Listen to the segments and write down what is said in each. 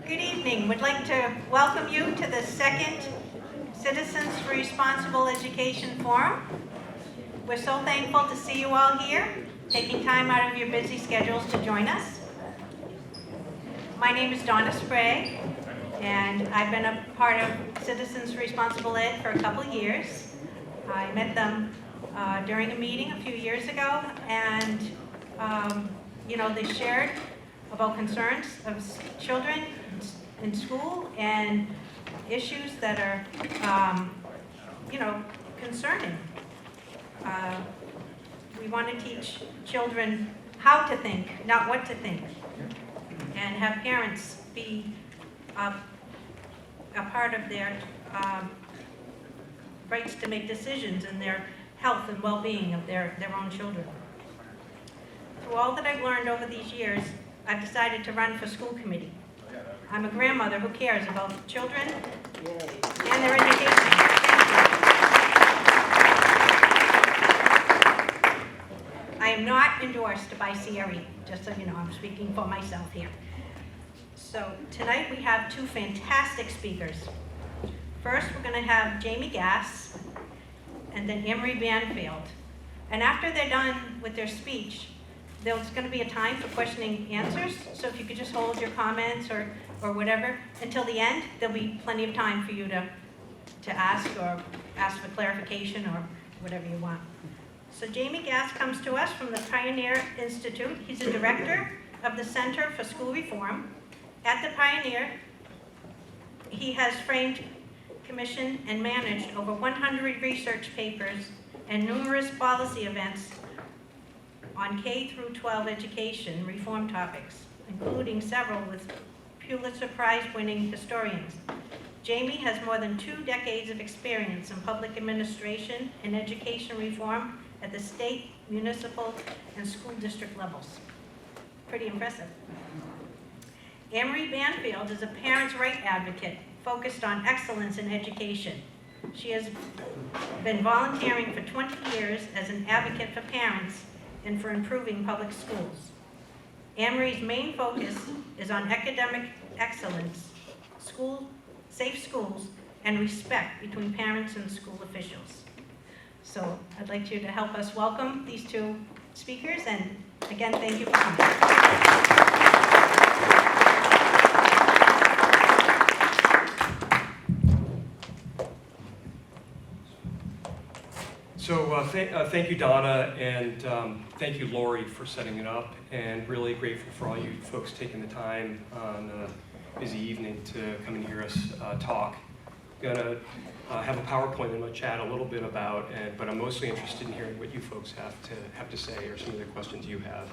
Good evening. We'd like to welcome you to the second Citizens for Responsible Education Forum. We're so thankful to see you all here, taking time out of your busy schedules to join us. My name is Donna Sprague, and I've been a part of Citizens for Responsible Ed for a couple of years. I met them during a meeting a few years ago, and they shared about concerns of children in school and issues that are, concerning. We want to teach children how to think, not what to think, and have parents be a part of their rights to make decisions in their health and well-being of their own children. Through all that I've learned over these years, I've decided to run for school committee. I'm a grandmother who cares about children and their education. I am not endorsed by CRE, just so you know, I'm speaking for myself here. So tonight we have two fantastic speakers. First, we're going to have Jamie Gass and then Emery Banfield. And after they're done with their speech, there's going to be a time for questioning answers, so if you could just hold your comments or whatever until the end, there'll be plenty of time for you to ask or ask for clarification or whatever you want. So Jamie Gass comes to us from the Pioneer Institute. He's a director of the Center for School Reform. At the Pioneer, he has framed, commissioned, and managed over 100 research papers and numerous policy events on K through 12 education reform topics, including several with Pulitzer Prize-winning historians. Jamie has more than 2 decades of experience in public administration and education reform at the state, municipal, and school district levels. Pretty impressive. Emery Banfield is a parents' right advocate focused on excellence in education. She has been volunteering for 20 years as an advocate for parents and for improving public schools. Emery's main focus is on academic excellence, safe schools, and respect between parents and school officials. So I'd like you to help us welcome these two speakers, and again, thank you for coming. So thank you, Donna, and thank you, Lori, for setting it up, and really grateful for all you folks taking the time on a busy evening to come and hear us talk. I'm going to have a PowerPoint I'm going to chat a little bit about, but I'm mostly interested in hearing what you folks have to say or some of the questions you have.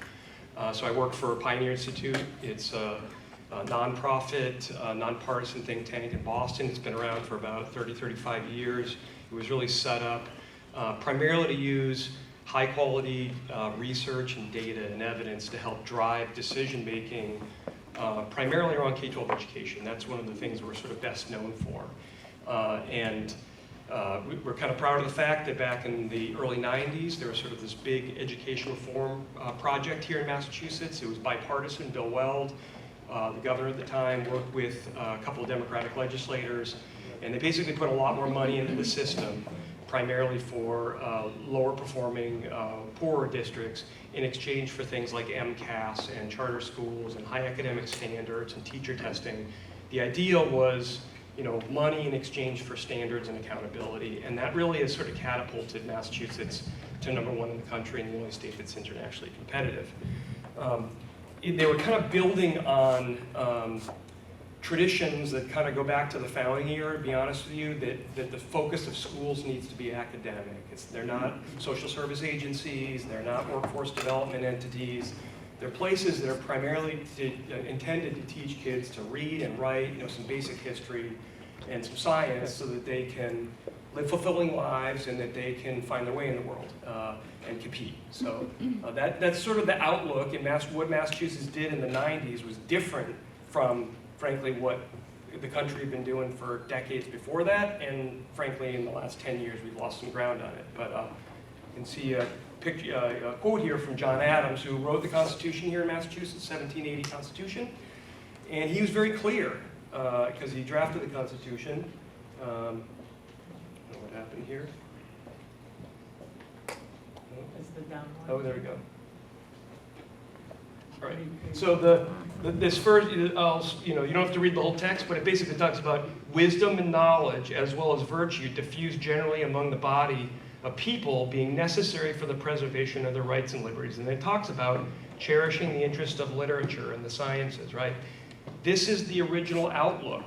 So I work for Pioneer Institute. It's a nonprofit, nonpartisan think tank in Boston. It's been around for about 35 years. It was really set up primarily to use high-quality research and data and evidence to help drive decision-making, primarily around K-12 education. That's one of the things we're sort of best known for. We're kind of proud of the fact that back in the early 90s, there was sort of this big education reform project here in Massachusetts. It was bipartisan. Bill Weld, the governor at the time, worked with a couple of Democratic legislators, and they basically put a lot more money into the system, primarily for lower performing, poorer districts in exchange for things like MCAS and charter schools and high academic standards and teacher testing. The idea was, money in exchange for standards and accountability, and that really has sort of catapulted Massachusetts to #1 in the country and the only state that's internationally competitive. They were kind of building on traditions that kind of go back to the founding era, to be honest with you, that the focus of schools needs to be academic. They're not social service agencies, they're not workforce development entities. They're places that are primarily intended to teach kids to read and write, some basic history and some science so that they can live fulfilling lives and that they can find their way in the world and compete. So that's sort of the outlook, and what Massachusetts did in the 90s was different from, frankly, what the country had been doing for decades before that, and frankly, in the last 10 years, we've lost some ground on it. But you can see a quote here from John Adams, who wrote the Constitution here in Massachusetts, 1780 Constitution, and he was very clear, because he drafted the Constitution. I don't know what happened here. Oh, there we go. All right. So this first, you don't have to read the whole text, but it basically talks about wisdom and knowledge, as well as virtue, diffused generally among the body of people, being necessary for the preservation of their rights and liberties. And it talks about cherishing the interest of literature and the sciences, right? This is the original outlook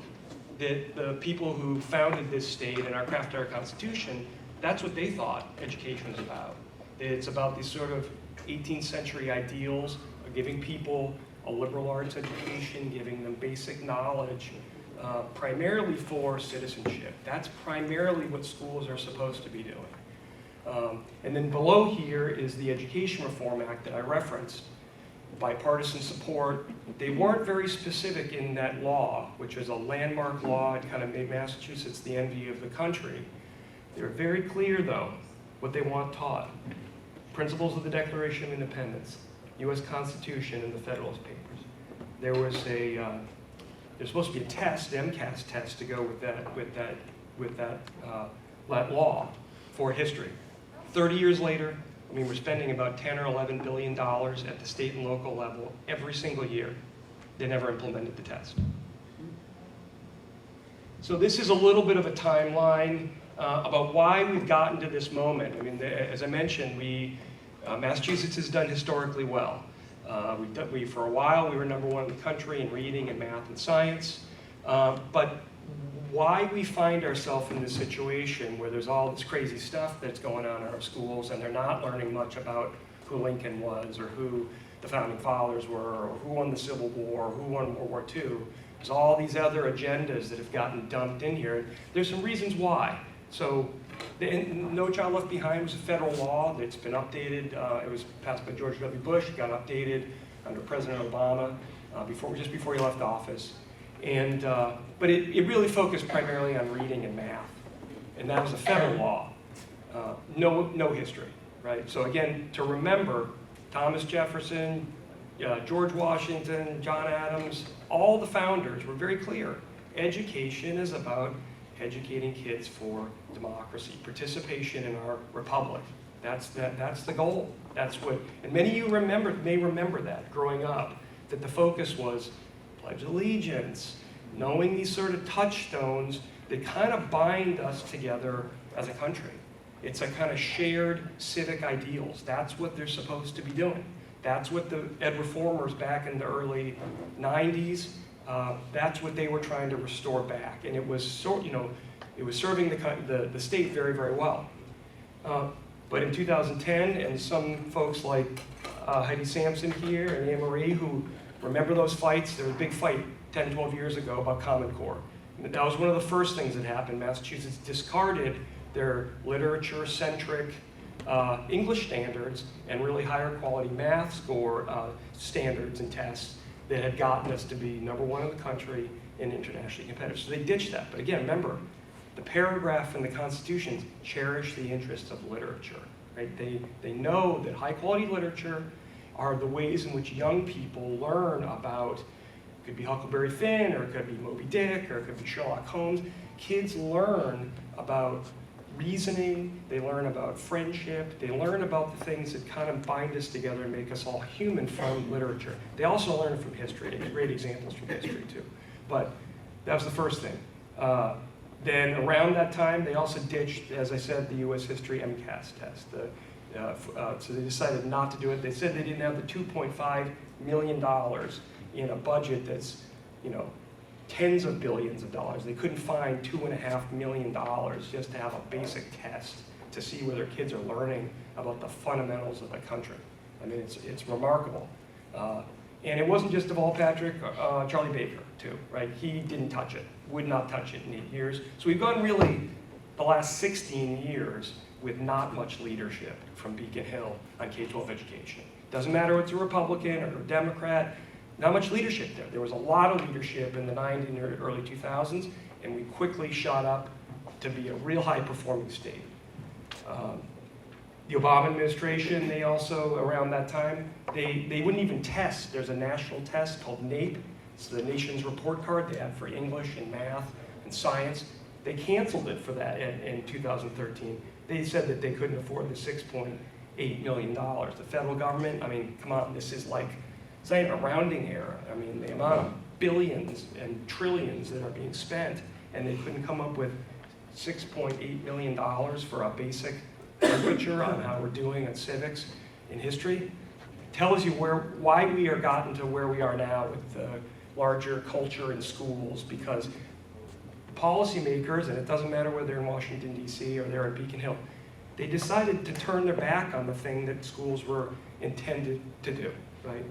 that the people who founded this state and crafted our Constitution, that's what they thought education was about. It's about these sort of 18th century ideals of giving people a liberal arts education, giving them basic knowledge, primarily for citizenship. That's primarily what schools are supposed to be doing. And then below here is the Education Reform Act that I referenced. Bipartisan support. They weren't very specific in that law, which was a landmark law. It kind of made Massachusetts the envy of the country. They were very clear, though, what they want taught. Principles of the Declaration of Independence, U.S. Constitution, and the Federalist Papers. There was there's supposed to be a test, the MCAS test, to go with that law for history. 30 years later, we're spending about 10 or 11 billion dollars at the state and local level every single year. They never implemented the test. So this is a little bit of a timeline about why we've gotten to this moment. As I mentioned, Massachusetts has done historically well. For a while, we were #1 in the country in reading and math and science. But why we find ourselves in this situation where there's all this crazy stuff that's going on in our schools and they're not learning much about who Lincoln was or who the founding fathers were or who won the Civil War or who won World War II. There's all these other agendas that have gotten dumped in here. There's some reasons why. So No Child Left Behind was a federal law that's been updated. It was passed by George W. Bush, got updated under President Obama just before he left office. But it really focused primarily on reading and math. And that was a federal law. No history, right? So again, to remember, Thomas Jefferson, George Washington, John Adams, all the founders were very clear. Education is about educating kids for democracy, participation in our republic. That's the goal. That's what, and many of you may remember that growing up, that the focus was Pledge of Allegiance, knowing these sort of touchstones that kind of bind us together as a country. It's a kind of shared civic ideals. That's what they're supposed to be doing. That's what the ed reformers back in the early 90s, that's what they were trying to restore back. And it was serving the state very, very well. But in 2010, and some folks like Heidi Sampson here and Anne Marie, who remember those fights, there was a big fight 10, 12 years ago about Common Core. And that was one of the first things that happened. Massachusetts discarded their literature-centric English standards and really higher quality math score standards and tests that had gotten us to be #1 in the country and internationally competitive. So they ditched that. But again, remember, the paragraph in the Constitution, cherish the interests of literature. Right? They know that high quality literature are the ways in which young people learn about, it could be Huckleberry Finn, or it could be Moby Dick, or it could be Sherlock Holmes. Kids learn about reasoning, they learn about friendship, they learn about the things that kind of bind us together and make us all human from literature. They also learn from history, and great examples from history too. But that was the first thing. Then around that time, they also ditched, as I said, the U.S. History MCAS test. So they decided not to do it. They said they didn't have the $2.5 million in a budget that's, tens of billions of dollars. They couldn't find $2.5 million just to have a basic test to see whether kids are learning about the fundamentals of the country. I mean, it's remarkable. And it wasn't just Deval Patrick, Charlie Baker too, right? He didn't touch it, would not touch it in 8 years. So we've gone really the last 16 years with not much leadership from Beacon Hill on K-12 education. Doesn't matter if it's a Republican or a Democrat, not much leadership there. There was a lot of leadership in the 90s and early 2000s, and we quickly shot up to be a real high-performing state. The Obama administration, they also, around that time, they wouldn't even test. There's a national test called NAEP. It's the nation's report card they had for English and math and science. They canceled it for that in 2013. They said that they couldn't afford the $6.8 million. The federal government, I mean, come on, this is like, it's not even a rounding error. I mean, the amount of billions and trillions that are being spent, and they couldn't come up with $6.8 million for a basic literature on how we're doing at civics and history. Tells you why we are gotten to where we are now with the larger culture in schools, because policymakers, and it doesn't matter whether they're in Washington, D.C. or they're at Beacon Hill, they decided to turn their back on the thing that schools were intended to do, right?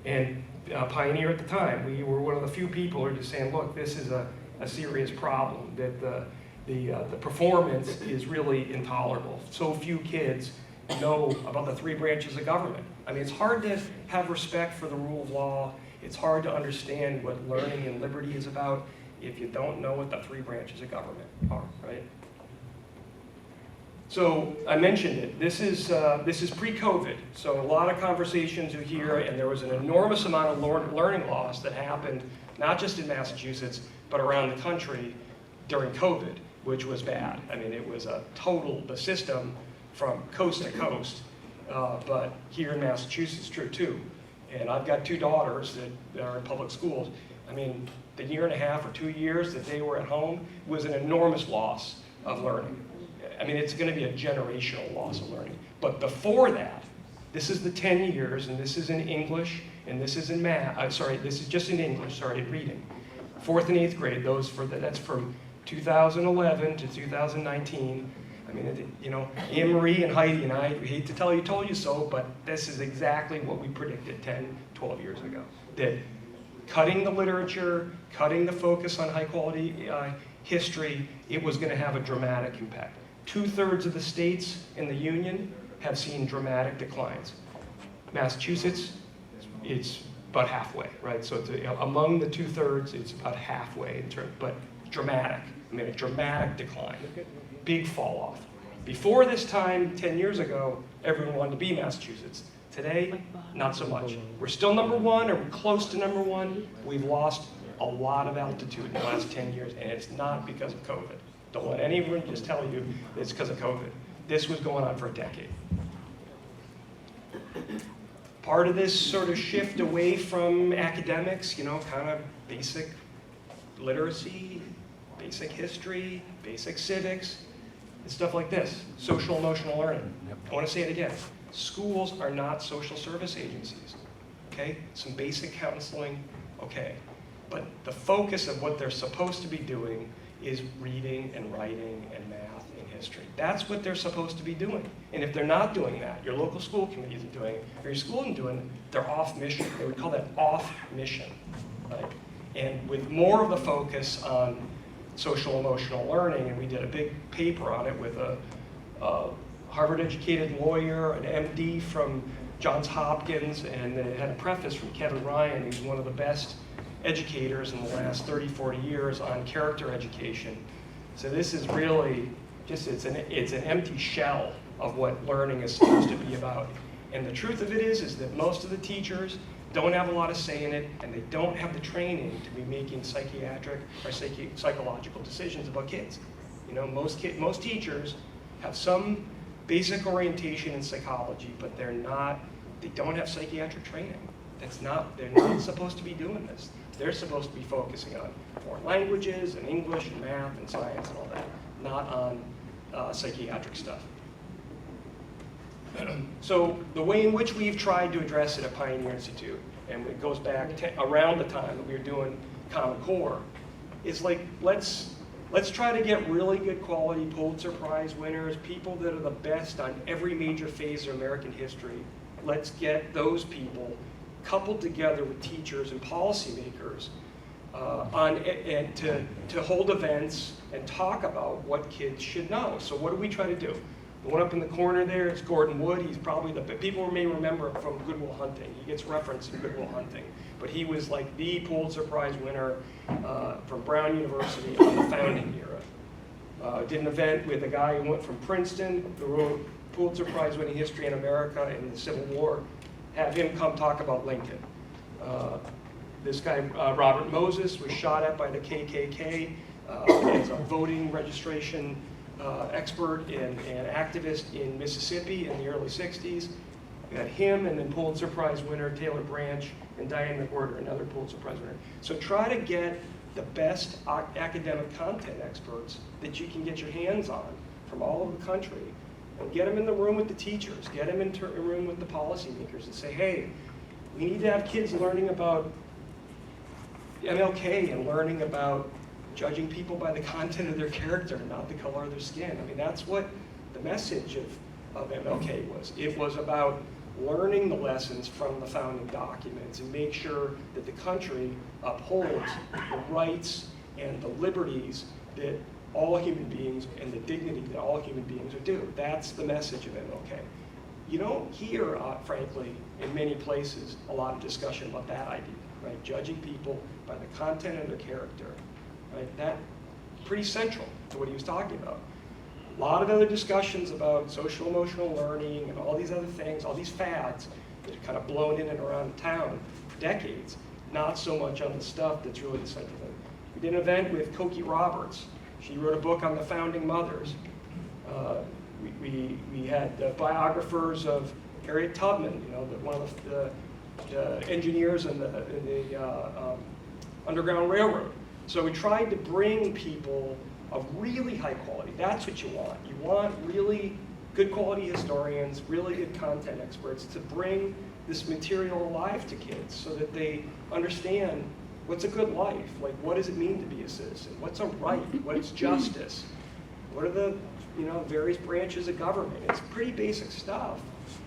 And Pioneer at the time, we were one of the few people who were just saying, look, this is a serious problem, that the performance is really intolerable. So few kids know about the 3 branches of government. I mean, it's hard to have respect for the rule of law. It's hard to understand what learning and liberty is about if you don't know what the 3 branches of government are, right? So I mentioned it. This is pre-COVID. So a lot of conversations you hear, and there was an enormous amount of learning loss that happened, not just in Massachusetts, but around the country during COVID, which was bad. I mean, it was the system from coast to coast, but here in Massachusetts, true too. And I've got 2 daughters that are in public schools. I mean, the 1.5 or 2 years that they were at home was an enormous loss of learning. I mean, it's going to be a generational loss of learning. But before that, this is the 10 years, and this is in English, and this is in math. This is just in English, reading. 4th and 8th grade, that's from 2011 to 2019. I mean, you know, Anne Marie and Heidi and I hate to tell you, told you so, but this is exactly what we predicted 10, 12 years ago. That cutting the literature, cutting the focus on high quality history, it was going to have a dramatic impact. 2/3 of the states in the Union have seen dramatic declines. Massachusetts, it's about halfway, right? So it's among the 2/3, it's about halfway in terms, but dramatic. I mean, a dramatic decline, big fall off. Before this time, 10 years ago, everyone wanted to be Massachusetts. Today, not so much. We're still #1, or we're close to #1. We've lost a lot of altitude in the last 10 years, and it's not because of COVID. Don't let anyone just tell you it's because of COVID. This was going on for a decade. Part of this sort of shift away from academics, you know, kind of basic literacy, basic history, basic civics, and stuff like this, social emotional learning. I want to say it again. Schools are not social service agencies, okay? Some basic counseling, okay. But the focus of what they're supposed to be doing is reading and writing and math and history. That's what they're supposed to be doing. And if they're not doing that, your local school committee isn't doing it, or your school isn't doing it, they're off mission. They would call that off mission, right? And with more of the focus on social emotional learning, and we did a big paper on it with a Harvard-educated lawyer, an MD from Johns Hopkins, and it had a preface from Kevin Ryan, who's one of the best educators in the last 30, 40 years on character education. So this is really just, it's an empty shell of what learning is supposed to be about. And the truth of it is that most of the teachers don't have a lot of say in it, and they don't have the training to be making psychiatric or psychological decisions about kids. You know, most teachers have some basic orientation in psychology, but they don't have psychiatric training. They're not supposed to be doing this. They're supposed to be focusing on foreign languages and English and math and science and all that, not on psychiatric stuff. So the way in which we've tried to address it at Pioneer Institute, and it goes back around the time that we were doing Common Core, is like, let's try to get really good quality Pulitzer Prize winners, people that are the best on every major phase of American history. Let's get those people coupled together with teachers and policymakers and to hold events and talk about what kids should know. So what do we try to do? The one up in the corner there is Gordon Wood. He's probably people may remember him from Good Will Hunting. He gets referenced in Good Will Hunting. But he was like the Pulitzer Prize winner from Brown University on the founding era. Did an event with a guy who went from Princeton, who wrote Pulitzer Prize winning history in America and the Civil War. Have him come talk about Lincoln. This guy, Robert Moses, was shot at by the KKK as a voting registration expert and activist in Mississippi in the early 60s. We had him, and then Pulitzer Prize winner Taylor Branch and Diane McWhorter, another Pulitzer Prize winner. So try to get the best academic content experts that you can get your hands on from all over the country, and get them in the room with the teachers, get them in the room with the policymakers, and say, hey, we need to have kids learning about MLK and learning about judging people by the content of their character and not the color of their skin. I mean, that's what the message of MLK was. It was about learning the lessons from the founding documents and make sure that the country upholds the rights and the liberties that all human beings and the dignity that all human beings are due. That's the message of MLK. You don't hear, frankly, in many places, a lot of discussion about that idea, right? Judging people by the content of their character, right? That's pretty central to what he was talking about. A lot of other discussions about social emotional learning and all these other things, all these fads that are kind of blown in and around town for decades, not so much on the stuff that's really the central thing. We did an event with Cokie Roberts. She wrote a book on the founding mothers. We had biographers of Harriet Tubman, you know, one of the engineers in the Underground Railroad. So we tried to bring people of really high quality. That's what you want. You want really good quality historians, really good content experts to bring this material alive to kids so that they understand what's a good life, like what does it mean to be a citizen, what's a right, what is justice, what are the various branches of government. It's pretty basic stuff,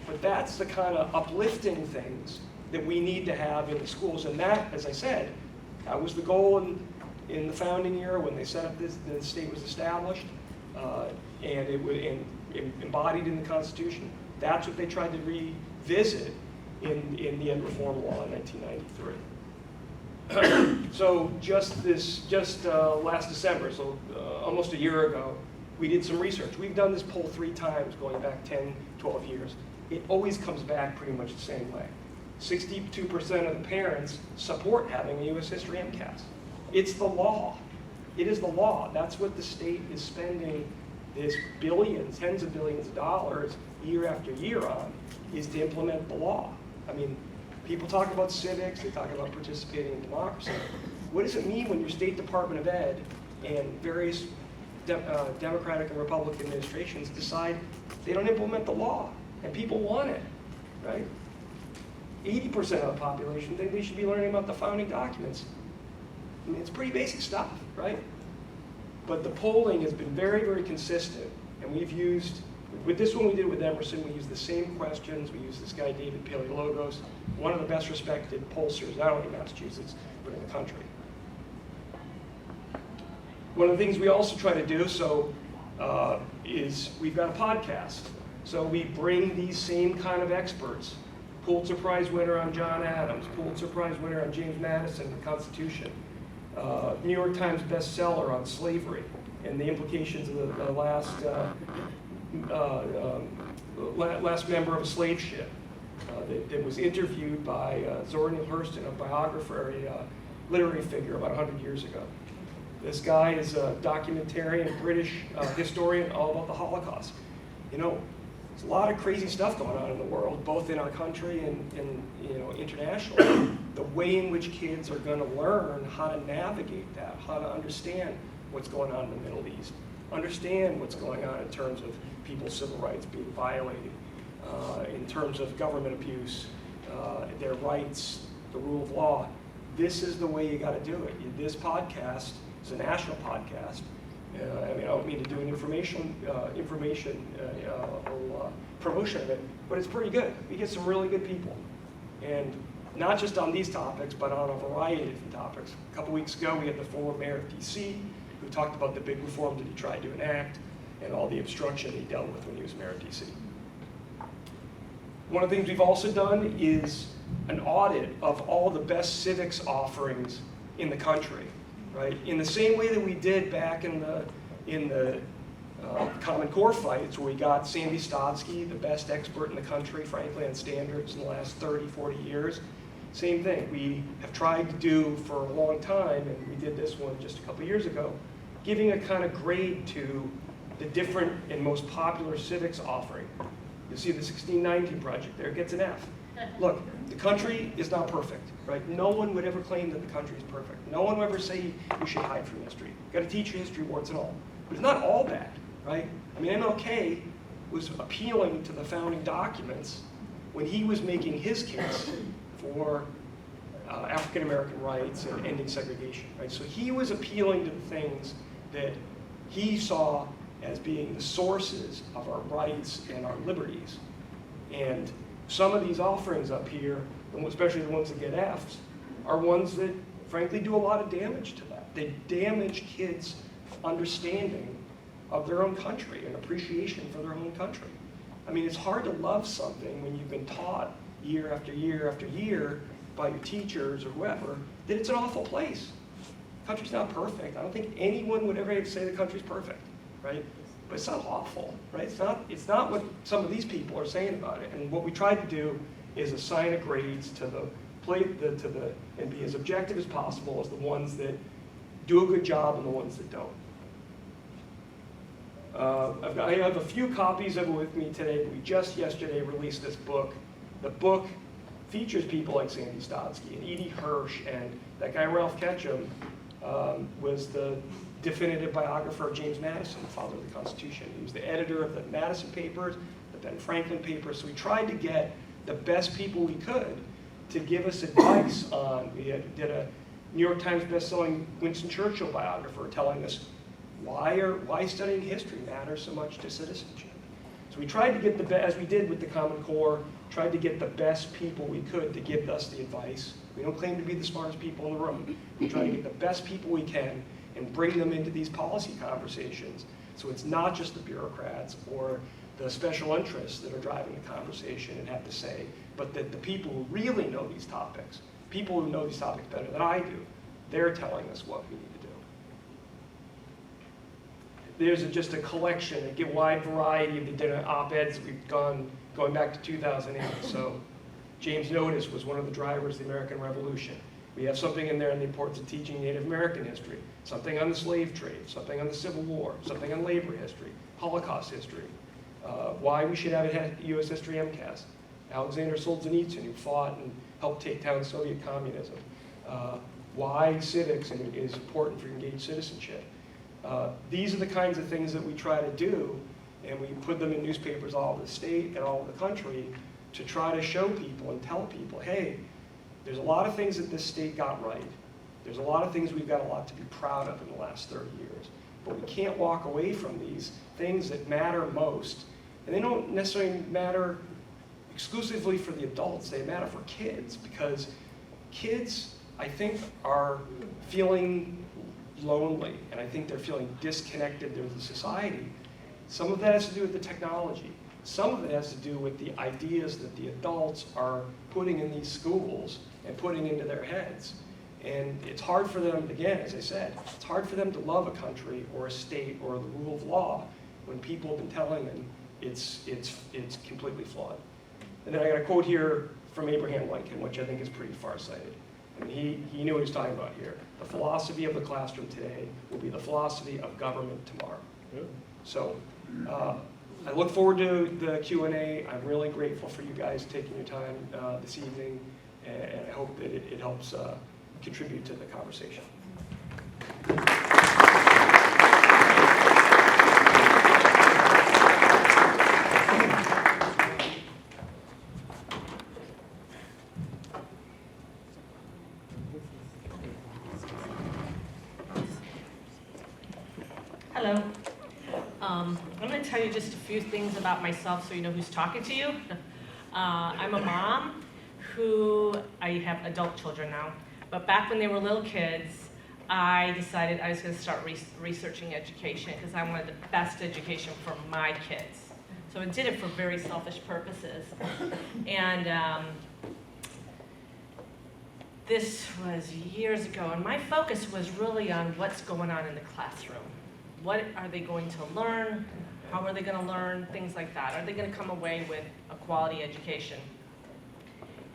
but that's the kind of uplifting things that we need to have in the schools. And that, as I said, that was the goal in the founding era when they set up the state was established, and it was embodied in the Constitution. That's what they tried to revisit in the Ed Reform Law in 1993. So just last December, so almost a year ago, we did some research. We've done this poll 3 times going back 10, 12 years. It always comes back pretty much the same way. 62% of the parents support having a U.S. History MCAS. It's the law. It is the law. That's what the state is spending this billions, tens of billions of dollars year after year on, is to implement the law. I mean, people talk about civics, they talk about participating in democracy. What does it mean when your State Department of Ed and various Democratic and Republican administrations decide they don't implement the law and people want it, right? 80% of the population think they should be learning about the founding documents. I mean, it's pretty basic stuff, right? But the polling has been very, very consistent, and we've used, with this one we did with Emerson, we used the same questions. We used this guy, David Paleologos, one of the best respected pollsters, not only in Massachusetts, but in the country. One of the things we also try to do is we've got a podcast. So we bring these same kind of experts. Pulitzer Prize winner on John Adams, Pulitzer Prize winner on James Madison, the Constitution, New York Times bestseller on slavery and the implications of the last member of a slave ship that was interviewed by Zora Neale Hurston, a biographer, a literary figure about 100 years ago. This guy is a documentarian, British historian, all about the Holocaust. You know, there's a lot of crazy stuff going on in the world, both in our country and internationally. The way in which kids are going to learn how to navigate that, how to understand what's going on in the Middle East, understand what's going on in terms of people's civil rights being violated, in terms of government abuse, their rights, the rule of law. This is the way you got to do it. This podcast It's a national podcast. I mean, I don't mean to do an information promotion of it, but it's pretty good. We get some really good people. And not just on these topics, but on a variety of different topics. A couple weeks ago, we had the former mayor of DC, who talked about the big reforms that he tried to enact and all the obstruction he dealt with when he was mayor of DC. One of the things we've also done is an audit of all the best civics offerings in the country, right? In the same way that we did back in the Common Core fights, where we got Sandy Stotsky, the best expert in the country, frankly, on standards in the last 30, 40 years. Same thing, we have tried to do for a long time, and we did this one just a couple years ago, giving a kind of grade to the different and most popular civics offering. You'll see the 1619 project there, it gets an F. Look, the country is not perfect, right? No one would ever claim that the country is perfect. No one would ever say you should hide from history. You've got to teach your history, warts and all. But it's not all bad, right? I mean, MLK was appealing to the founding documents when he was making his case for African American rights and ending segregation, right? So he was appealing to the things that he saw as being the sources of our rights and our liberties. And some of these offerings up here, especially the ones that get Fs, are ones that frankly do a lot of damage to that. They damage kids' understanding of their own country and appreciation for their own country. I mean, it's hard to love something when you've been taught year after year after year by your teachers or whoever that it's an awful place. The country's not perfect. I don't think anyone would ever say the country's perfect, right? But it's not awful, right? It's not what some of these people are saying about it. And what we tried to do is assign a grades to and be as objective as possible as the ones that do a good job and the ones that don't. I have a few copies of it with me today, but we just yesterday released this book. The book features people like Sandy Stotsky and Edie Hirsch, and that guy Ralph Ketchum was the definitive biographer of James Madison, the father of the Constitution. He was the editor of the Madison papers, the Ben Franklin papers, so we tried to get the best people we could to give us advice on. We did a New York Times bestselling Winston Churchill biographer telling us why studying history matters so much to citizenship. So we tried to get as we did with the Common Core, tried to get the best people we could to give us the advice. We don't claim to be the smartest people in the room. We try to get the best people we can and bring them into these policy conversations. So it's not just the bureaucrats or the special interests that are driving the conversation and have to say, but that the people who really know these topics, people who know these topics better than I do, they're telling us what we need to do. There's just a collection, a wide variety of the different op-eds that we've going back to 2008. So James Notice was one of the drivers of the American Revolution. We have something in there on the importance of teaching Native American history, something on the slave trade, something on the Civil War, something on labor history, Holocaust history, why we should have a U.S. History MCAS, Alexander Solzhenitsyn, who fought and helped take down Soviet communism, why civics is important for engaged citizenship. These are the kinds of things that we try to do, and we put them in newspapers all over the state and all over the country to try to show people and tell people, hey, there's a lot of things that this state got right. There's a lot of things we've got a lot to be proud of in the last 30 years. But we can't walk away from these things that matter most. And they don't necessarily matter exclusively for the adults. They matter for kids, because kids, I think, are feeling lonely, and I think they're feeling disconnected to the society. Some of that has to do with the technology. Some of it has to do with the ideas that the adults are putting in these schools and putting into their heads. And it's hard for them, again, as I said, it's hard for them to love a country or a state or the rule of law when people have been telling them it's completely flawed. And then I got a quote here from Abraham Lincoln, which I think is pretty farsighted. And he knew what he was talking about here. The philosophy of the classroom today will be the philosophy of government tomorrow. So I look forward to the Q&A. I'm really grateful for you guys taking your time this evening, and I hope that it helps contribute to the conversation. Hello. I'm going to tell you just a few things about myself so you know who's talking to you. I'm a mom I have adult children now, but back when they were little kids, I decided I was going to start researching education because I wanted the best education for my kids. So I did it for very selfish purposes. And this was years ago, and my focus was really on what's going on in the classroom. What are they going to learn? How are they going to learn? Things like that. Are they going to come away with a quality education?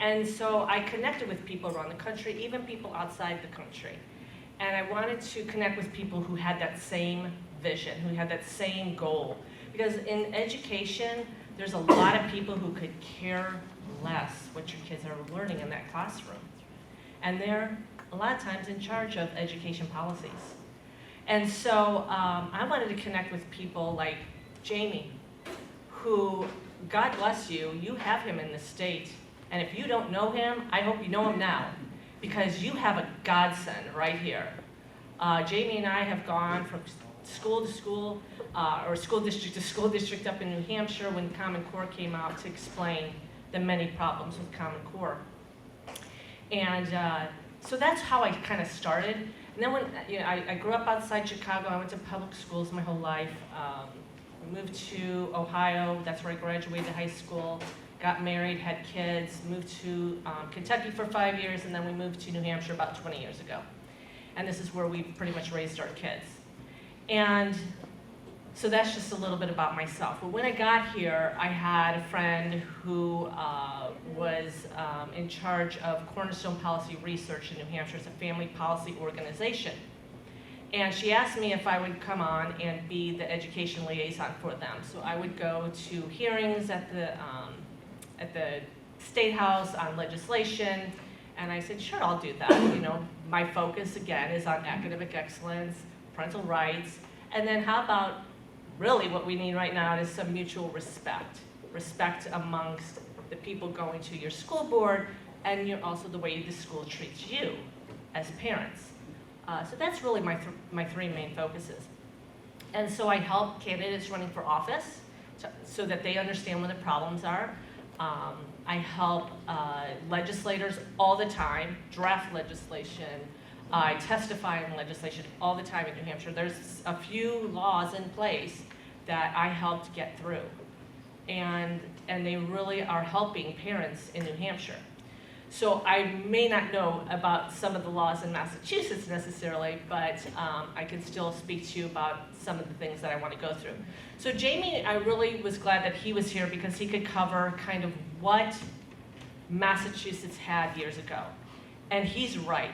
And so I connected with people around the country, even people outside the country. And I wanted to connect with people who had that same vision, who had that same goal. Because in education, there's a lot of people who could care less what your kids are learning in that classroom. And they're a lot of times in charge of education policies. And so I wanted to connect with people like Jamie, who, God bless you, you have him in the state. And if you don't know him, I hope you know him now, because you have a godsend right here. Jamie and I have gone from school to school, or school district to school district up in New Hampshire when Common Core came out to explain the many problems with Common Core. And so that's how I kind of started. And then when I grew up outside Chicago, I went to public schools my whole life. I moved to Ohio, that's where I graduated high school, got married, had kids, moved to Kentucky for 5 years, and then we moved to New Hampshire about 20 years ago. And this is where we pretty much raised our kids. And so that's just a little bit about myself. But when I got here, I had a friend who was in charge of Cornerstone Policy Research in New Hampshire. It's a family policy organization. And she asked me if I would come on and be the education liaison for them. So I would go to hearings at the State House on legislation. And I said, sure, I'll do that. You know, my focus, again, is on academic excellence, parental rights, and then how about really what we need right now is some mutual respect. Respect amongst the people going to your school board and also the way the school treats you as parents. So that's really my three main focuses. And so I help candidates running for office so that they understand where the problems are. I help legislators all the time, draft legislation. I testify on legislation all the time in New Hampshire. There's a few laws in place that I helped get through. And they really are helping parents in New Hampshire. So I may not know about some of the laws in Massachusetts necessarily, but I can still speak to you about some of the things that I want to go through. So Jamie, I really was glad that he was here because he could cover kind of what Massachusetts had years ago. And he's right.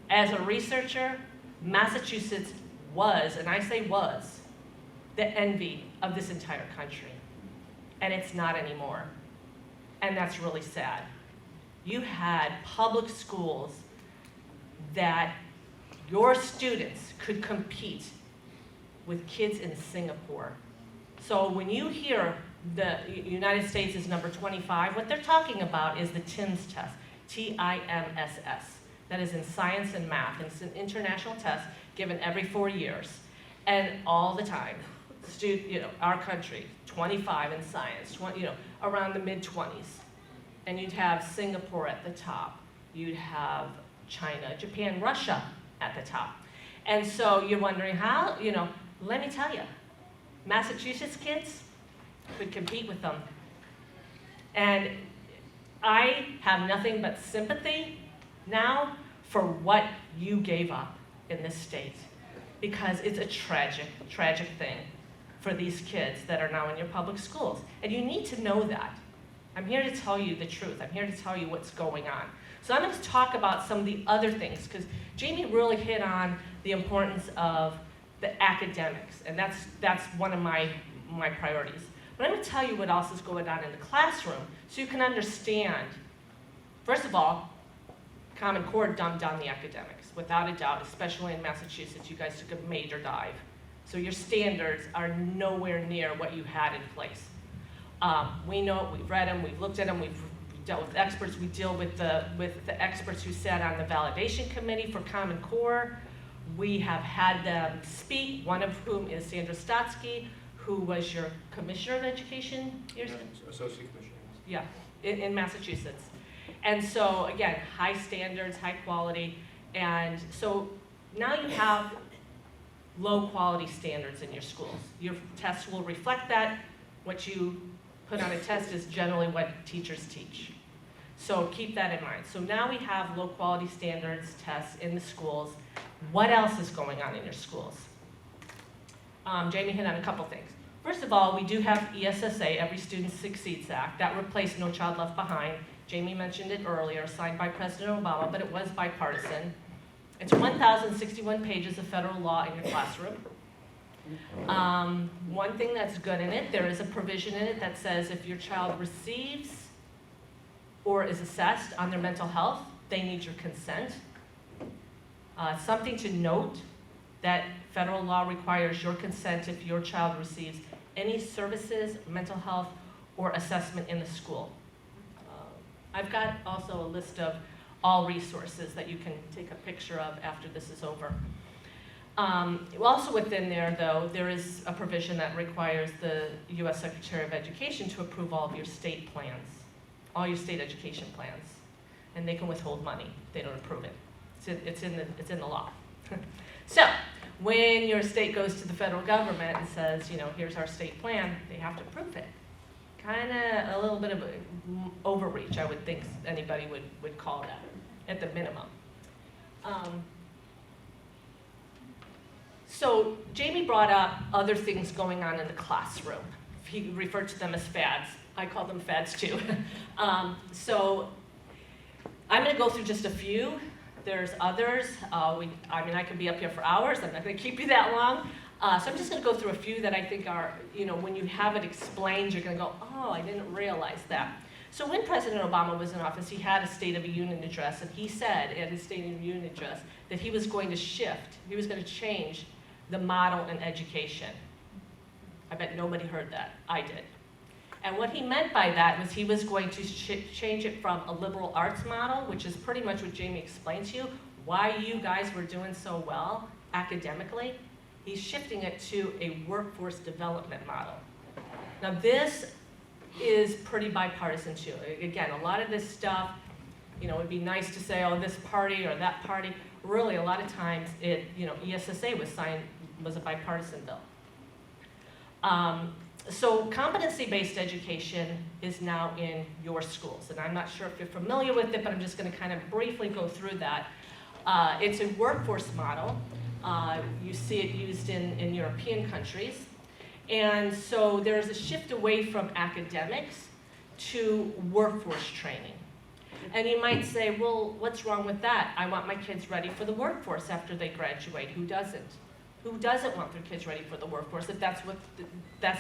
As a researcher, Massachusetts was, and I say was, the envy of this entire country. And it's not anymore. And that's really sad. You had public schools that your students could compete with kids in Singapore. So when you hear the United States is number 25, what they're talking about is the TIMSS test, T-I-M-S-S. That is in science and math. It's an international test given every 4 years. And all the time, our country, 25 in science, around the mid-20s. And you'd have Singapore at the top. You'd have China, Japan, Russia at the top. And so you're wondering how, let me tell you, Massachusetts kids could compete with them. And I have nothing but sympathy now for what you gave up in this state, because it's a tragic, tragic thing for these kids that are now in your public schools. And you need to know that. I'm here to tell you the truth. I'm here to tell you what's going on. So I'm going to talk about some of the other things, because Jamie really hit on the importance of the academics, and that's one of my priorities. But I'm going to tell you what else is going on in the classroom so you can understand. First of all, Common Core dumbed down the academics, without a doubt, especially in Massachusetts. You guys took a major dive. So your standards are nowhere near what you had in place. We know, we've read them, we've looked at them, we've dealt with experts. We deal with the experts who sat on the validation committee for Common Core, We have had them speak, one of whom is Sandra Stotsky, who was your Commissioner of Education years ago? Associate Commissioner. Yeah, in Massachusetts. And so, again, high standards, high quality, and so now you have low quality standards in your schools. Your tests will reflect that. What you put on a test is generally what teachers teach. So keep that in mind. So now we have low quality standards tests in the schools. What else is going on in your schools? Jamie hit on a couple things. First of all, we do have ESSA, Every Student Succeeds Act. That replaced No Child Left Behind. Jamie mentioned it earlier, signed by President Obama, but it was bipartisan. It's 1,061 pages of federal law in your classroom. One thing that's good in it, there is a provision in it that says if your child receives or is assessed on their mental health, they need your consent. Something to note, that federal law requires your consent if your child receives any services, mental health, or assessment in the school. I've got also a list of all resources that you can take a picture of after this is over. Also within there, though, there is a provision that requires the U.S. Secretary of Education to approve all of your state plans, all your state education plans. And they can withhold money if they don't approve it. It's in the law. So, when your state goes to the federal government and says, you know, here's our state plan, they have to approve it. Kind of a little bit of overreach, I would think anybody would call that, at the minimum. So Jamie brought up other things going on in the classroom. He referred to them as fads. I call them fads too. So I'm going to go through just a few. There's others. I mean, I could be up here for hours. I'm not going to keep you that long. So I'm just going to go through a few that I think are, you know, when you have it explained, you're going to go, oh, I didn't realize that. So when President Obama was in office, he had a State of the Union address, and he said at his State of the Union address that he was going to shift, he was going to change the model in education. I bet nobody heard that. I did. And what he meant by that was he was going to change it from a liberal arts model, which is pretty much what Jamie explained to you, why you guys were doing so well academically. He's shifting it to a workforce development model. Now this is pretty bipartisan too. Again, a lot of this stuff, you know, it'd be nice to say, oh, this party or that party. Really, a lot of times, ESSA was a bipartisan bill. So competency-based education is now in your schools. And I'm not sure if you're familiar with it, but I'm just going to kind of briefly go through that. It's a workforce model. You see it used in European countries. And so there's a shift away from academics to workforce training. And you might say, well, what's wrong with that? I want my kids ready for the workforce after they graduate. Who doesn't? Who doesn't want their kids ready for the workforce if that's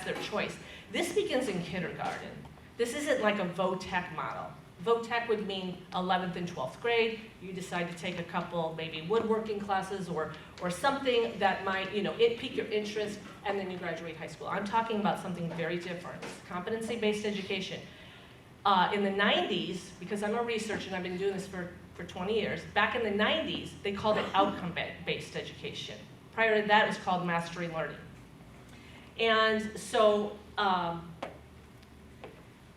their choice? This begins in kindergarten. This isn't like a VOTEC model. VOTEC would mean 11th and 12th grade. You decide to take a couple maybe woodworking classes or something that might, you know, pique your interest, and then you graduate high school. I'm talking about something very different. Competency-based education. In the 90s, because I'm a researcher and I've been doing this for 20 years, back in the 90s, they called it outcome-based education. Prior to that, it was called mastery learning. And so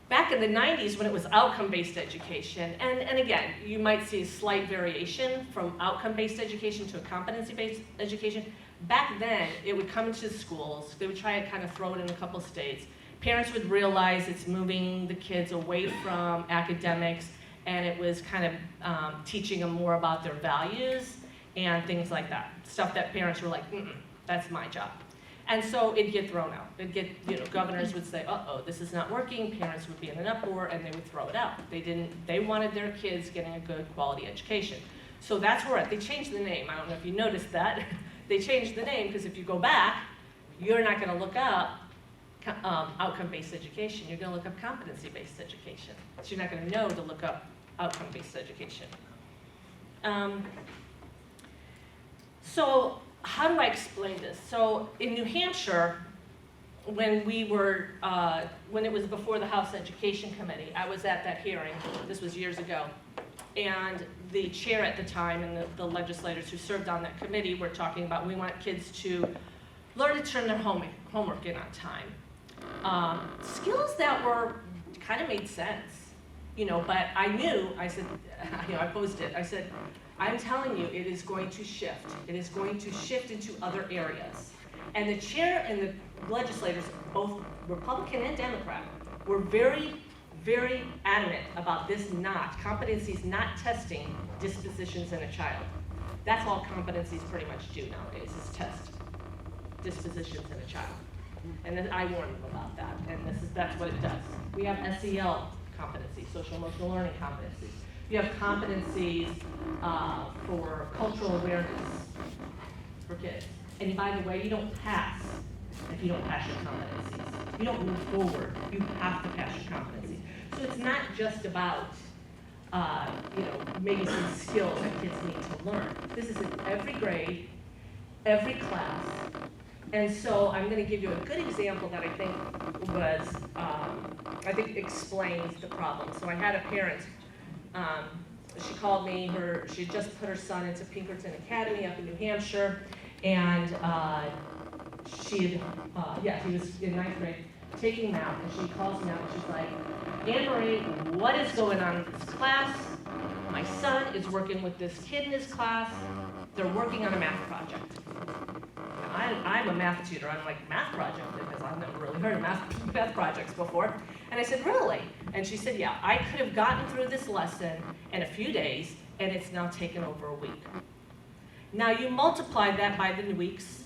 back in the 90s, when it was outcome-based education, and again, you might see a slight variation from outcome-based education to a competency-based education. Back then, it would come into the schools. They would try to kind of throw it in a couple states. Parents would realize it's moving the kids away from academics, and it was kind of teaching them more about their values and things like that. Stuff that parents were like, that's my job. And so it'd get thrown out. It'd get, you know, governors would say, uh-oh, this is not working. Parents would be in an uproar, and they would throw it out. They wanted their kids getting a good quality education. So that's where they changed the name. I don't know if you noticed that. They changed the name because if you go back, you're not going to look up outcome-based education. You're going to look up competency-based education. So you're not going to know to look up outcome-based education. So how do I explain this? So in New Hampshire, when it was before the House Education Committee, I was at that hearing. This was years ago. And the chair at the time and the legislators who served on that committee were talking about we want kids to learn to turn their homework in on time. Skills that were kind of made sense, but I knew, I said, I posed it, I said, I'm telling you, it is going to shift. It is going to shift into other areas. And the chair and the legislators, both Republican and Democrat, were very, very adamant about this competencies not testing dispositions in a child. That's all competencies pretty much do nowadays, is test dispositions in a child. And then I warned them about that, and that's what it does. We have SEL competencies, social emotional learning competencies. You have competencies for cultural awareness for kids. And by the way, you don't pass if you don't pass your competencies. You don't move forward, you have to pass your competencies. So it's not just about maybe some skills that kids need to learn. This is in every grade, every class. And so I'm going to give you a good example that I think was, explains the problem. So I had a parent, she called me, she had just put her son into Pinkerton Academy up in New Hampshire, and he was in 9th grade taking math, and she calls me up and she's like, Anne-Marie, what is going on in this class? My son is working with this kid in his class. They're working on a math project. I'm a math tutor. I'm like, math project? Because I've never really heard of math projects before. And I said, really? And she said, yeah, I could have gotten through this lesson in a few days, and it's now taken over a week. Now you multiply that by the weeks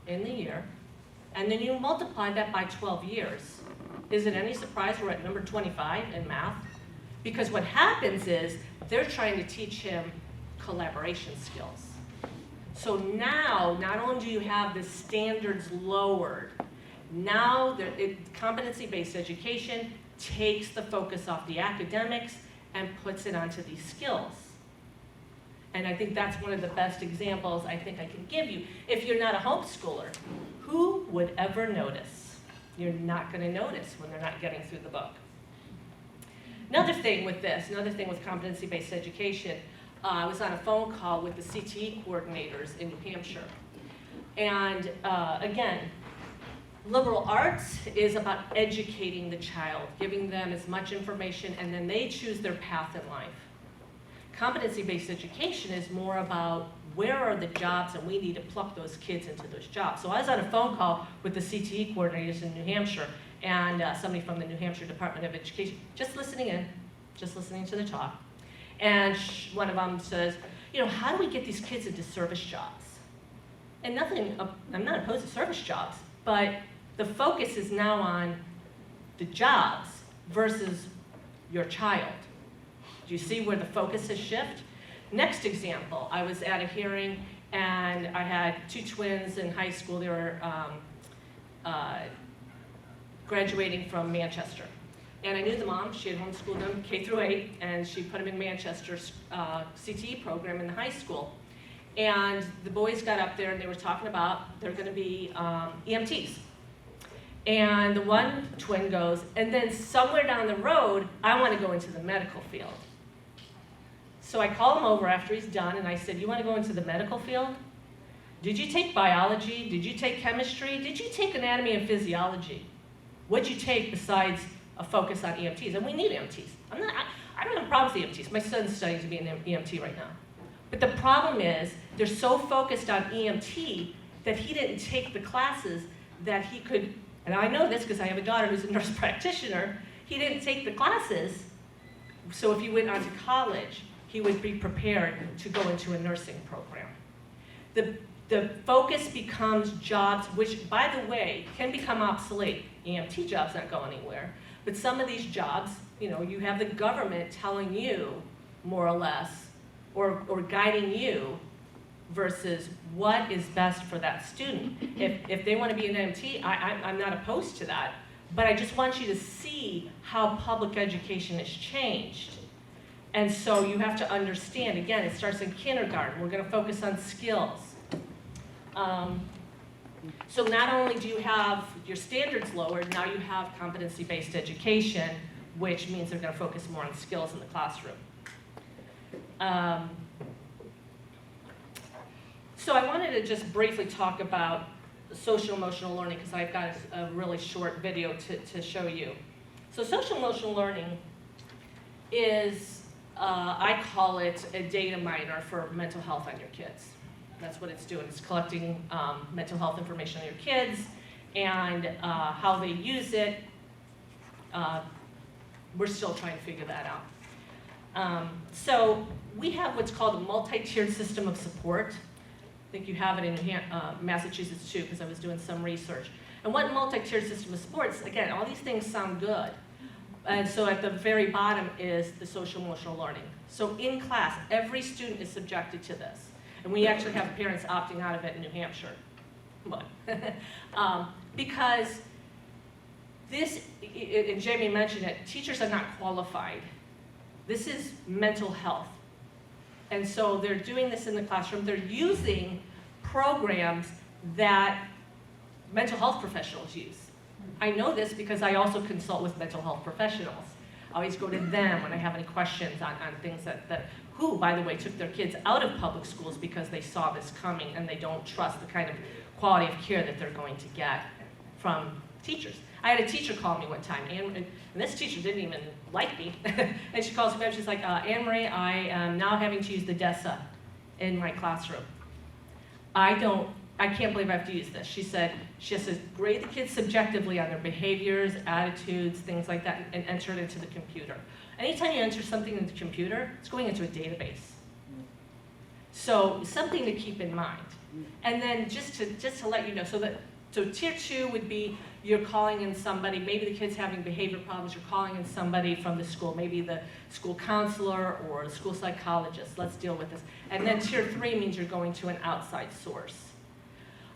in the year, and then you multiply that by 12 years. Is it any surprise we're at number 25 in math? Because what happens is they're trying to teach him collaboration skills. So now, not only do you have the standards lowered, now competency-based education takes the focus off the academics and puts it onto these skills. And I think that's one of the best examples I think I can give you. If you're not a homeschooler, who would ever notice? You're not going to notice when they're not getting through the book. Another thing with competency-based education, I was on a phone call with the CTE coordinators in New Hampshire. And again, liberal arts is about educating the child, giving them as much information, and then they choose their path in life. Competency-based education is more about where are the jobs, and we need to pluck those kids into those jobs. So I was on a phone call with the CTE coordinators in New Hampshire and somebody from the New Hampshire Department of Education, just listening to the talk. And one of them says, how do we get these kids into service jobs? And I'm not opposed to service jobs, but the focus is now on the jobs versus your child. Do you see where the focus has shifted? Next example, I was at a hearing and I had 2 twins in high school. They were graduating from Manchester. And I knew the mom. She had homeschooled them K through 8, and she put them in Manchester's CTE program in the high school. And the boys got up there and they were talking about they're going to be EMTs. And the one twin goes, and then somewhere down the road, I want to go into the medical field. So I call him over after he's done, and I said, you want to go into the medical field? Did you take biology? Did you take chemistry? Did you take anatomy and physiology? What'd you take besides a focus on EMTs? And we need EMTs. I don't have a problem with EMTs. My son's studying to be an EMT right now. But the problem is, they're so focused on EMT that he didn't take the classes that he could, and I know this because I have a daughter who's a nurse practitioner, he didn't take the classes, so if he went on to college, he would be prepared to go into a nursing program. The focus becomes jobs, which, by the way, can become obsolete. EMT jobs not go anywhere. But some of these jobs, you have the government telling you, more or less, or guiding you versus what is best for that student. If they want to be an EMT, I'm not opposed to that. But I just want you to see how public education has changed. And so you have to understand, again, it starts in kindergarten. We're going to focus on skills. So not only do you have your standards lowered, now you have competency-based education, which means they're going to focus more on skills in the classroom. So I wanted to just briefly talk about social emotional learning because I've got a really short video to show you. So social emotional learning is, I call it a data miner for mental health on your kids. That's what it's doing. It's collecting mental health information on your kids and how they use it. We're still trying to figure that out. So we have what's called a multi-tiered system of support. I think you have it in Massachusetts too, because I was doing some research. And what multi-tiered system of supports, again, all these things sound good. And so at the very bottom is the social emotional learning. So in class, every student is subjected to this. And we actually have parents opting out of it in New Hampshire. But, because this, and Jamie mentioned it, teachers are not qualified. This is mental health. And so they're doing this in the classroom. They're using programs that mental health professionals use. I know this because I also consult with mental health professionals. I always go to them when I have any questions on things who, by the way, took their kids out of public schools because they saw this coming and they don't trust the kind of quality of care that they're going to get from teachers. I had a teacher call me one time, and this teacher didn't even like me. And she calls me back, she's like, Anne Marie, I am now having to use the DESA in my classroom. I can't believe I have to use this. She said, she has to grade the kids subjectively on their behaviors, attitudes, things like that, and enter it into the computer. Anytime you enter something into the computer, it's going into a database. So something to keep in mind. And then just to let you know, so tier 2 would be you're calling in somebody, maybe the kid's having behavior problems, you're calling in somebody from the school, maybe the school counselor or the school psychologist, let's deal with this. And then tier 3 means you're going to an outside source.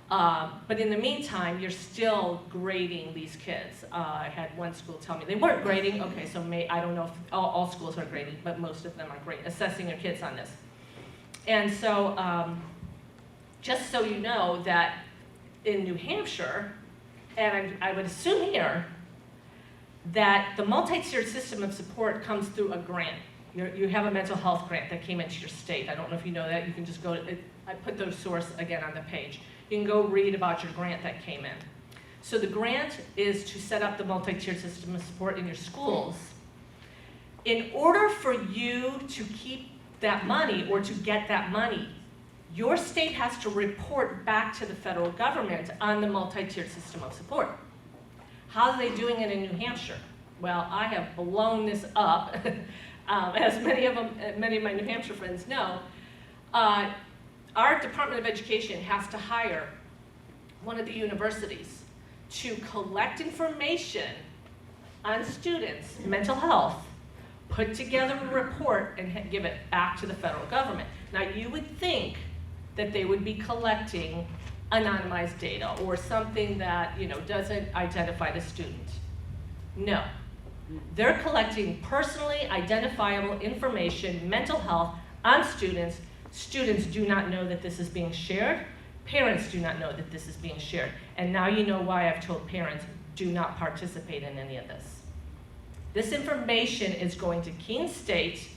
But in the meantime, you're still grading these kids. I had one school tell me they weren't grading. Okay, so I don't know if all schools are grading, but most of them are assessing their kids on this. And so just so you know that in New Hampshire, and I would assume here, that the multi-tiered system of support comes through a grant. You have a mental health grant that came into your state. I don't know if you know that. You can just go to, I put the source again on the page. You can go read about your grant that came in. So the grant is to set up the multi-tiered system of support in your schools. In order for you to keep that money or to get that money, your state has to report back to the federal government on the multi-tiered system of support. How are they doing it in New Hampshire? Well, I have blown this up, as many of my New Hampshire friends know. Our Department of Education has to hire one of the universities to collect information on students' mental health, put together a report, and give it back to the federal government. Now, you would think that they would be collecting anonymized data or something that doesn't identify the student. No. They're collecting personally identifiable information, mental health, on students. Students do not know that this is being shared. Parents do not know that this is being shared. And now you know why I've told parents, do not participate in any of this. This information is going to Keene State,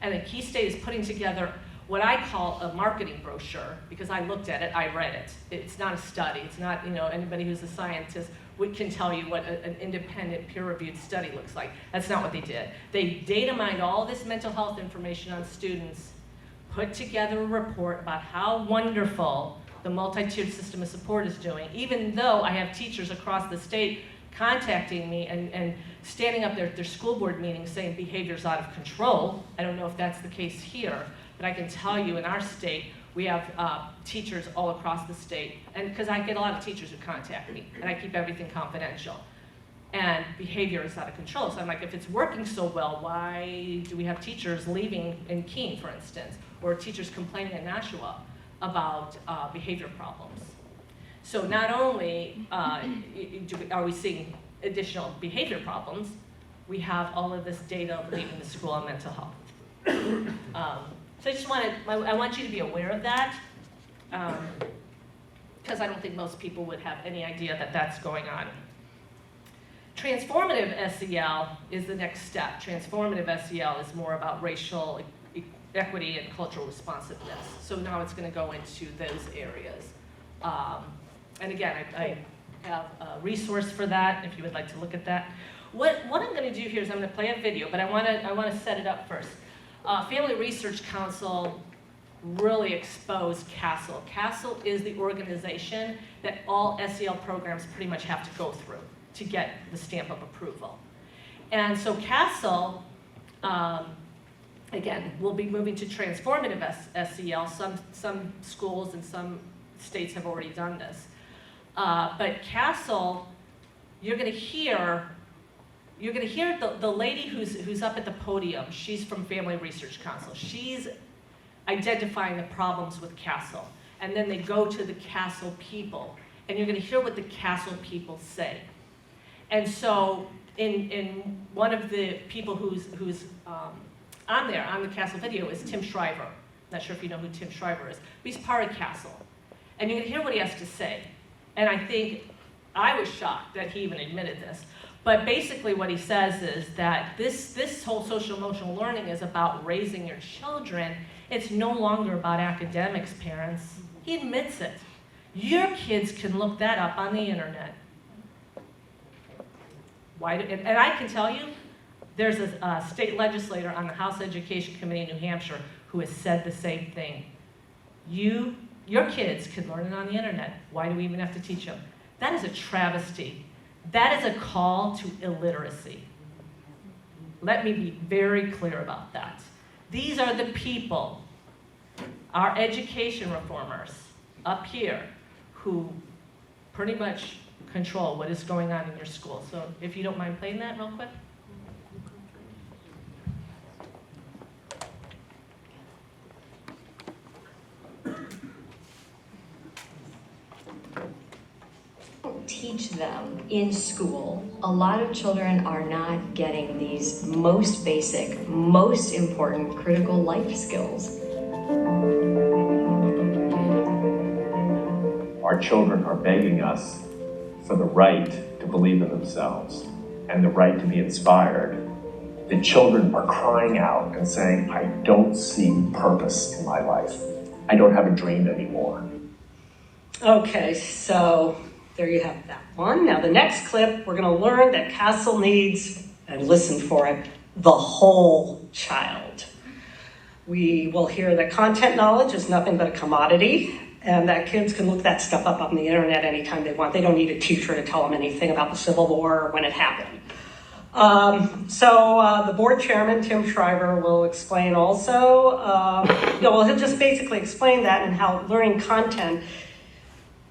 and the Keene State is putting together what I call a marketing brochure, because I looked at it, I read it. It's not a study. It's not, anybody who's a scientist can tell you what an independent peer-reviewed study looks like. That's not what they did. They data mined all this mental health information on students, put together a report about how wonderful the multi-tiered system of support is doing, even though I have teachers across the state contacting me and standing up there at their school board meetings saying behavior's out of control. I don't know if that's the case here, but I can tell you in our state, we have teachers all across the state, and because I get a lot of teachers who contact me, and I keep everything confidential. And behavior is out of control. So I'm like, if it's working so well, why do we have teachers leaving in Keene, for instance, or teachers complaining in Nashua about behavior problems? So not only are we seeing additional behavior problems, we have all of this data leaving the school on mental health. So I want you to be aware of that, because I don't think most people would have any idea that that's going on. Transformative SEL is the next step. Transformative SEL is more about racial equity and cultural responsiveness. So now it's going to go into those areas. And again, I have a resource for that if you would like to look at that. What I'm going to do here is I'm going to play a video, but I want to set it up first. Family Research Council really exposed CASEL. CASEL is the organization that all SEL programs pretty much have to go through to get the stamp of approval. And so CASEL, again, will be moving to transformative SEL. Some schools and some states have already done this. But CASEL, you're going to hear the lady who's up at the podium. She's from Family Research Council. She's identifying the problems with CASEL. And then they go to the CASEL people. And you're going to hear what the CASEL people say. And so in one of the people who's on the CASEL video is Tim Shriver. Not sure if you know who Tim Shriver is, but he's part of CASEL. And you're going to hear what he has to say. And I think I was shocked that he even admitted this. But basically what he says is that this whole social emotional learning is about raising your children. It's no longer about academics, parents. He admits it. Your kids can look that up on the internet. And I can tell you, there's a state legislator on the House Education Committee in New Hampshire who has said the same thing. Your kids can learn it on the internet. Why do we even have to teach them? That is a travesty. That is a call to illiteracy. Let me be very clear about that. These are the people, our education reformers up here, who pretty much control what is going on in your school. So if you don't mind playing that real quick. Teach them in school. A lot of children are not getting these most basic, most important critical life skills. Our children are begging us for the right to believe in themselves and the right to be inspired. The children are crying out and saying, I don't see purpose in my life. I don't have a dream anymore. Okay, so there you have that one. Now the next clip, we're going to learn that CASEL needs, and listen for it, the whole child. We will hear that content knowledge is nothing but a commodity, and that kids can look that stuff up on the internet anytime they want. They don't need a teacher to tell them anything about the Civil War or when it happened. The board chairman, Tim Shriver, will explain also. He'll just basically explain that and how learning content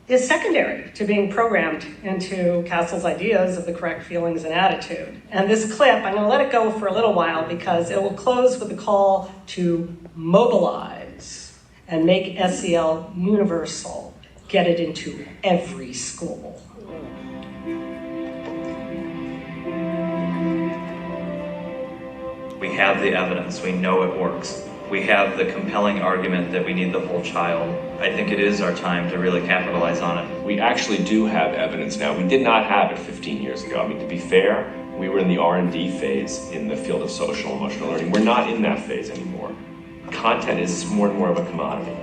is secondary to being programmed into CASEL's ideas of the correct feelings and attitude. And this clip, I'm going to let it go for a little while because it will close with a call to mobilize and make SEL universal. Get it into every school. We have the evidence, we know it works. We have the compelling argument that we need the whole child. I think it is our time to really capitalize on it. We actually do have evidence now. We did not have it 15 years ago. I mean, to be fair, we were in the R&D phase in the field of social emotional learning. We're not in that phase anymore. Content is more and more of a commodity.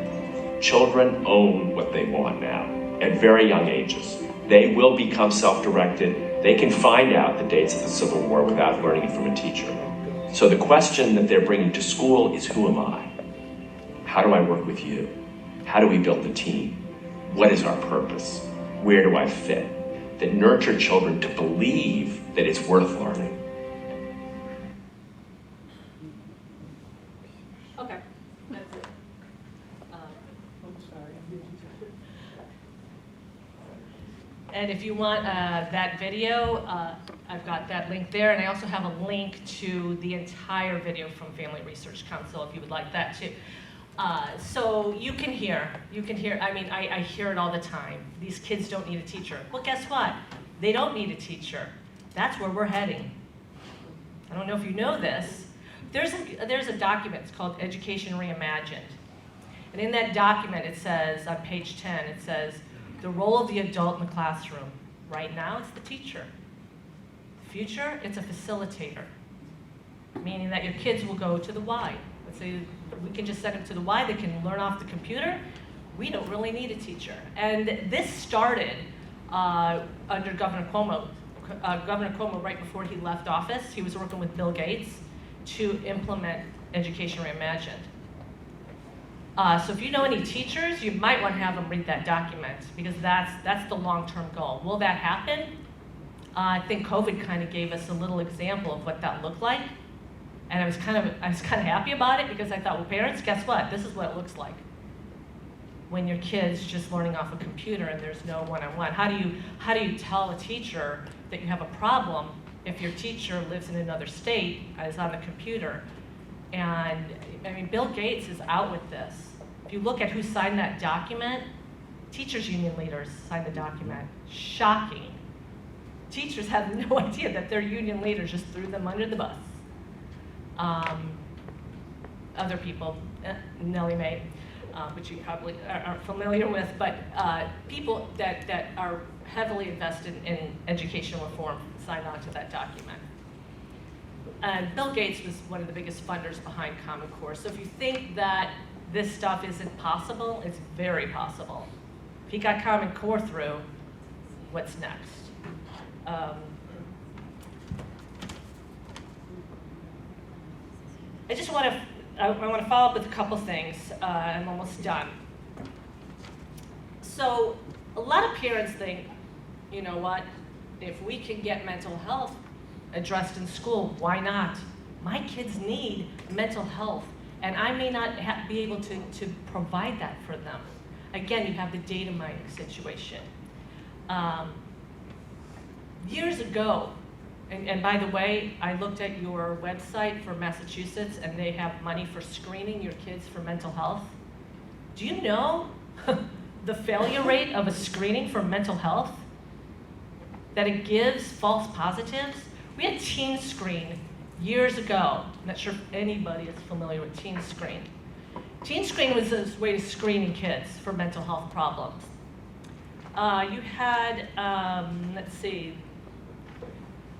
Children own what they want now at very young ages. They will become self-directed. They can find out the dates of the Civil War without learning it from a teacher. So the question that they're bringing to school is, who am I? How do I work with you? How do we build the team? What is our purpose? Where do I fit? That nurture children to believe that it's worth learning. Okay, that's it. And if you want that video, I've got that link there, and I also have a link to the entire video from Family Research Council if you would like that too. So you can hear, I mean, I hear it all the time. These kids don't need a teacher. Well, guess what? They don't need a teacher. That's where we're heading. I don't know if you know this. There's a document, it's called Education Reimagined. And in that document, it says, on page 10, it says, the role of the adult in the classroom. Right now, it's the teacher. Future, it's a facilitator, meaning that your kids will go to the Y. Let's say we can just send them to the Y, they can learn off the computer. We don't really need a teacher. And this started under Governor Cuomo. Governor Cuomo, right before he left office, he was working with Bill Gates to implement Education Reimagined. So if you know any teachers, you might want to have them read that document, because that's the long-term goal. Will that happen? I think COVID kind of gave us a little example of what that looked like, and I was kind of happy about it, because I thought, well, parents, guess what? This is what it looks like when your kid's just learning off a computer and there's no one-on-one. How do you tell a teacher that you have a problem if your teacher lives in another state and is on the computer? And I mean, Bill Gates is out with this. If you look at who signed that document, teachers union leaders signed the document. Shocking. Teachers have no idea that their union leaders just threw them under the bus. Other people, Nellie Mae, which you probably aren't familiar with, but people that are heavily invested in education reform signed on to that document. And Bill Gates was one of the biggest funders behind Common Core. So if you think that this stuff isn't possible, it's very possible. If he got Common Core through, what's next? I want to follow up with a couple things. I'm almost done. So a lot of parents think, you know what, if we can get mental health addressed in school, why not? My kids need mental health, and I may not be able to provide that for them. Again, you have the data mining situation. Years ago, and by the way, I looked at your website for Massachusetts, and they have money for screening your kids for mental health. Do you know the failure rate of a screening for mental health? That it gives false positives? We had Teen Screen years ago. I'm not sure if anybody is familiar with Teen Screen. Teen Screen was a way of screening kids for mental health problems. You had, let's see,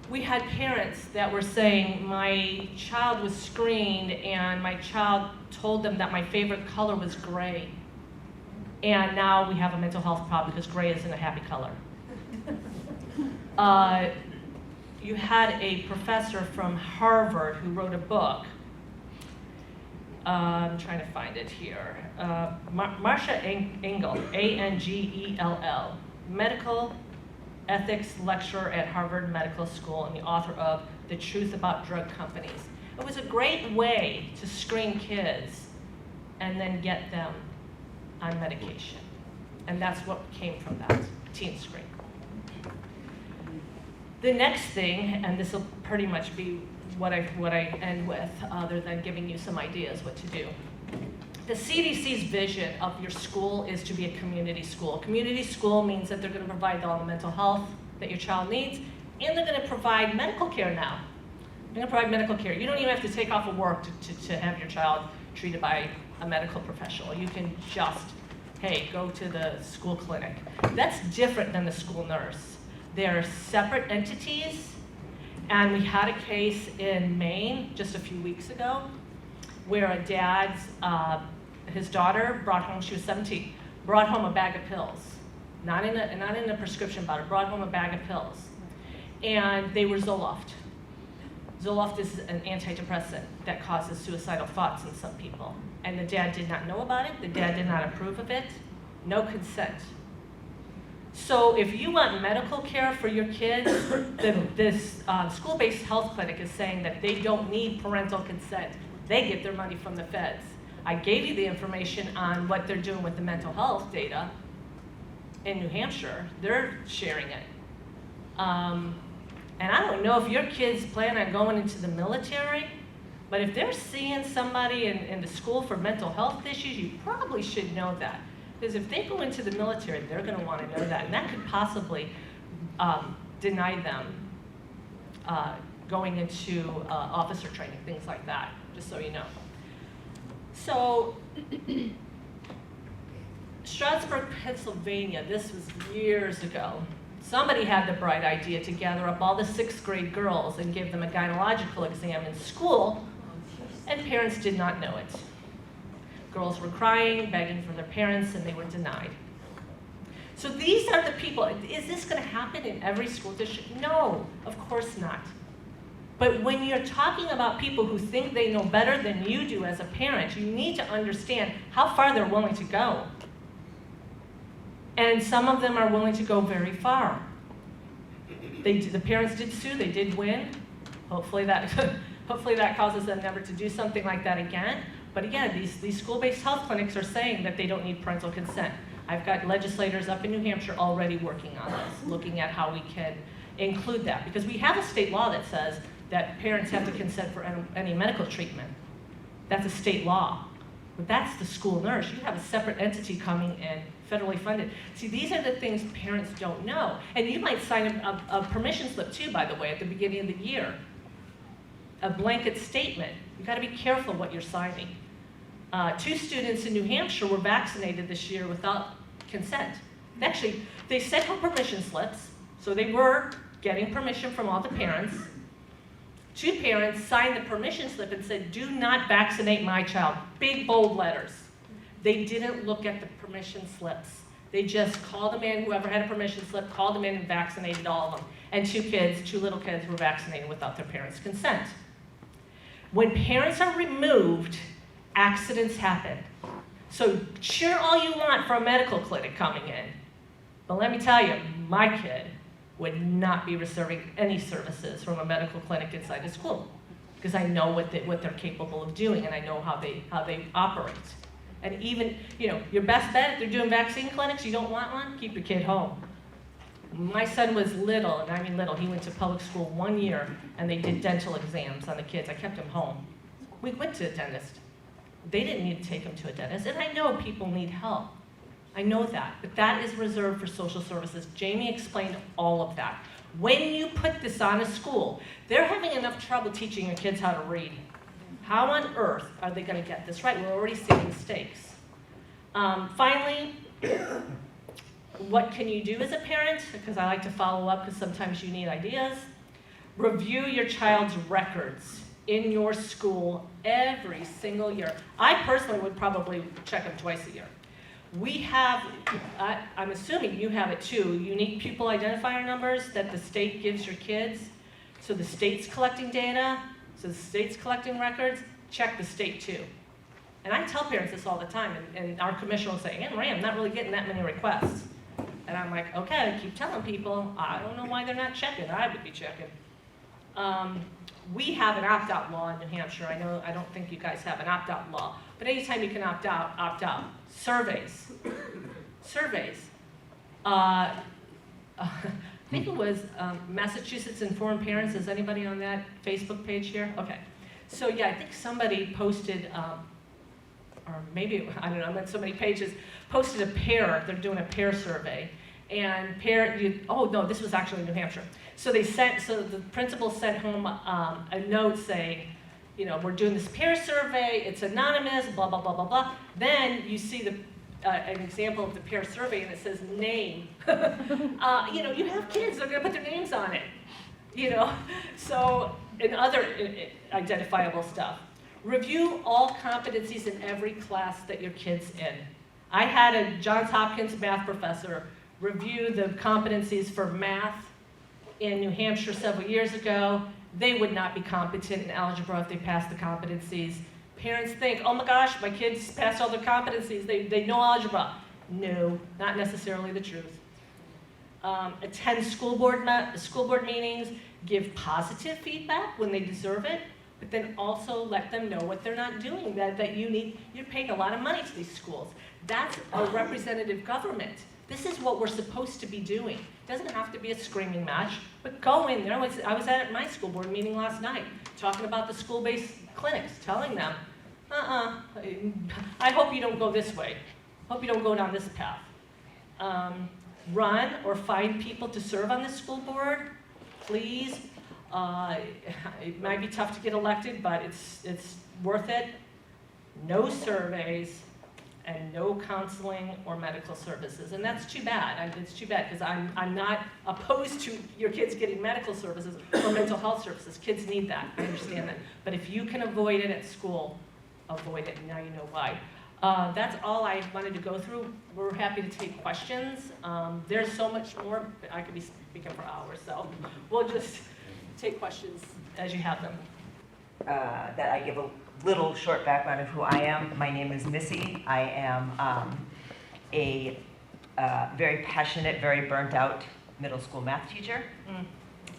we had parents that were saying, my child was screened and my child told them that my favorite color was gray. And now we have a mental health problem because gray isn't a happy color. You had a professor from Harvard who wrote a book. I'm trying to find it here. Marcia Engel, A-N-G-E-L-L, medical ethics lecturer at Harvard Medical School and the author of The Truth About Drug Companies. It was a great way to screen kids and then get them on medication. And that's what came from that, Teen Screen. The next thing, and this will pretty much be what I end with, other than giving you some ideas what to do. The CDC's vision of your school is to be a community school. Community school means that they're going to provide all the mental health that your child needs, and they're going to provide medical care now. They're going to provide medical care. You don't even have to take off of work to have your child treated by a medical professional. You can just, hey, go to the school clinic. That's different than the school nurse. They're separate entities, and we had a case in Maine just a few weeks ago where a dad's, his daughter brought home, she was 17, brought home a bag of pills. Not in a prescription bottle, brought home a bag of pills. And they were Zoloft. Zoloft is an antidepressant that causes suicidal thoughts in some people. And the dad did not know about it, the dad did not approve of it, no consent. So if you want medical care for your kids, this school-based health clinic is saying that they don't need parental consent. They get their money from the feds. I gave you the information on what they're doing with the mental health data in New Hampshire. They're sharing it. And I don't know if your kids plan on going into the military, but if they're seeing somebody in the school for mental health issues, you probably should know that. Because if they go into the military, they're going to want to know that, and that could possibly deny them going into officer training, things like that, just so you know. So, Stroudsburg, Pennsylvania, this was years ago. Somebody had the bright idea to gather up all the 6th grade girls and give them a gynecological exam in school and parents did not know it. Girls were crying, begging for their parents, and they were denied. So these are the people. Is this going to happen in every school district? No, of course not. But when you're talking about people who think they know better than you do as a parent, you need to understand how far they're willing to go. And some of them are willing to go very far. The parents did sue, they did win. Hopefully that causes them never to do something like that again. But again, these school-based health clinics are saying that they don't need parental consent. I've got legislators up in New Hampshire already working on this, looking at how we can include that. Because we have a state law that says that parents have to consent for any medical treatment. That's a state law. But that's the school nurse. You have a separate entity coming in, federally funded. See, these are the things parents don't know. And you might sign a permission slip too, by the way, at the beginning of the year. A blanket statement. You've got to be careful what you're signing. 2 students in New Hampshire were vaccinated this year without consent. Actually, they sent home permission slips, so they were getting permission from all the parents. 2 parents signed the permission slip and said, "Do not vaccinate my child." Big, bold letters. They didn't look at the permission slips. They just called them in, whoever had a permission slip, called them in and vaccinated all of them. And 2 little kids were vaccinated without their parents' consent. When parents are removed, accidents happen. So cheer all you want for a medical clinic coming in. But let me tell you, my kid would not be receiving any services from a medical clinic inside the school, because I know what they're capable of doing, and I know how they operate. And even, your best bet, if they're doing vaccine clinics, you don't want one, keep your kid home. My son was little, and I mean little, he went to public school 1 year, and they did dental exams on the kids. I kept him home. We went to a dentist. They didn't need to take him to a dentist, and I know people need help. I know that, but that is reserved for social services. Jamie explained all of that. When you put this on a school, they're having enough trouble teaching your kids how to read. How on earth are they going to get this right? We're already seeing mistakes. Finally, what can you do as a parent? Because I like to follow up, because sometimes you need ideas. Review your child's records in your school every single year. I personally would probably check them twice a year. We have, I'm assuming you have it too, unique pupil identifier numbers that the state gives your kids. So the state's collecting data, so the state's collecting records, check the state too. And I tell parents this all the time, and our commissioner will say, "Anne Marie, I'm not really getting that many requests." And I'm like, okay, keep telling people, I don't know why they're not checking, I would be checking. We have an opt-out law in New Hampshire. I don't think you guys have an opt-out law, but anytime you can opt out, opt out. Surveys. I think it was Massachusetts Informed Parents. Is anybody on that Facebook page here? Okay. So yeah, I think somebody posted, or maybe, I don't know, I'm on so many pages, posted a pair, they're doing a pair survey. And this was actually in New Hampshire. So the principal sent home a note saying, we're doing this peer survey, it's anonymous, blah, blah, blah, blah, blah. Then you see an example of the peer survey and it says name. You have kids, they're gonna put their names on it. So, and other identifiable stuff. Review all competencies in every class that your kid's in. I had a Johns Hopkins math professor review the competencies for math in New Hampshire several years ago. They would not be competent in algebra if they passed the competencies. Parents think, oh my gosh, my kids passed all their competencies, they know algebra. No, not necessarily the truth. Attend school board meetings, give positive feedback when they deserve it, but then also let them know what they're not doing, that you're paying a lot of money to these schools. That's a representative government. This is what we're supposed to be doing. It doesn't have to be a screaming match, but go in there. I was at my school board meeting last night, talking about the school-based clinics, telling them, I hope you don't go this way. Hope you don't go down this path. Run or find people to serve on the school board, please. It might be tough to get elected, but it's worth it. No surveys. and no counseling or medical services. And that's too bad. It's too bad because I'm not opposed to your kids getting medical services or mental health services. Kids need that. I understand that. But if you can avoid it at school, avoid it. Now you know why. That's all I wanted to go through. We're happy to take questions. There's so much more. I could be speaking for hours, so we'll just take questions as you have them. That I give a little short background of who I am. My name is Missy. I am a very passionate, very burnt out middle school math teacher.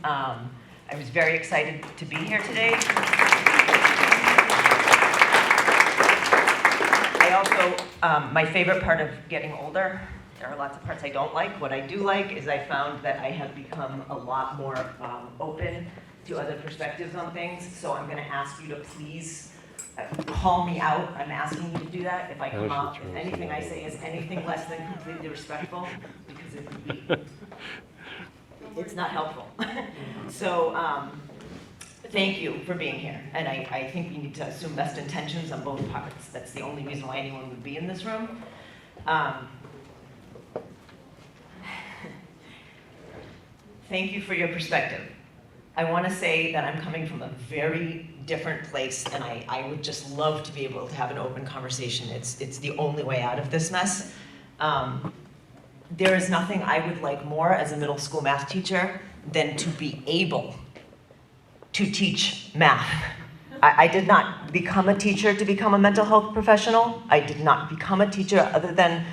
I was very excited to be here today. I also, my favorite part of getting older, there are lots of parts I don't like. What I do like is I found that I have become a lot more open to other perspectives on things. So I'm going to ask you to please call me out. I'm asking you to do that. If I come out, if anything I say is anything less than completely respectful, because it would be, it's not helpful. So thank you for being here. And I think we need to assume best intentions on both parts. That's the only reason why anyone would be in this room. Thank you for your perspective. I want to say that I'm coming from a very different place, and I would just love to be able to have an open conversation. It's the only way out of this mess. There is nothing I would like more as a middle school math teacher than to be able to teach math. I did not become a teacher to become a mental health professional. I did not become a teacher other than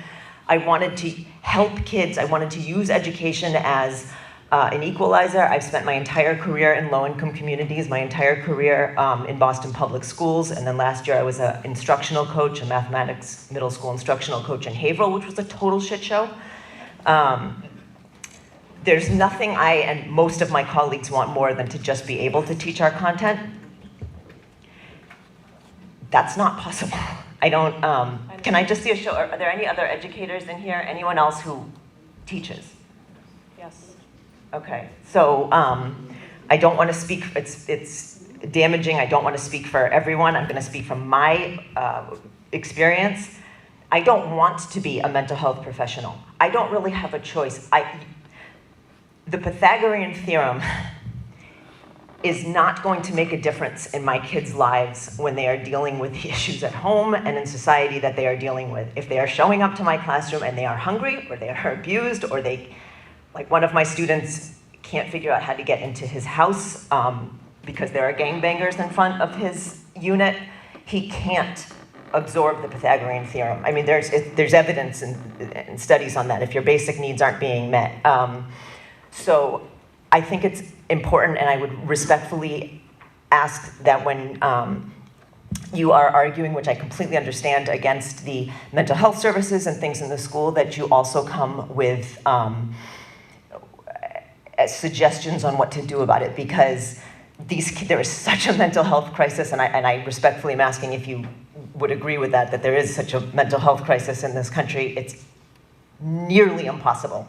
I wanted to help kids. I wanted to use education as an equalizer. I've spent my entire career in low-income communities, my entire career in Boston public schools, and then last year I was an instructional coach, a mathematics middle school instructional coach in Haverhill, which was a total shit show. There's nothing I and most of my colleagues want more than to just be able to teach our content. That's not possible. I don't, can I just see a show? Are there any other educators in here? Anyone else who teaches? Yes. Okay, so I don't want to speak, it's damaging. I don't want to speak for everyone. I'm going to speak from my experience. I don't want to be a mental health professional. I don't really have a choice. The Pythagorean theorem is not going to make a difference in my kids' lives when they are dealing with the issues at home and in society that they are dealing with. If they are showing up to my classroom and they are hungry, or they are abused, or they, like one of my students can't figure out how to get into his house because there are gangbangers in front of his unit, he can't absorb the Pythagorean theorem. I mean, there's evidence and studies on that if your basic needs aren't being met. So I think it's important, and I would respectfully ask that when you are arguing, which I completely understand, against the mental health services and things in the school, that you also come with suggestions on what to do about it, because there is such a mental health crisis, and I respectfully am asking if you would agree with that there is such a mental health crisis in this country. It's nearly impossible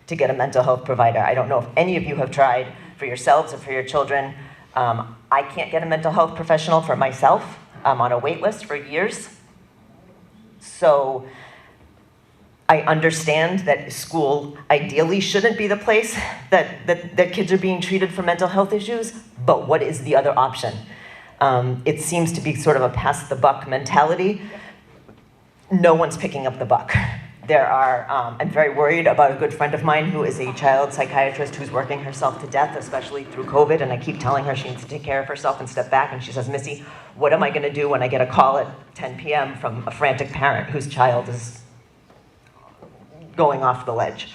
to get a mental health provider. I don't know if any of you have tried for yourselves or for your children. I can't get a mental health professional for myself. I'm on a wait list for years. So I understand that school ideally shouldn't be the place that kids are being treated for mental health issues, but what is the other option? It seems to be sort of a pass the buck mentality. No one's picking up the buck. I'm very worried about a good friend of mine who is a child psychiatrist who's working herself to death, especially through COVID, and I keep telling her she needs to take care of herself and step back, and she says, Missy, what am I gonna do when I get a call at 10 p.m. from a frantic parent whose child is going off the ledge?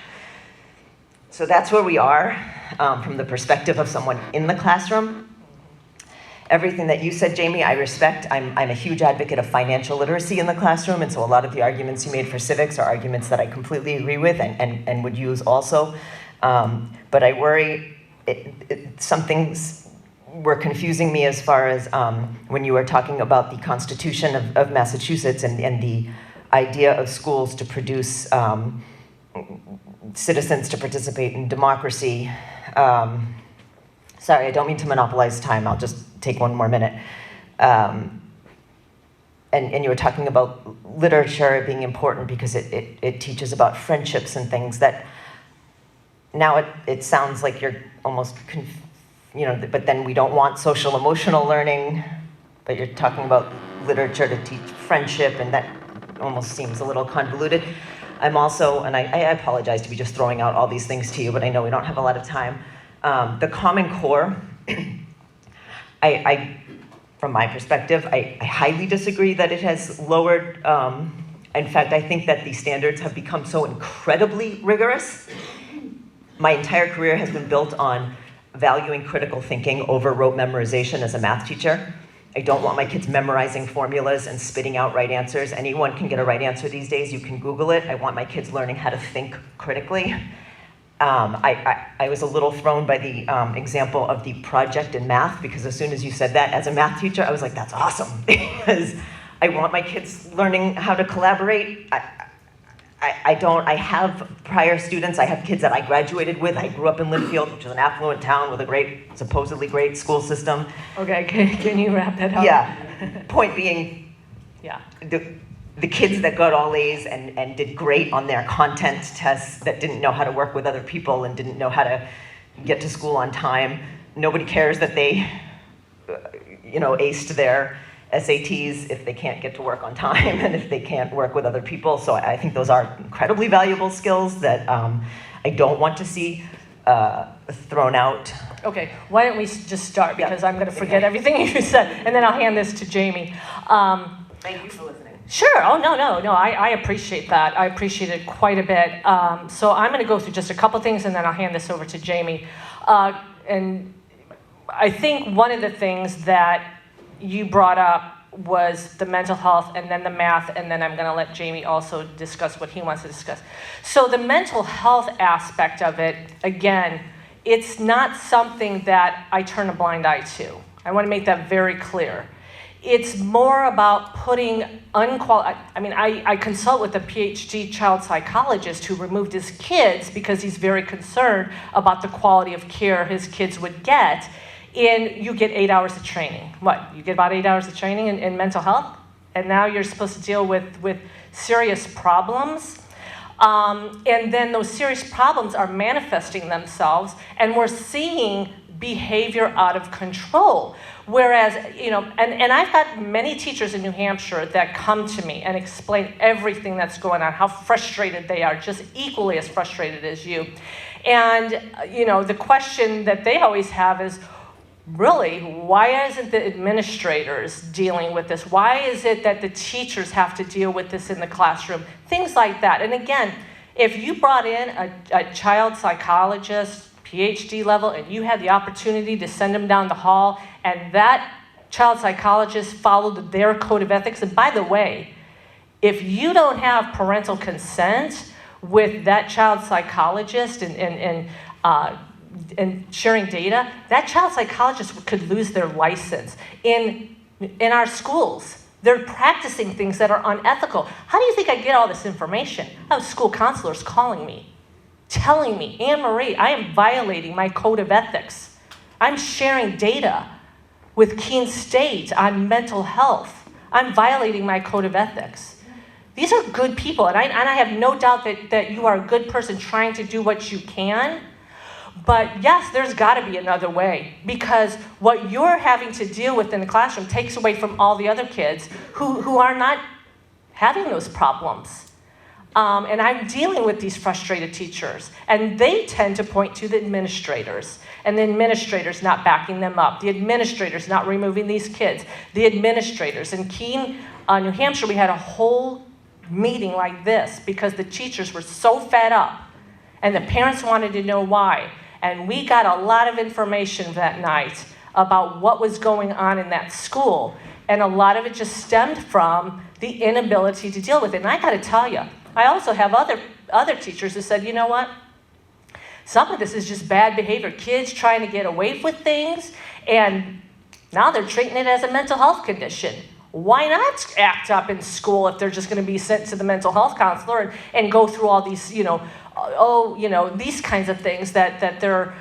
So that's where we are from the perspective of someone in the classroom. Everything that you said, Jamie, I respect. I'm a huge advocate of financial literacy in the classroom, and so a lot of the arguments you made for civics are arguments that I completely agree with and would use also. But I worry some things were confusing me as far as when you were talking about the Constitution of Massachusetts and the idea of schools to produce citizens to participate in democracy. Sorry, I don't mean to monopolize time. I'll just take one more minute. and you were talking about literature being important because it teaches about friendships and things that now it sounds like you're almost, but then we don't want social emotional learning, but you're talking about literature to teach friendship, and that almost seems a little convoluted. I'm also, and I apologize to be just throwing out all these things to you, but I know we don't have a lot of time. The Common Core, from my perspective, I highly disagree that it has lowered. In fact, I think that the standards have become so incredibly rigorous. My entire career has been built on valuing critical thinking over rote memorization as a math teacher. I don't want my kids memorizing formulas and spitting out right answers. Anyone can get a right answer these days. You can Google it. I want my kids learning how to think critically. I was a little thrown by the example of the project in math, because as soon as you said that as a math teacher, I was like, that's awesome, because I want my kids learning how to collaborate. I have prior students, I have kids that I graduated with. I grew up in Linfield, which is an affluent town with a supposedly great school system. Okay, can you wrap that up? Yeah, point being, Yeah. the kids that got all A's and did great on their content tests that didn't know how to work with other people and didn't know how to get to school on time. Nobody cares that they, aced their SATs if they can't get to work on time and if they can't work with other people. So I think those are incredibly valuable skills that I don't want to see thrown out. Okay, why don't we just start, because I'm going to forget everything you said, and then I'll hand this to Jamie. Thank you for listening. Sure. Oh, no, I appreciate that. I appreciate it quite a bit. So I'm going to go through just a couple things, and then I'll hand this over to Jamie. And I think one of the things that you brought up was the mental health, and then the math, and then I'm going to let Jamie also discuss what he wants to discuss. So the mental health aspect of it, again, it's not something that I turn a blind eye to. I want to make that very clear. It's more about putting I consult with a PhD child psychologist who removed his kids because he's very concerned about the quality of care his kids would get. And you get 8 hours of training. What, you get about 8 hours of training in mental health? And now you're supposed to deal with serious problems. And then those serious problems are manifesting themselves, and we're seeing behavior out of control. Whereas, and I've got many teachers in New Hampshire that come to me and explain everything that's going on, how frustrated they are, just equally as frustrated as you. And, the question that they always have is, really, why isn't the administrators dealing with this? Why is it that the teachers have to deal with this in the classroom? Things like that. And again, if you brought in a child psychologist, PhD level, and you had the opportunity to send them down the hall, and that child psychologist followed their code of ethics, and by the way, if you don't have parental consent with that child psychologist and sharing data, that child psychologist could lose their license. In our schools, they're practicing things that are unethical. How do you think I get all this information? I have school counselors calling me, telling me, Anne Marie, I am violating my code of ethics. I'm sharing data with Keene State on mental health. I'm violating my code of ethics. These are good people, and I have no doubt that you are a good person trying to do what you can. But yes, there's got to be another way, because what you're having to deal with in the classroom takes away from all the other kids who are not having those problems. And I'm dealing with these frustrated teachers, and they tend to point to the administrators, and the administrators not backing them up, the administrators not removing these kids, the administrators. In Keene, New Hampshire, we had a whole meeting like this because the teachers were so fed up, and the parents wanted to know why. And we got a lot of information that night about what was going on in that school. And a lot of it just stemmed from the inability to deal with it. And I got to tell you, I also have other teachers who said, you know what? Some of this is just bad behavior. Kids trying to get away with things, and now they're treating it as a mental health condition. Why not act up in school if they're just going to be sent to the mental health counselor and go through all these, these kinds of things that they're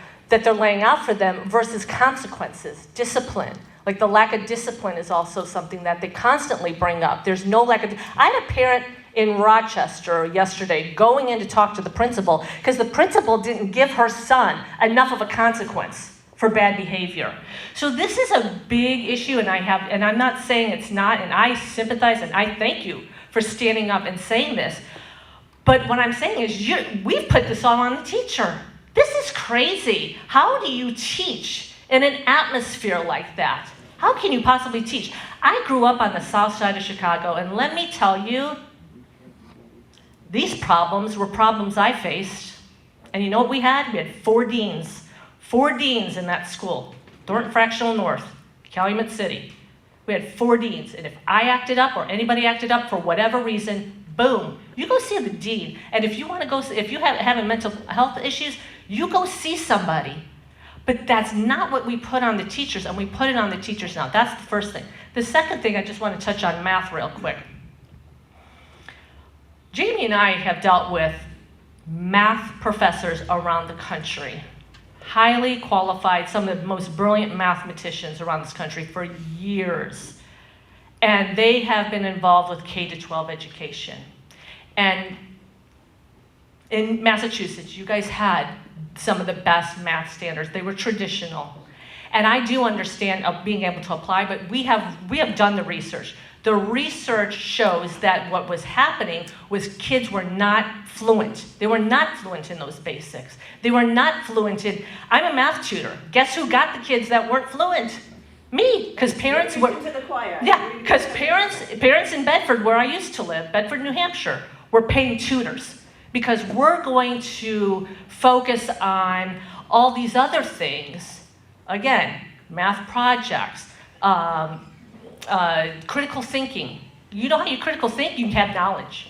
laying out for them versus consequences, discipline, Like the lack of discipline is also something that they constantly bring up. There's no lack of, I had a parent in Rochester yesterday going in to talk to the principal because the principal didn't give her son enough of a consequence for bad behavior. So this is a big issue, and I'm not saying it's not, and I sympathize and I thank you for standing up and saying this. But what I'm saying is we've put this all on the teacher. This is crazy. How do you teach in an atmosphere like that? How can you possibly teach? I grew up on the south side of Chicago, and let me tell you, these problems were problems I faced. And you know what we had? We had 4 deans. 4 deans in that school. Thornton Fractional North, Calumet City. We had 4 deans. And if I acted up or anybody acted up for whatever reason, boom, you go see the dean. And if you want to go, if you have having mental health issues, you go see somebody. But that's not what we put on the teachers, and we put it on the teachers now. That's the first thing. The second thing, I just want to touch on math real quick. Jamie and I have dealt with math professors around the country, highly qualified, some of the most brilliant mathematicians around this country for years. And they have been involved with K-12 education. And in Massachusetts, you guys had some of the best math standards. They were traditional. And I do understand being able to apply, but we have done the research. The research shows that what was happening was kids were not fluent. They were not fluent in those basics. They were not fluent in, I'm a math tutor. Guess who got the kids that weren't fluent? Me, because parents were, yeah, because parents in Bedford, where I used to live, Bedford, New Hampshire, were paying tutors because we're going to focus on all these other things. Again, math projects, critical thinking. You know how you critical think? You have knowledge.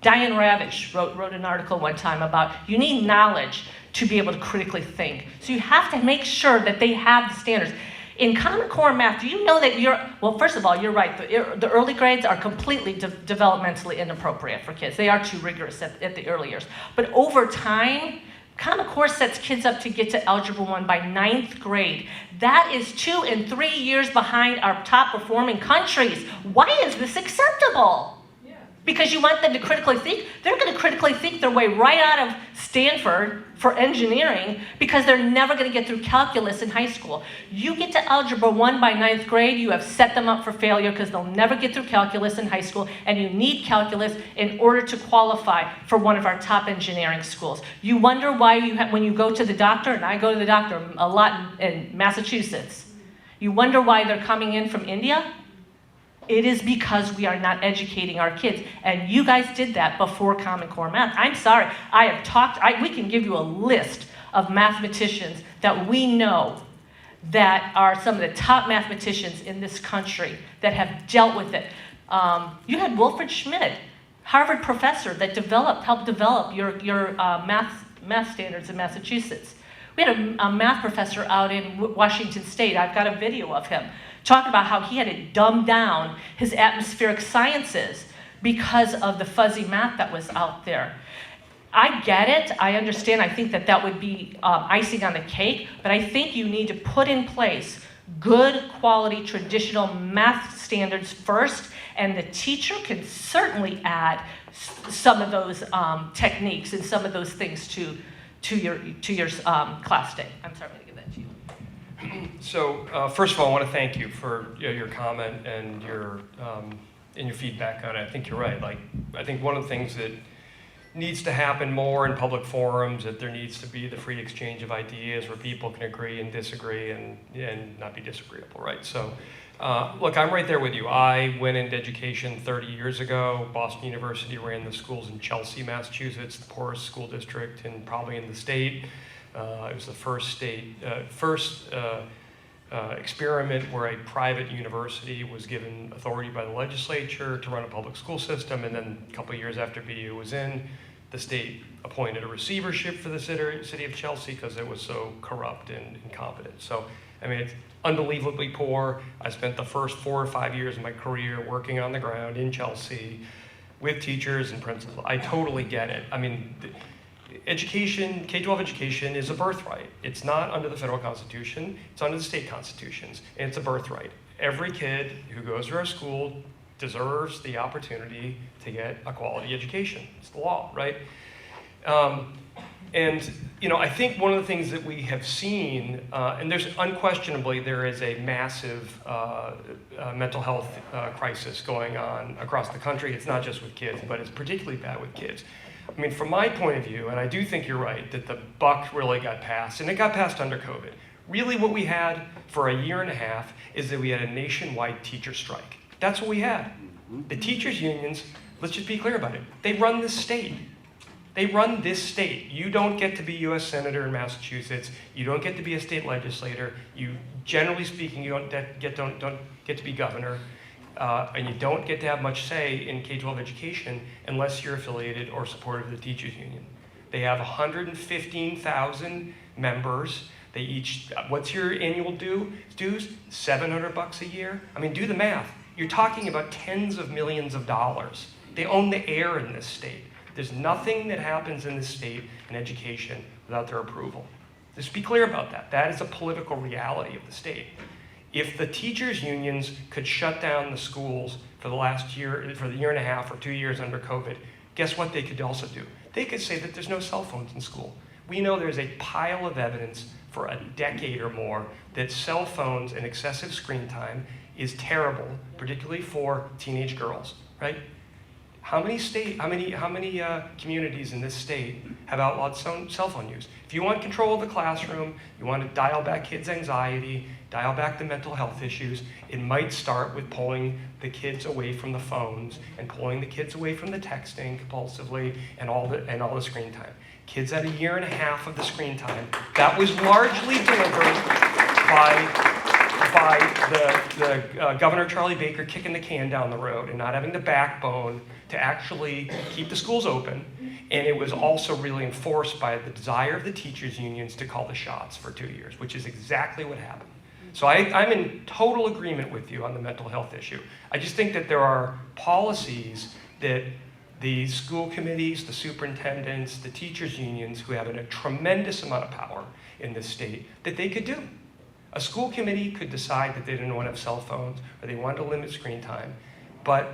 Diane Ravish wrote an article one time about you need knowledge to be able to critically think. So you have to make sure that they have the standards. In Common Core math, do you know that well, first of all, you're right. The early grades are completely developmentally inappropriate for kids. They are too rigorous at the early years. But over time, Common Core sets kids up to get to Algebra 1 by 9th grade. That is 2 and 3 years behind our top performing countries. Why is this acceptable? Because you want them to critically think? They're going to critically think their way right out of Stanford for engineering because they're never going to get through calculus in high school. You get to Algebra 1 by 9th grade, you have set them up for failure because they'll never get through calculus in high school, and you need calculus in order to qualify for one of our top engineering schools. You wonder why when you go to the doctor, and I go to the doctor a lot in Massachusetts, you wonder why they're coming in from India? It is because we are not educating our kids. And you guys did that before Common Core math. I'm sorry, we can give you a list of mathematicians that we know that are some of the top mathematicians in this country that have dealt with it. You had Wilfred Schmidt, Harvard professor that helped develop your math standards in Massachusetts. We had a math professor out in Washington State. I've got a video of him talking about how he had to dumb down his atmospheric sciences because of the fuzzy math that was out there. I get it, I understand, I think that would be icing on the cake, but I think you need to put in place good quality traditional math standards first, and the teacher can certainly add some of those techniques and some of those things to your class day. I'm sorry, I'm going to give that to you. So first of all, I want to thank you for your comment and your feedback on it. I think you're right. I think one of the things that needs to happen more in public forums, that there needs to be the free exchange of ideas where people can agree and disagree and not be disagreeable, right? So look, I'm right there with you. I went into education 30 years ago. Boston University ran the schools in Chelsea, Massachusetts, the poorest school district and probably in the state. It was the first experiment where a private university was given authority by the legislature to run a public school system, and then a couple of years after BU was in, the state appointed a receivership for the city of Chelsea because it was so corrupt and incompetent. So, I mean, it's unbelievably poor. I spent the first 4 or 5 years of my career working on the ground in Chelsea with teachers and principals. I totally get it. I mean, education, K-12 education is a birthright. It's not under the federal constitution, it's under the state constitutions, and it's a birthright. Every kid who goes to our school deserves the opportunity to get a quality education. It's the law, right? And I think one of the things that we have seen, and there's unquestionably there is a massive mental health crisis going on across the country. It's not just with kids, but it's particularly bad with kids. I mean, from my point of view, and I do think you're right, that the buck really got passed, and it got passed under COVID. Really what we had for a year and a half is that we had a nationwide teacher strike. That's what we had. The teachers' unions, let's just be clear about it, they run this state. They run this state. You don't get to be U.S. Senator in Massachusetts. You don't get to be a state legislator. You, generally speaking, you don't get to be governor. And you don't get to have much say in K-12 education unless you're affiliated or supportive of the teachers union. They have 115,000 members. They each, what's your annual dues? $700 a year? I mean, do the math. You're talking about tens of millions of dollars. They own the air in this state. There's nothing that happens in this state in education without their approval. Just be clear about that. That is a political reality of the state. If the teachers' unions could shut down the schools for the last year, for the year and a half or 2 years under COVID, guess what they could also do? They could say that there's no cell phones in school. We know there's a pile of evidence for a decade or more that cell phones and excessive screen time is terrible, particularly for teenage girls, right? How many communities in this state have outlawed cell phone use? If you want control of the classroom, you want to dial back kids' anxiety, dial back the mental health issues, it might start with pulling the kids away from the phones and pulling the kids away from the texting compulsively and all the screen time. Kids had a year and a half of the screen time. That was largely delivered by the Governor Charlie Baker kicking the can down the road and not having the backbone to actually keep the schools open. And it was also really enforced by the desire of the teachers' unions to call the shots for 2 years, which is exactly what happened. So I'm in total agreement with you on the mental health issue. I just think that there are policies that the school committees, the superintendents, the teachers' unions, who have a tremendous amount of power in this state, that they could do. A school committee could decide that they didn't want to have cell phones or they wanted to limit screen time. But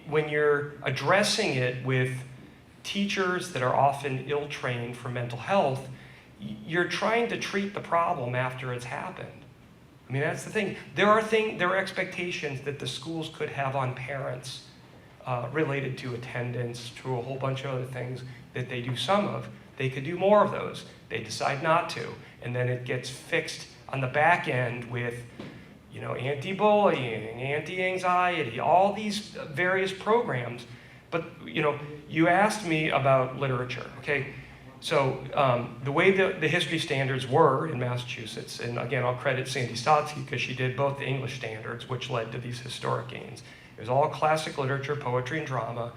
when you're addressing it with teachers that are often ill-trained for mental health, you're trying to treat the problem after it's happened. I mean, that's the thing. There are expectations that the schools could have on parents related to attendance, to a whole bunch of other things that they do some of. They could do more of those. They decide not to. And then it gets fixed on the back end with anti-bullying, anti-anxiety, all these various programs. But, you asked me about literature, okay? So the way the history standards were in Massachusetts, and again, I'll credit Sandy Stotsky because she did both the English standards, which led to these historic gains. It was all classic literature, poetry, and drama.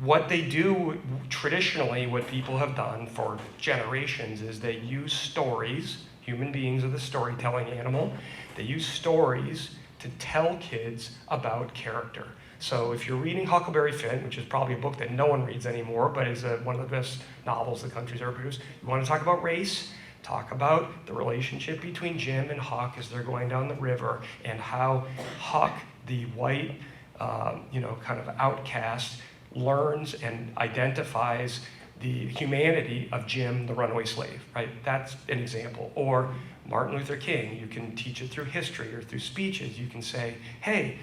What they do traditionally, what people have done for generations, is they use stories. Human beings are the storytelling animal. They use stories to tell kids about character. So if you're reading Huckleberry Finn, which is probably a book that no one reads anymore, but is one of the best novels the country's ever produced, you want to talk about race, talk about the relationship between Jim and Huck as they're going down the river, and how Huck, the white, kind of outcast, learns and identifies the humanity of Jim, the runaway slave, right? That's an example. Or Martin Luther King, you can teach it through history or through speeches. You can say, hey,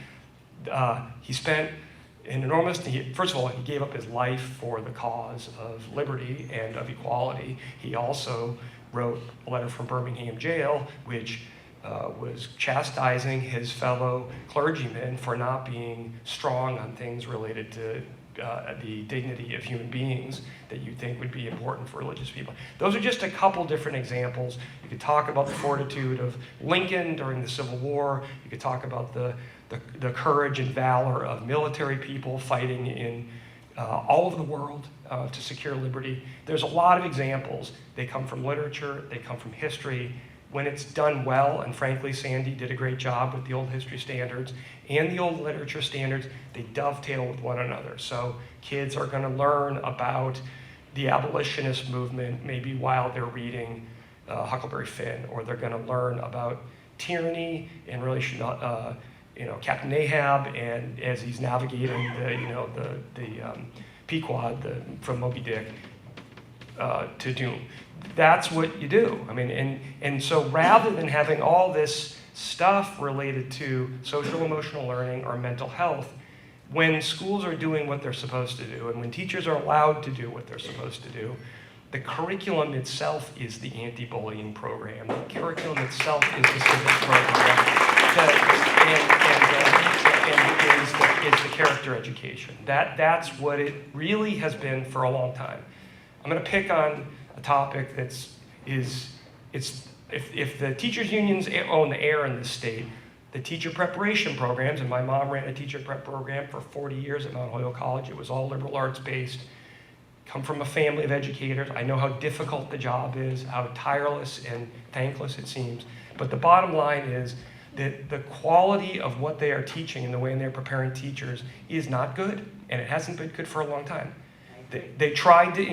he spent an enormous, first of all, he gave up his life for the cause of liberty and of equality. He also wrote a letter from Birmingham jail, which was chastising his fellow clergymen for not being strong on things related to the dignity of human beings that you think would be important for religious people. Those are just a couple different examples. You could talk about the fortitude of Lincoln during the Civil War. You could talk about the courage and valor of military people fighting in all over the world to secure liberty. There's a lot of examples. They come from literature, they come from history. When it's done well, and frankly, Sandy did a great job with the old history standards and the old literature standards, they dovetail with one another. So kids are going to learn about, the abolitionist movement maybe while they're reading Huckleberry Finn, or they're going to learn about tyranny in relation to Captain Ahab, and as he's navigating the Pequod from Moby Dick to Doom. That's what you do. I mean, and so rather than having all this stuff related to social emotional learning or mental health, when schools are doing what they're supposed to do, and when teachers are allowed to do what they're supposed to do, the curriculum itself is the anti-bullying program. The curriculum itself is the civics program, and is the character education. That's what it really has been for a long time. I'm going to pick on a topic if the teachers' unions own the air in this state, the teacher preparation programs, and my mom ran a teacher prep program for 40 years at Mount Holyoke College. It was all liberal arts based. Come from a family of educators. I know how difficult the job is, how tireless and thankless it seems. But the bottom line is that the quality of what they are teaching and the way they're preparing teachers is not good, and it hasn't been good for a long time. They tried to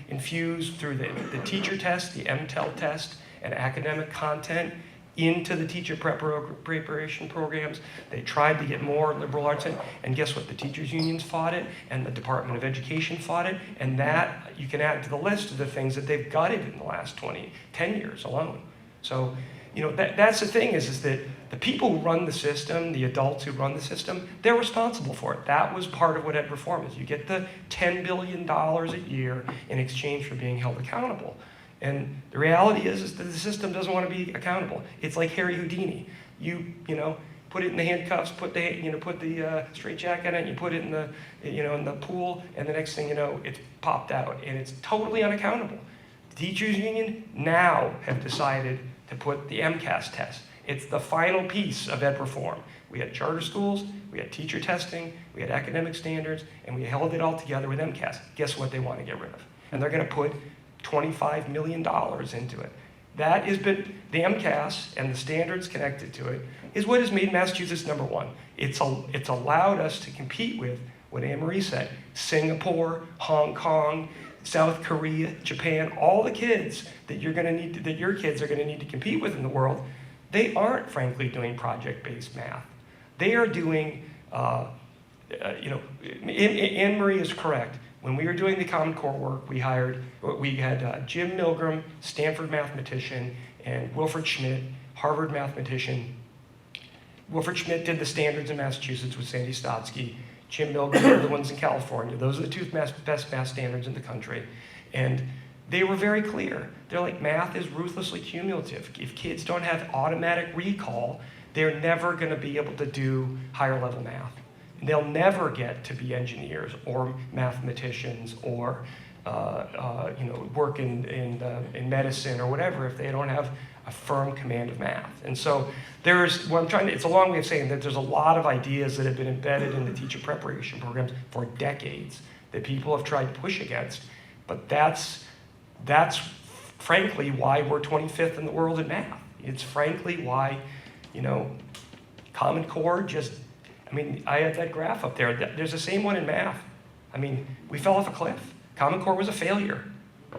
infuse through the teacher test, the MTEL test, and academic content into the teacher preparation programs. They tried to get more liberal arts in, and guess what? The teachers' unions fought it, and the Department of Education fought it, and that you can add to the list of the things that they've gutted in the last 10 years alone. So, that's the thing is that the people who run the system, the adults who run the system, they're responsible for it. That was part of what ed reform is. You get the $10 billion a year in exchange for being held accountable. And the reality is that the system doesn't want to be accountable. It's like Harry Houdini. You put it in the handcuffs, put the straitjacket on it, you put it in the in the pool, and the next thing you know, it's popped out, and it's totally unaccountable. The teachers union now have decided to put the MCAS test. It's the final piece of ed reform. We had charter schools, we had teacher testing, we had academic standards, and we held it all together with MCAS. Guess what they want to get rid of? And they're going to put $25 million into it. That has been, the MCAS and the standards connected to it is what has made Massachusetts #1. It's allowed us to compete with what Anne Marie said, Singapore, Hong Kong, South Korea, Japan, all the kids that your kids are going to need to compete with in the world. They aren't, frankly, doing project-based math. They are doing, Anne Marie is correct. When we were doing the Common Core work, we had Jim Milgram, Stanford mathematician, and Wilfred Schmidt, Harvard mathematician. Wilfred Schmidt did the standards in Massachusetts with Sandy Stotsky. Jim Milgram did the ones in California. Those are the two best math standards in the country. And they were very clear. They're like, math is ruthlessly cumulative. If kids don't have automatic recall, they're never going to be able to do higher level math. They'll never get to be engineers or mathematicians or work in medicine or whatever if they don't have a firm command of math. And so it's a long way of saying that there's a lot of ideas that have been embedded in the teacher preparation programs for decades that people have tried to push against. But that's frankly why we're 25th in the world in math. It's frankly why, Common Core I had that graph up there. There's the same one in math. We fell off a cliff. Common Core was a failure.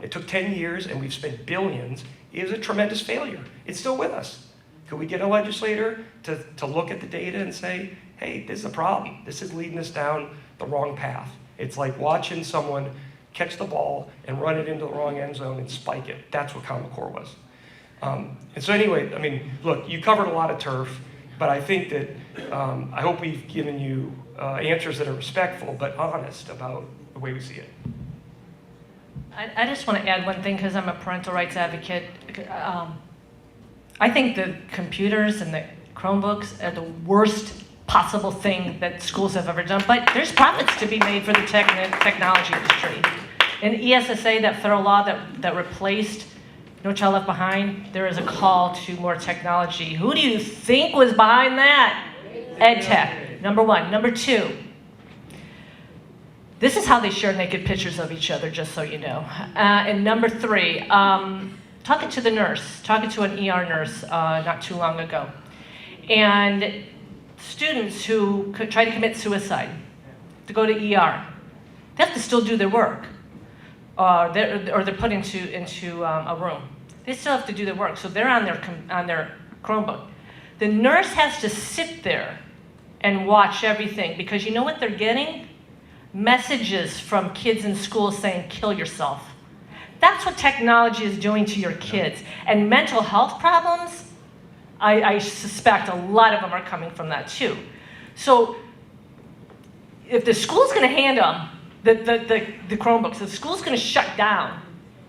It took 10 years, and we've spent billions. It was a tremendous failure. It's still with us. Could we get a legislator to look at the data and say, hey, this is a problem. This is leading us down the wrong path. It's like watching someone catch the ball and run it into the wrong end zone and spike it. That's what Common Core was. And so anyway, look, you covered a lot of turf. But I think that I hope we've given you answers that are respectful but honest about the way we see it. I just want to add one thing because I'm a parental rights advocate. I think the computers and the Chromebooks are the worst possible thing that schools have ever done. But there's profits to be made for the technology industry. In ESSA, that federal law that replaced No Child Left Behind, there is a call to more technology. Who do you think was behind that? Ed Tech, #1. #2, this is how they share naked pictures of each other, just so you know. And #3, talking to the nurse, talking to an ER nurse not too long ago. And students who could try to commit suicide, to go to ER, they have to still do their work. they're put into a room. They still have to do their work, so they're on their Chromebook. The nurse has to sit there and watch everything, because you know what they're getting? Messages from kids in school saying, kill yourself. That's what technology is doing to your kids. And mental health problems, I suspect a lot of them are coming from that too. So if the school's gonna hand them the Chromebooks, the school's gonna shut down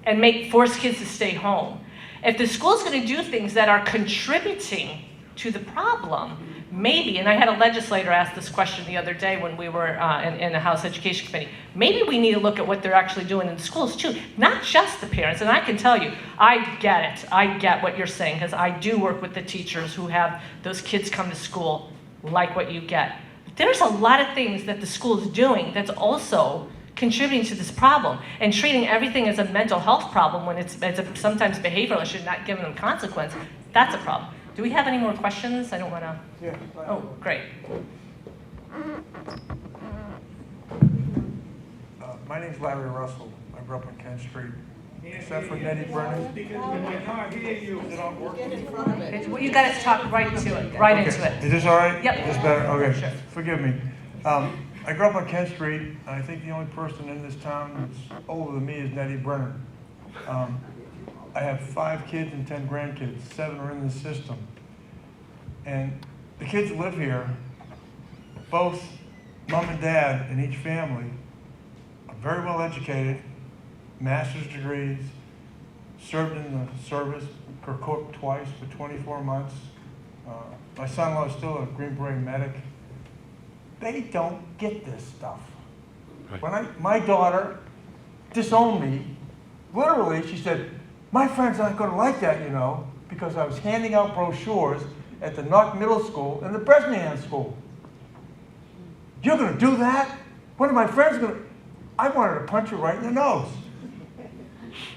and force kids to stay home. If the school's gonna do things that are contributing to the problem, maybe, and I had a legislator ask this question the other day when we were in the House Education Committee, maybe we need to look at what they're actually doing in schools too, not just the parents. And I can tell you, I get it. I get what you're saying, because I do work with the teachers who have those kids come to school like what you get. But there's a lot of things that the school is doing that's also contributing to this problem, and treating everything as a mental health problem when it's sometimes behavioral issue, not giving them consequence, that's a problem. Do we have any more questions? I don't want to. Yeah. Oh, great. My name's Larry Russell. I grew up on Kent Street. Except for Nettie Brennan. Well, you got to talk right to it. Right Okay. into it. Is this all right? Yep. Is this better? Okay. Sure. Forgive me. I grew up on Kent Street. And I think the only person in this town that's older than me is Nettie Brennan. I have 5 kids and 10 grandkids. 7 are in the system. And the kids live here. Both mom and dad in each family are very well educated, master's degrees, served in the service, were cooked twice for 24 months. My son-in-law is still a Green Beret medic. They don't get this stuff. Right. When my daughter disowned me, literally, she said, my friends aren't going to like that, you know, because I was handing out brochures at the Knock Middle School and the Bresnahan School. You're going to do that? One of my friends is going to... I wanted to punch her right in the nose.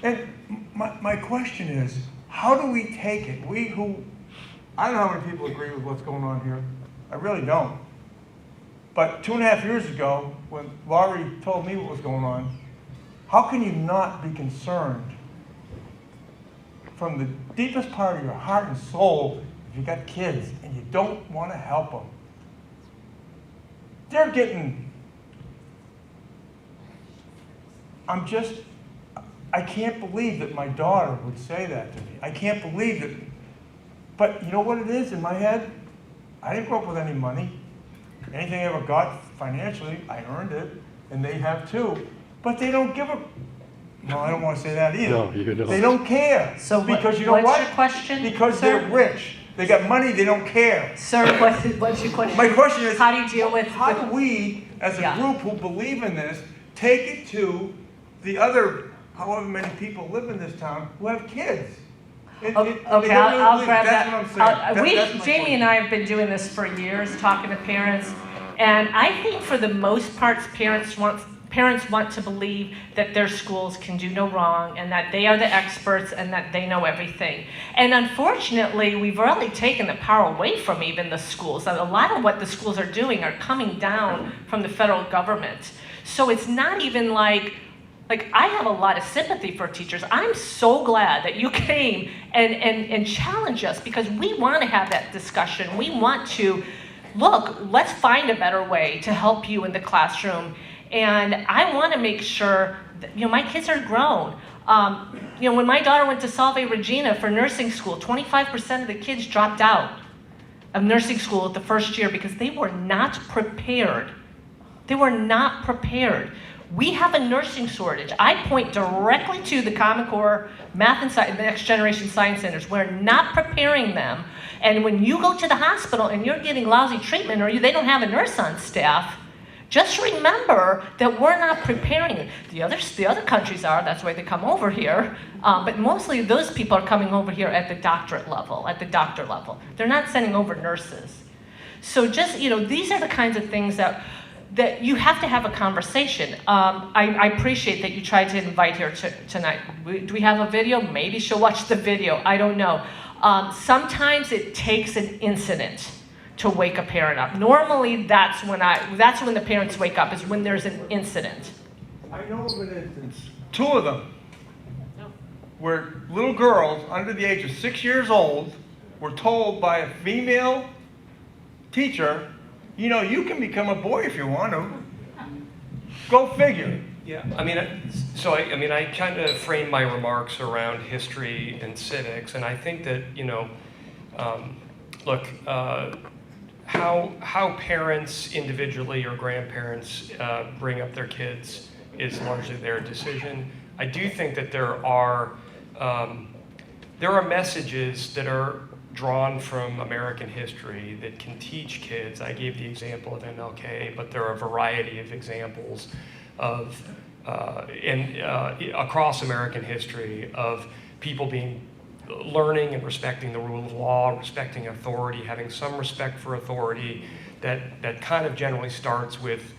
And my question is, how do we take it? We who... I don't know how many people agree with what's going on here. I really don't. But 2.5 years ago, when Laurie told me what was going on, how can you not be concerned from the deepest part of your heart and soul if you got kids and you don't want to help them? They're getting... I can't believe that my daughter would say that to me. I can't believe that. But you know what it is in my head? I didn't grow up with any money. Anything I ever got financially, I earned it, and they have too. But they don't give a... No, I don't want to say that either. No, you don't. They don't care. So because you know what's what? your question, Because sir? they're rich. They got money, they don't care. Sir, what's your question? My question is, how do you deal with... how do we, as a Yeah. group who believe in this, take it to the other, however many people live in this town, who have kids? Okay, they I'll don't grab that's that. what I'm saying. That's my Jamie point. and I have been doing this for years, talking to parents, and I think for the most part, parents want to believe that their schools can do no wrong, and that they are the experts, and that they know everything. And unfortunately, we've really taken the power away from even the schools. A lot of what the schools are doing are coming down from the federal government. So it's not even like I have a lot of sympathy for teachers. I'm so glad that you came and challenged us, because we want to have that discussion. We want to, look, let's find a better way to help you in the classroom. And I want to make sure that, my kids are grown. When my daughter went to Salve Regina for nursing school, 25% of the kids dropped out of nursing school at the first year because they were not prepared. They were not prepared. We have a nursing shortage. I point directly to the Common Core Math and Science, the Next Generation Science Centers. We're not preparing them. And when you go to the hospital and you're getting lousy treatment, or they don't have a nurse on staff, just remember that we're not preparing them. The other countries are, that's why they come over here. But mostly those people are coming over here at the doctorate level, at the doctor level. They're not sending over nurses. So just, these are the kinds of things that you have to have a conversation. I appreciate that you tried to invite her tonight. Do we have a video? Maybe she'll watch the video. I don't know. Sometimes it takes an incident to wake a parent up. Normally, that's when the parents wake up, is when there's an incident. I know of an instance 2 of them were little girls under the age of 6 years old were told by a female teacher, you know, you can become a boy if you want to. Go figure. Yeah, I mean, I kind of frame my remarks around history and civics, and I think that, you know, look, how parents individually or grandparents bring up their kids is largely their decision. I do think that there are messages that are drawn from American history that can teach kids. I gave the example of MLK, but there are a variety of examples of across American history of people learning and respecting the rule of law, respecting authority, having some respect for authority. That kind of generally starts with,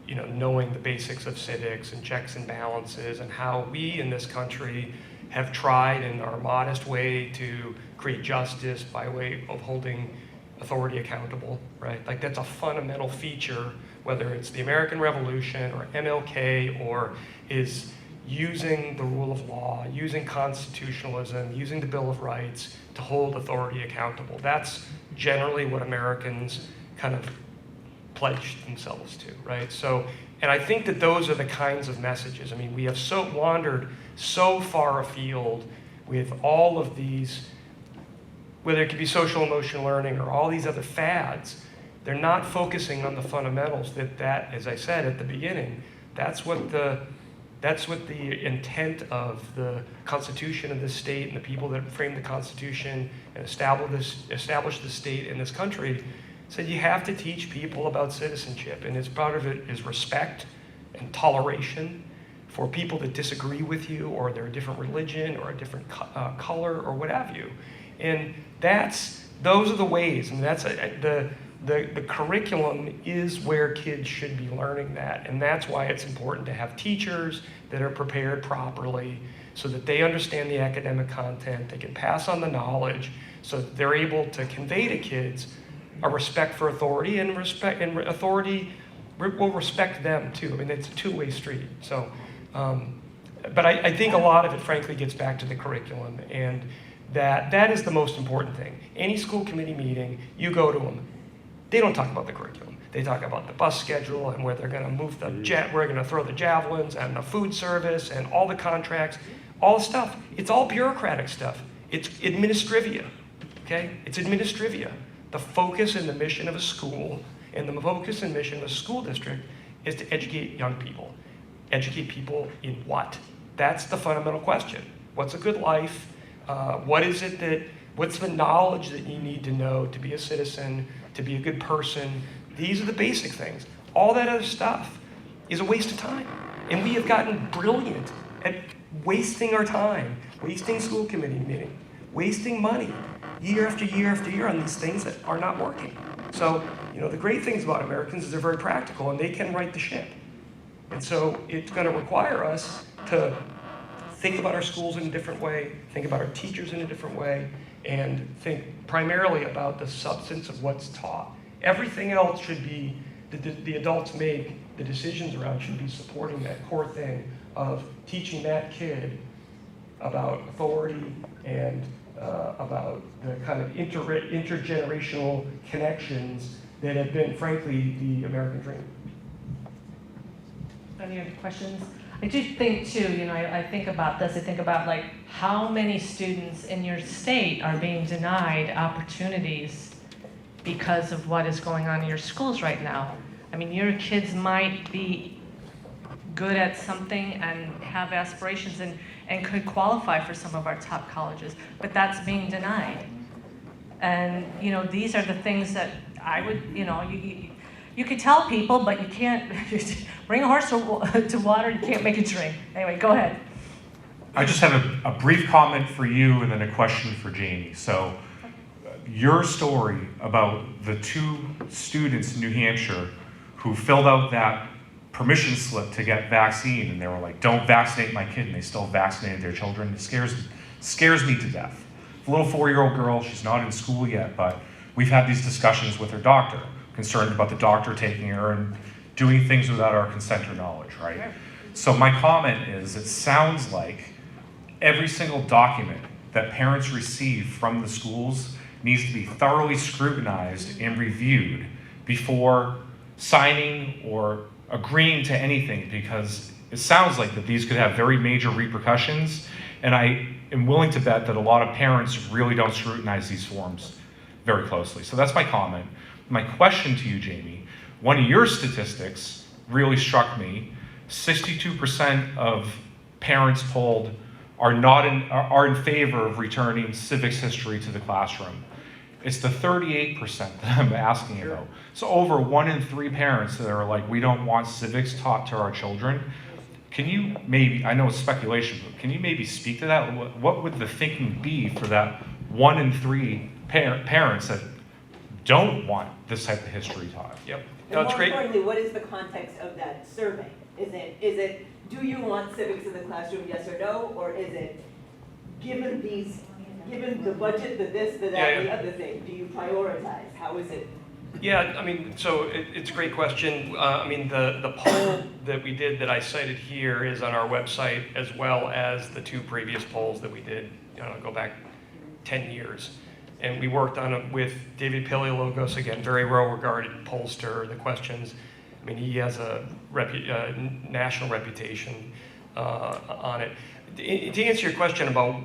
you know, knowing the basics of civics and checks and balances, and how we in this country have tried in our modest way to create justice by way of holding authority accountable, right? Like, that's a fundamental feature, whether it's the American Revolution or MLK, or is using the rule of law, using constitutionalism, using the Bill of Rights to hold authority accountable. That's generally what Americans kind of pledged themselves to, right? So, and I think that those are the kinds of messages. I mean, we have wandered so far afield with all of these, whether it could be social emotional learning or all these other fads. They're not focusing on the fundamentals that, as I said at the beginning, that's what the intent of the Constitution of this state and the people that framed the Constitution and established the state in this country said. You have to teach people about citizenship, and as part of it is respect and toleration for people that disagree with you, or they're a different religion or a different color or what have you. And those are the ways, and that's the curriculum is where kids should be learning that. And that's why it's important to have teachers that are prepared properly so that they understand the academic content, they can pass on the knowledge, so that they're able to convey to kids a respect for authority, and authority will respect them too. I mean, it's a two-way street. So, but I think a lot of it, frankly, gets back to the curriculum, and that is the most important thing. Any school committee meeting, you go to them, they don't talk about the curriculum. They talk about the bus schedule and where they're going to move where they're going to throw the javelins, and the food service and all the contracts, all the stuff. It's all bureaucratic stuff. It's administrivia, okay? It's administrivia. The focus and the mission of a school, and the focus and mission of a school district, is to educate young people. Educate people in what? That's the fundamental question. What's a good life? What's the knowledge that you need to know to be a citizen, to be a good person? These are the basic things. All that other stuff is a waste of time. And we have gotten brilliant at wasting our time, wasting school committee meeting, wasting money year after year after year on these things that are not working. So, you know, the great things about Americans is they're very practical and they can right the ship. And so it's going to require us to think about our schools in a different way, think about our teachers in a different way, and think primarily about the substance of what's taught. Everything else should be, the adults make the decisions around, should be supporting that core thing of teaching that kid about authority and about the kind of intergenerational connections that have been, frankly, the American dream. Any other questions? I do think too, you know, I think about this, I think about like how many students in your state are being denied opportunities because of what is going on in your schools right now. I mean, your kids might be good at something and have aspirations and could qualify for some of our top colleges, but that's being denied. And, you know, these are the things that I would, you know, you could tell people, but you can't bring a horse to water, you can't make it drink. Anyway, go ahead. I just have a brief comment for you and then a question for Jamie. So your story about the 2 students in New Hampshire who filled out that permission slip to get vaccine, and they were like, don't vaccinate my kid, and they still vaccinated their children. It scares me to death. The little 4-year-old girl, she's not in school yet, but we've had these discussions with her doctor, concerned about the doctor taking her and doing things without our consent or knowledge, right? So my comment is, it sounds like every single document that parents receive from the schools needs to be thoroughly scrutinized and reviewed before signing or agreeing to anything, because it sounds like that these could have very major repercussions, and I am willing to bet that a lot of parents really don't scrutinize these forms very closely. So that's my comment. My question to you, Jamie, one of your statistics really struck me. 62% of parents polled are in favor of returning civics history to the classroom. It's the 38% that I'm asking about. So over 1 in 3 parents that are like, we don't want civics taught to our children. Can you maybe, I know it's speculation, but can you maybe speak to that? What would the thinking be for that 1 in 3 parents that don't want this type of history taught? Yep. And No, it's more great. importantly, what is the context of that survey? Is it do you want civics in the classroom, yes or no? Or is it given the budget, the this, the that, the other thing, do you prioritize? How is it? Yeah, I mean, so it's a great question. I mean, the poll that we did that I cited here is on our website, as well as the 2 previous polls that we did, go back 10 years. And we worked on it with David Paleologos, again, very well-regarded pollster, the questions. I mean, he has a national reputation on it. To answer your question about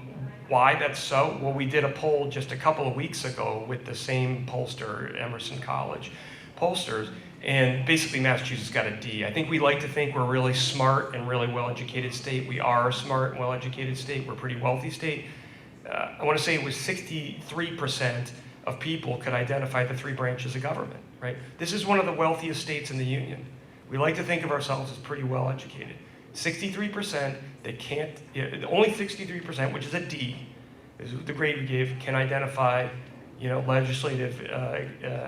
why that's so, well, we did a poll just a couple of weeks ago with the same pollster, Emerson College pollsters, and basically Massachusetts got a D. I think we like to think we're a really smart and really well-educated state. We are a smart and well-educated state. We're a pretty wealthy state. I want to say it was 63% of people could identify the 3 branches of government, right? This is one of the wealthiest states in the Union. We like to think of ourselves as pretty well educated. 63%, they can't, only 63%, which is a D, is the grade we gave, can identify, legislative,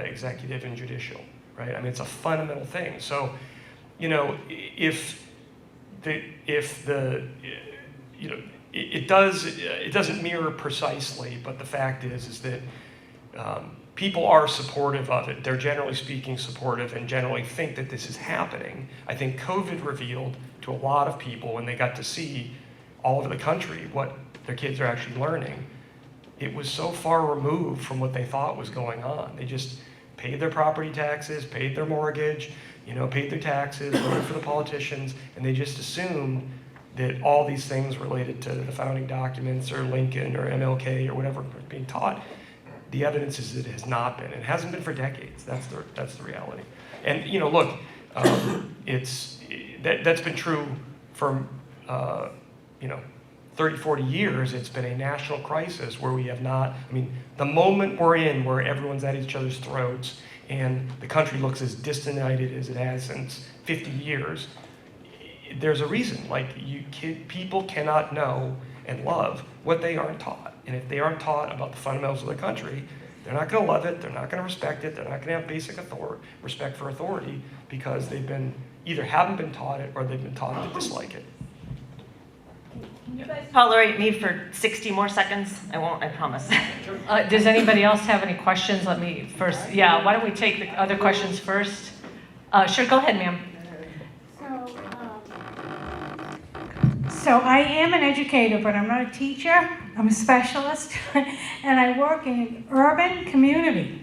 executive, and judicial, right? I mean, it's a fundamental thing. So, it doesn't mirror precisely, but the fact is that people are supportive of it. They're generally speaking supportive and generally think that this is happening. I think COVID revealed to a lot of people, when they got to see all over the country what their kids are actually learning, it was so far removed from what they thought was going on. They just paid their property taxes, paid their mortgage, paid their taxes, voted for the politicians, and they just assumed that all these things related to the founding documents or Lincoln or MLK or whatever was being taught. The evidence is that it has not been. It hasn't been for decades. That's the reality. And look, that's been true for 30, 40 years. It's been a national crisis where we have not. I mean, the moment we're in, where everyone's at each other's throats and the country looks as disunited as it has since 50 years. There's a reason. Like, people cannot know and love what they aren't taught. And if they aren't taught about the fundamentals of the country, they're not going to love it, they're not going to respect it, they're not going to have basic respect for authority, because they've been either haven't been taught it or they've been taught to dislike it. Can you guys tolerate me for 60 more seconds? I won't, I promise. Does anybody else have any questions? Let me first, why don't we take the other questions first? Sure, go ahead, ma'am. So I am an educator, but I'm not a teacher. I'm a specialist, and I work in an urban community.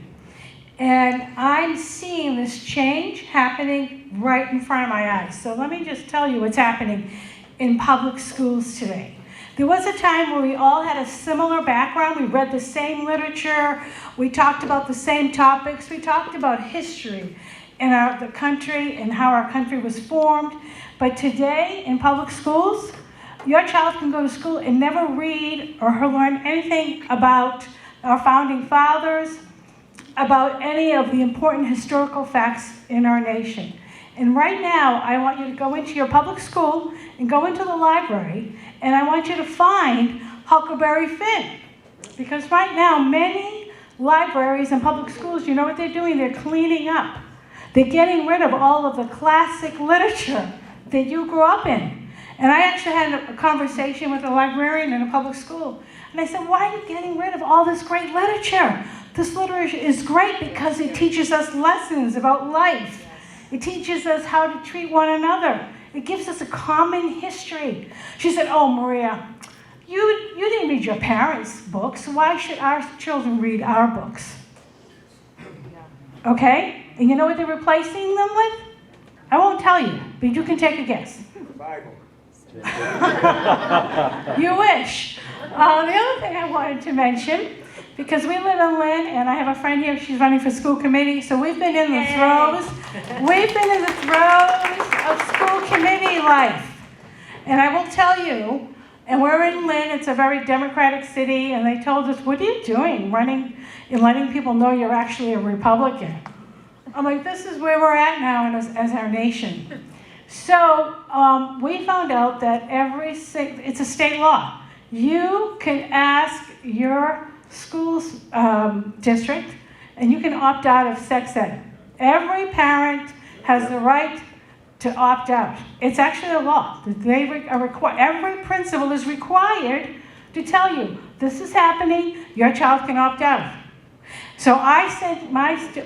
And I'm seeing this change happening right in front of my eyes. So let me just tell you what's happening in public schools today. There was a time where we all had a similar background. We read the same literature. We talked about the same topics. We talked about history in the country and how our country was formed. But today, in public schools, your child can go to school and never read or learn anything about our founding fathers, about any of the important historical facts in our nation. And right now, I want you to go into your public school and go into the library, and I want you to find Huckleberry Finn. Because right now, many libraries and public schools, you know what they're doing? They're cleaning up. They're getting rid of all of the classic literature that you grew up in. And I actually had a conversation with a librarian in a public school. And I said, why are you getting rid of all this great literature? This literature is great because it teaches us lessons about life. It teaches us how to treat one another. It gives us a common history. She said, oh, Maria, you didn't read your parents' books. Why should our children read our books? Okay? And you know what they're replacing them with? I won't tell you, but you can take a guess. Bible. You wish. The other thing I wanted to mention, because we live in Lynn, and I have a friend here, she's running for school committee, so we've been in the throes of school committee life. And I will tell you, and we're in Lynn, it's a very democratic city, and they told us, what are you doing, running and letting people know you're actually a Republican? I'm like, this is where we're at now as our nation. So we found out that it's a state law. You can ask your school's district, and you can opt out of sex ed. Every parent has the right to opt out. It's actually a law. Every principal is required to tell you, this is happening, your child can opt out. So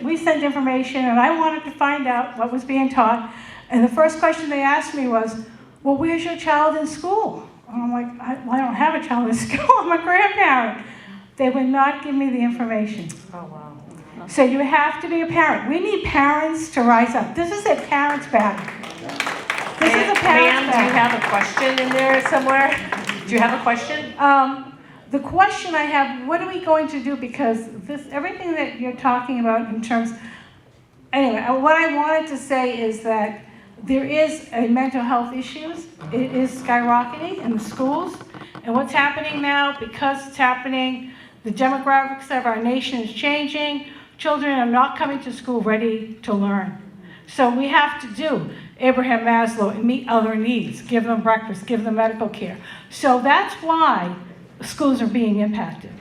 we sent information, and I wanted to find out what was being taught. And the first question they asked me was, well, where's your child in school? And I'm like, I don't have a child in school, I'm a grandparent. They would not give me the information. Oh, wow. So you have to be a parent. We need parents to rise up. This is a parent's battle. This is a parent's battle. Ma'am, do you have a question in there somewhere? Do you have a question? The question I have, what are we going to do? Because everything that you're talking about in terms, anyway, what I wanted to say is that there is a mental health issues. It is skyrocketing in the schools. And what's happening now, because it's happening, the demographics of our nation is changing. Children are not coming to school ready to learn. So we have to do Abraham Maslow and meet other needs, give them breakfast, give them medical care. So that's why schools are being impacted,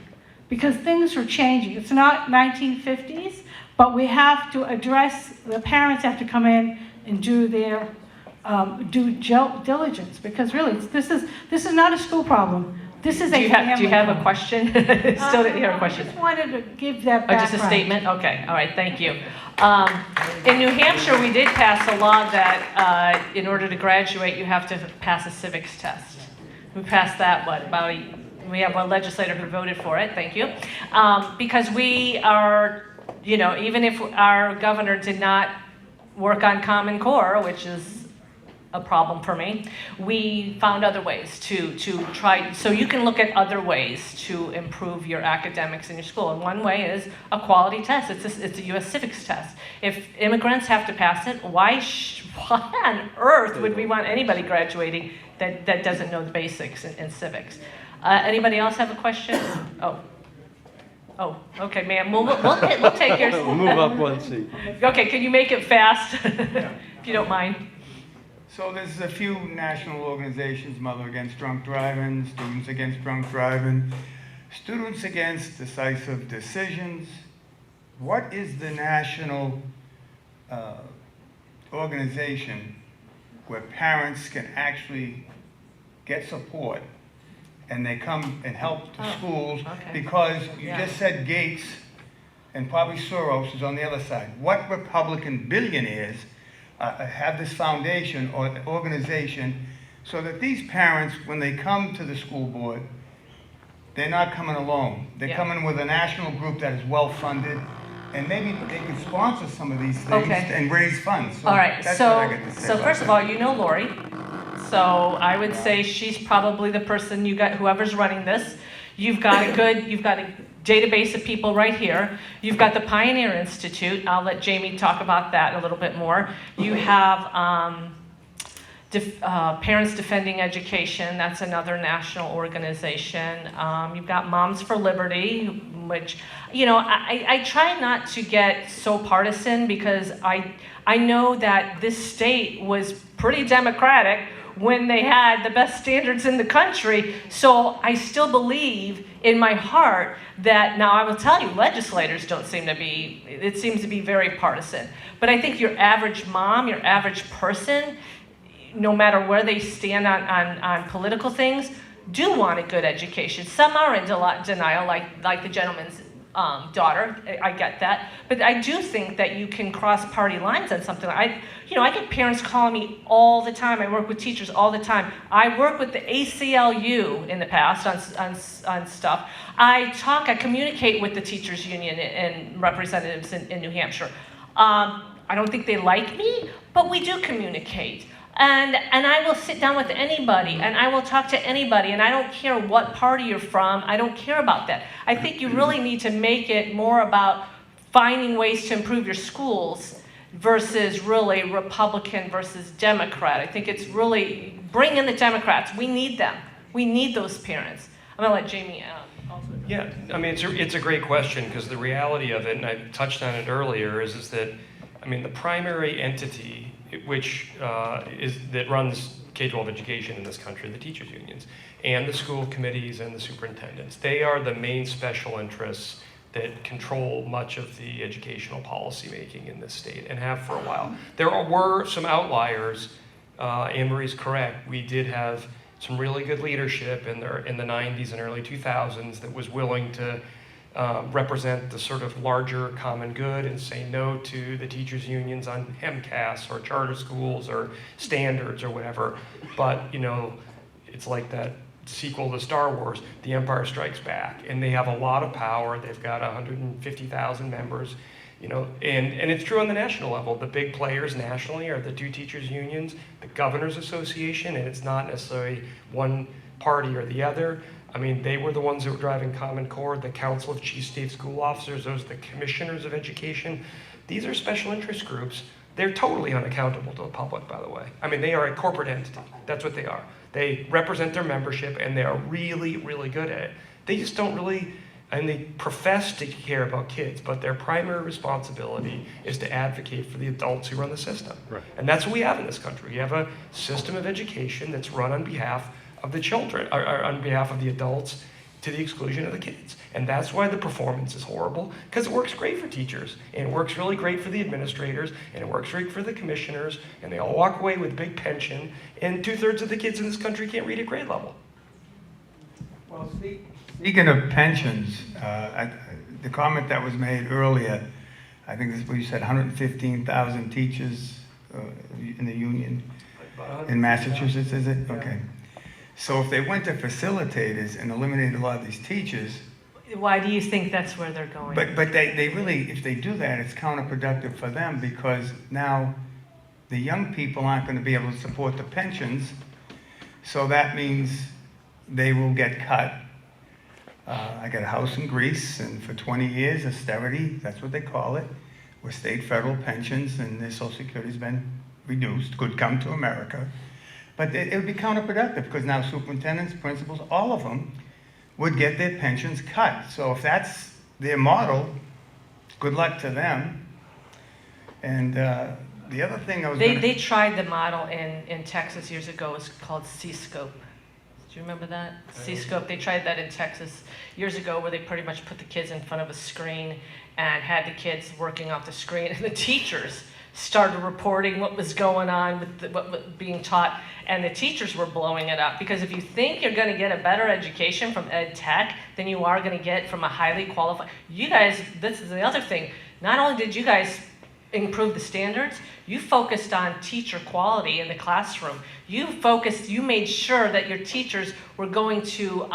because things are changing. It's not 1950s, but we have to address, the parents have to come in and do their due diligence, because really, this is not a school problem. This is a family problem. Do you have a question? Still didn't hear a question. I just wanted to give that Oh, background. just a statement? Okay, all right, thank you. In New Hampshire, we did pass a law that in order to graduate, you have to pass a civics test. We passed that, we have a legislator who voted for it, thank you. Because we are, even if our governor did not work on Common Core, which is a problem for me, we found other ways to try, so you can look at other ways to improve your academics in your school. And one way is a quality test. It's a U.S. civics test. If immigrants have to pass it, why on earth would we want anybody graduating that doesn't know the basics in civics? Anybody else have a question? Oh, okay, ma'am. We'll take yours. We'll move up one seat. Okay, can you make it fast, if you don't mind? So there's a few national organizations, Mother Against Drunk Driving, Students Against Drunk Driving, Students Against Decisive Decisions. What is the national organization where parents can actually get support and they come and help the schools? Okay. Because you just said Gates and probably Soros is on the other side. What Republican billionaires have this foundation or organization so that these parents, when they come to the school board, they're not coming alone. They're coming with a national group that is well-funded, and maybe they can sponsor some of these things and raise funds. So all right, that's so, what I got to say so about first of that. all, you know Lori. So I would say she's probably the person whoever's running this. You've got a database of people right here. You've got the Pioneer Institute. I'll let Jamie talk about that a little bit more. You have Parents Defending Education. That's another national organization. You've got Moms for Liberty, which, I try not to get so partisan because I know that this state was pretty democratic when they had the best standards in the country. So I still believe in my heart that, now I will tell you, legislators don't seem to be, it seems to be very partisan. But I think your average mom, your average person, no matter where they stand on political things, do want a good education. Some are in denial, like the gentleman's daughter. I get that. But I do think that you can cross party lines on something. I get parents calling me all the time. I work with teachers all the time. I work with the ACLU in the past on stuff. I communicate with the teachers union and representatives in New Hampshire. I don't think they like me, but we do communicate. And I will sit down with anybody, and I will talk to anybody, and I don't care what party you're from. I don't care about that. I think you really need to make it more about finding ways to improve your schools versus really Republican versus Democrat. I think it's really, bring in the Democrats. We need them. We need those parents. I'm gonna let Jamie also. Yeah, I mean, it's a great question, because the reality of it, and I touched on it earlier, is that, I mean, the primary entity which that runs K-12 education in this country, the teachers unions, and the school committees and the superintendents. They are the main special interests that control much of the educational policy making in this state, and have for a while. There were some outliers. Anne Marie's correct. We did have some really good leadership in the 90s and early 2000s that was willing to represent the sort of larger common good and say no to the teachers unions on MCAS or charter schools or standards or whatever. But it's like that sequel to Star Wars, The Empire Strikes Back, and they have a lot of power. They've got 150,000 members, and it's true on the national level. The big players nationally are the two teachers unions, the Governors Association, and it's not necessarily one party or the other. I mean, they were the ones that were driving Common Core, the Council of Chief State School Officers, those are the commissioners of education. These are special interest groups. They're totally unaccountable to the public, by the way. I mean, they are a corporate entity. That's what they are. They represent their membership, and they are really, really good at it. They just don't really, and they profess to care about kids, but their primary responsibility is to advocate for the adults who run the system. Right. And that's what we have in this country. We have a system of education that's run on behalf of the children, or on behalf of the adults, to the exclusion of the kids. And that's why the performance is horrible, because it works great for teachers, and it works really great for the administrators, and it works great for the commissioners, and they all walk away with big pension, and 2/3 of the kids in this country can't read at grade level. Well, speaking of pensions, the comment that was made earlier, I think this is what you said, 115,000 teachers in the union in Massachusetts, is it? Okay. So if they went to facilitators and eliminated a lot of these teachers. Why do you think that's where they're going? But they really, if they do that, it's counterproductive for them, because now the young people aren't going to be able to support the pensions. So that means they will get cut. I got a house in Greece, and for 20 years, austerity, that's what they call it, where state federal pensions and their Social Security has been reduced, could come to America. But it would be counterproductive, because now superintendents, principals, all of them would get their pensions cut. So if that's their model, good luck to them. And the other thing I was They tried the model in Texas years ago. It's called C-Scope. Do you remember that? C-Scope. They tried that in Texas years ago, where they pretty much put the kids in front of a screen and had the kids working off the screen, and the teachers started reporting what was going on with what was being taught, and the teachers were blowing it up. Because if you think you're going to get a better education from ed tech than you are going to get from a highly qualified, you guys, this is the other thing, not only did you guys improve the standards, you focused on teacher quality in the classroom. You made sure that your teachers were going to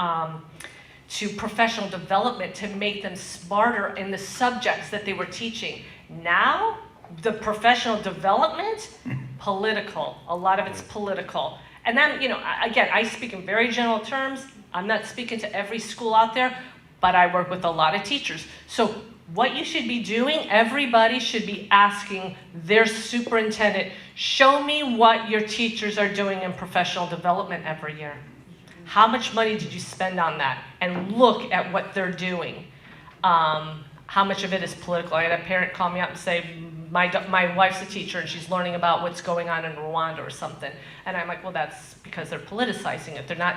professional development to make them smarter in the subjects that they were teaching. Now, the professional development, political. A lot of it's political. And then, again, I speak in very general terms. I'm not speaking to every school out there, but I work with a lot of teachers. So what you should be doing, everybody should be asking their superintendent, show me what your teachers are doing in professional development every year. How much money did you spend on that? And look at what they're doing. How much of it is political? I had a parent call me up and say, my wife's a teacher and she's learning about what's going on in Rwanda or something. And I'm like, well, that's because they're politicizing it. They're not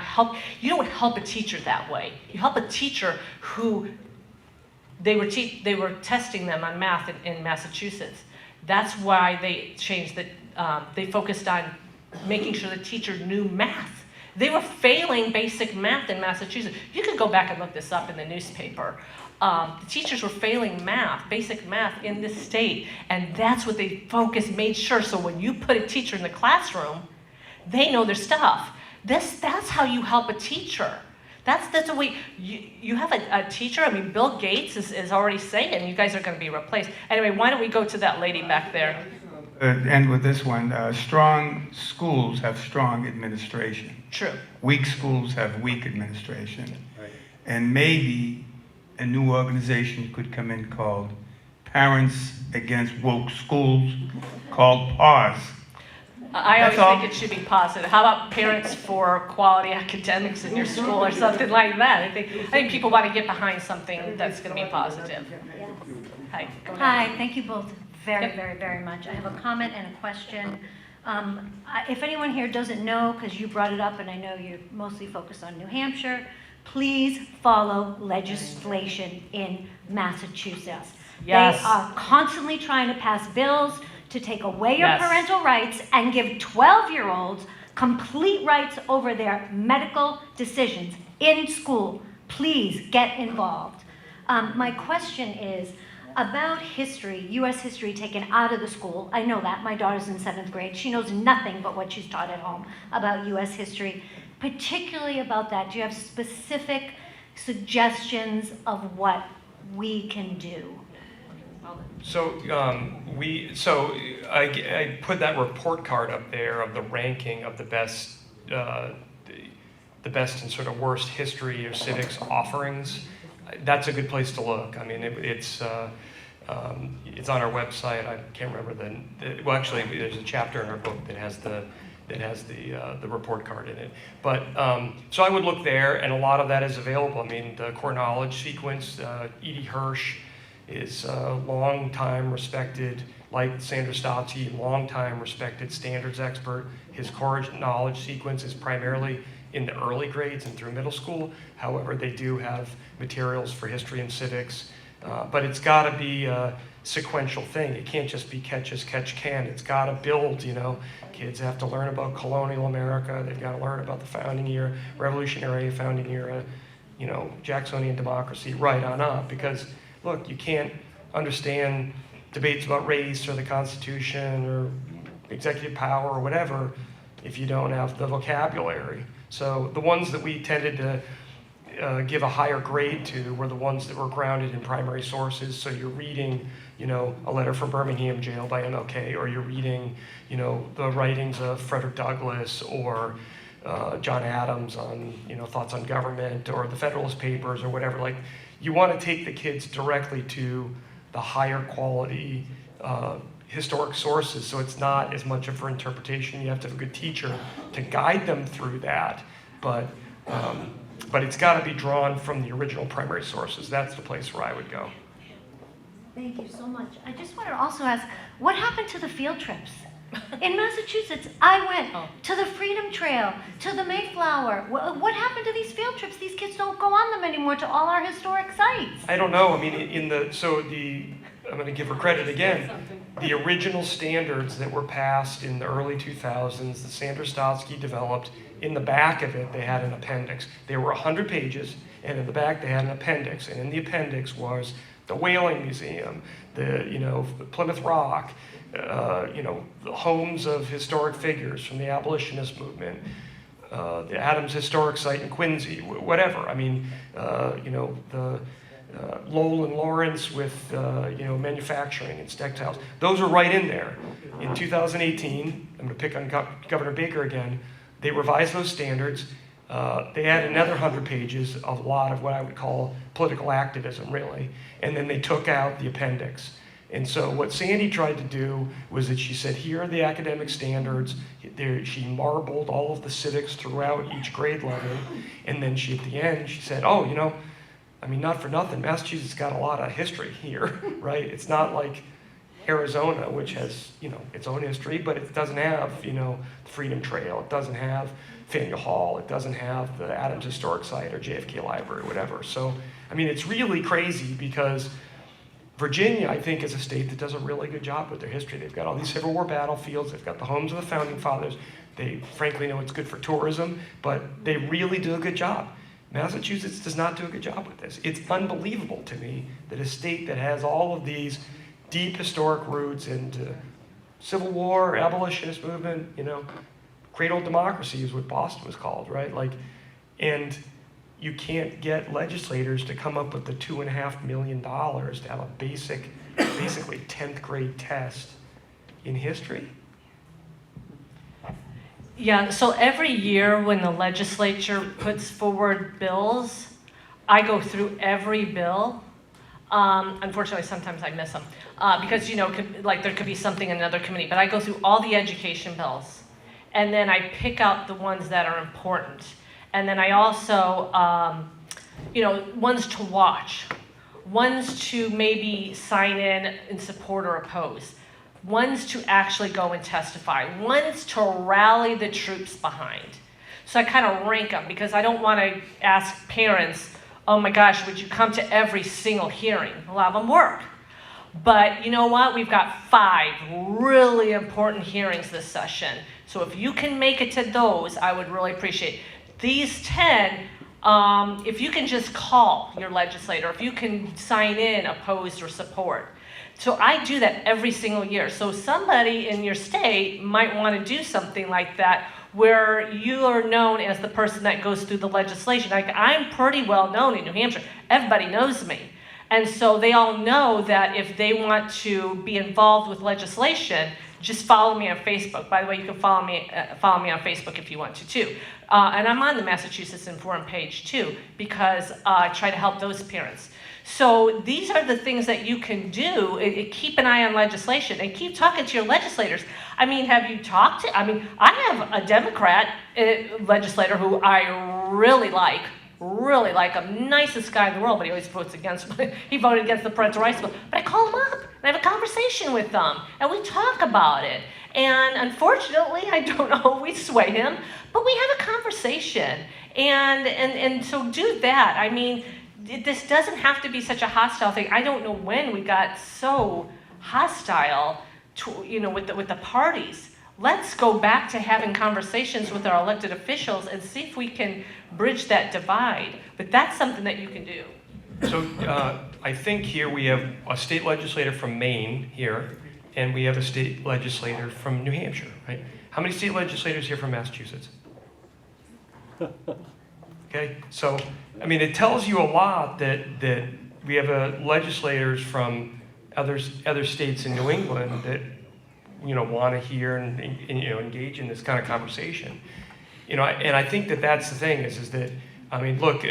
you don't help a teacher that way. You help a teacher who they were testing them on math in Massachusetts. That's why they changed they focused on making sure the teacher knew math. They were failing basic math in Massachusetts. You can go back and look this up in the newspaper. The teachers were failing math, basic math in this state, and that's what they made sure. So when you put a teacher in the classroom, they know their stuff. That's how you help a teacher. That's a way, you have a teacher, I mean, Bill Gates is already saying you guys are going to be replaced. Anyway, why don't we go to that lady back there? End with this one. Strong schools have strong administration. True. Weak schools have weak administration. Right. And maybe a new organization could come in called Parents Against Woke Schools, called PAWS. I always think it should be positive. How about Parents for Quality Academics in your school or something like that? I think people want to get behind something that's going to be positive. Hi. Hi, thank you both very much. I have a comment and a question. If anyone here doesn't know, because you brought it up and I know you're mostly focused on New Hampshire, please follow legislation in Massachusetts. Yes. They are constantly trying to pass bills to take away your Yes. parental rights and give 12-year-olds complete rights over their medical decisions in school. Please get involved. My question is about history, U.S. history taken out of the school. I know that. My daughter's in 7th grade. She knows nothing but what she's taught at home about U.S. history. Particularly about that, do you have specific suggestions of what we can do? So I put that report card up there of the ranking of the best and sort of worst history or civics offerings. That's a good place to look. I mean, it's on our website. I can't remember well, actually, there's a chapter in our book that has the report card in it. But so I would look there, and a lot of that is available. I mean, the core knowledge sequence, E.D. Hirsch is a long-time respected, like Sandra Stotsky, long-time respected standards expert. His core knowledge sequence is primarily in the early grades and through middle school. However, they do have materials for history and civics. But it's got to be a sequential thing. It can't just be catch as catch can. It's got to build, you know. Kids have to learn about colonial America. They've got to learn about the founding era, revolutionary founding era, you know, Jacksonian democracy, right on up. Because, look, you can't understand debates about race or the Constitution or executive power or whatever if you don't have the vocabulary. So the ones that we tended to give a higher grade to were the ones that were grounded in primary sources. So you're reading, you know, a letter from Birmingham jail by MLK, or you're reading, you know, the writings of Frederick Douglass or John Adams on, you know, thoughts on government, or the Federalist Papers or whatever. Like, you want to take the kids directly to the higher quality historic sources, so it's not as much of for interpretation. You have to have a good teacher to guide them through that, but it's got to be drawn from the original primary sources. That's the place where I would go. Thank you so much. I just wanted to also ask, what happened to the field trips? In Massachusetts, I went to the Freedom Trail, to the Mayflower. What happened to these field trips? These kids don't go on them anymore to all our historic sites. I don't know. I mean, I'm going to give her credit again. The original standards that were passed in the early 2000s, that Sandra Stotsky developed, in the back of it, they had an appendix. They were 100 pages, and in the back they had an appendix. And in the appendix was the Whaling Museum, the Plymouth Rock, the homes of historic figures from the abolitionist movement, the Adams Historic Site in Quincy, whatever. I mean, the Lowell and Lawrence with manufacturing and textiles. Those are right in there. In 2018, I'm going to pick on Governor Baker again. They revised those standards. They added another 100 pages of a lot of what I would call political activism, really. And then they took out the appendix. And so what Sandy tried to do was that she said, here are the academic standards. She marbled all of the civics throughout each grade level. And then at the end, she said, not for nothing, Massachusetts got a lot of history here, right? It's not like Arizona, which has, its own history, but it doesn't have, the Freedom Trail. It doesn't have Faneuil Hall. It doesn't have the Adams Historic Site or JFK Library, whatever. So, it's really crazy because Virginia, I think, is a state that does a really good job with their history. They've got all these Civil War battlefields. They've got the homes of the Founding Fathers. They frankly know it's good for tourism, but they really do a good job. Massachusetts does not do a good job with this. It's unbelievable to me that a state that has all of these deep historic roots into Civil War, abolitionist movement, cradle democracy is what Boston was called, right? And you can't get legislators to come up with the $2.5 million to have a basically 10th grade test in history. Yeah, so every year when the legislature puts forward bills, I go through every bill. Unfortunately, sometimes I miss them because, there could be something in another committee, but I go through all the education bills and then I pick out the ones that are important. And then I also, ones to watch, ones to maybe sign in support or oppose, ones to actually go and testify, ones to rally the troops behind. So I kind of rank them because I don't want to ask parents, oh my gosh, would you come to every single hearing? A lot of them work. But you know what? We've got 5 really important hearings this session. So if you can make it to those, I would really appreciate it. These 10, if you can just call your legislator, if you can sign in opposed or support. So I do that every single year. So somebody in your state might want to do something like that where you are known as the person that goes through the legislation. Like I'm pretty well known in New Hampshire. Everybody knows me. And so they all know that if they want to be involved with legislation, just follow me on Facebook. By the way, you can follow me on Facebook if you want to too. And I'm on the Massachusetts Informed page too, because I try to help those parents. So these are the things that you can do. Keep an eye on legislation and keep talking to your legislators. I mean, have you talked to, I have a Democrat legislator who I really like, nicest guy in the world, but he always votes against, he voted against the parental rights bill. But I call him up and I have a conversation with them and we talk about it. And unfortunately, I don't always sway him, but we have a conversation. And so do that. I mean, this doesn't have to be such a hostile thing. I don't know when we got so hostile to, with the parties. Let's go back to having conversations with our elected officials and see if we can bridge that divide. But that's something that you can do. So I think here we have a state legislator from Maine here, and we have a state legislator from New Hampshire, right? How many state legislators here from Massachusetts? Okay, so, it tells you a lot that we have legislators from other states in New England that, want to hear and engage in this kind of conversation. And I think that's the thing is that, look,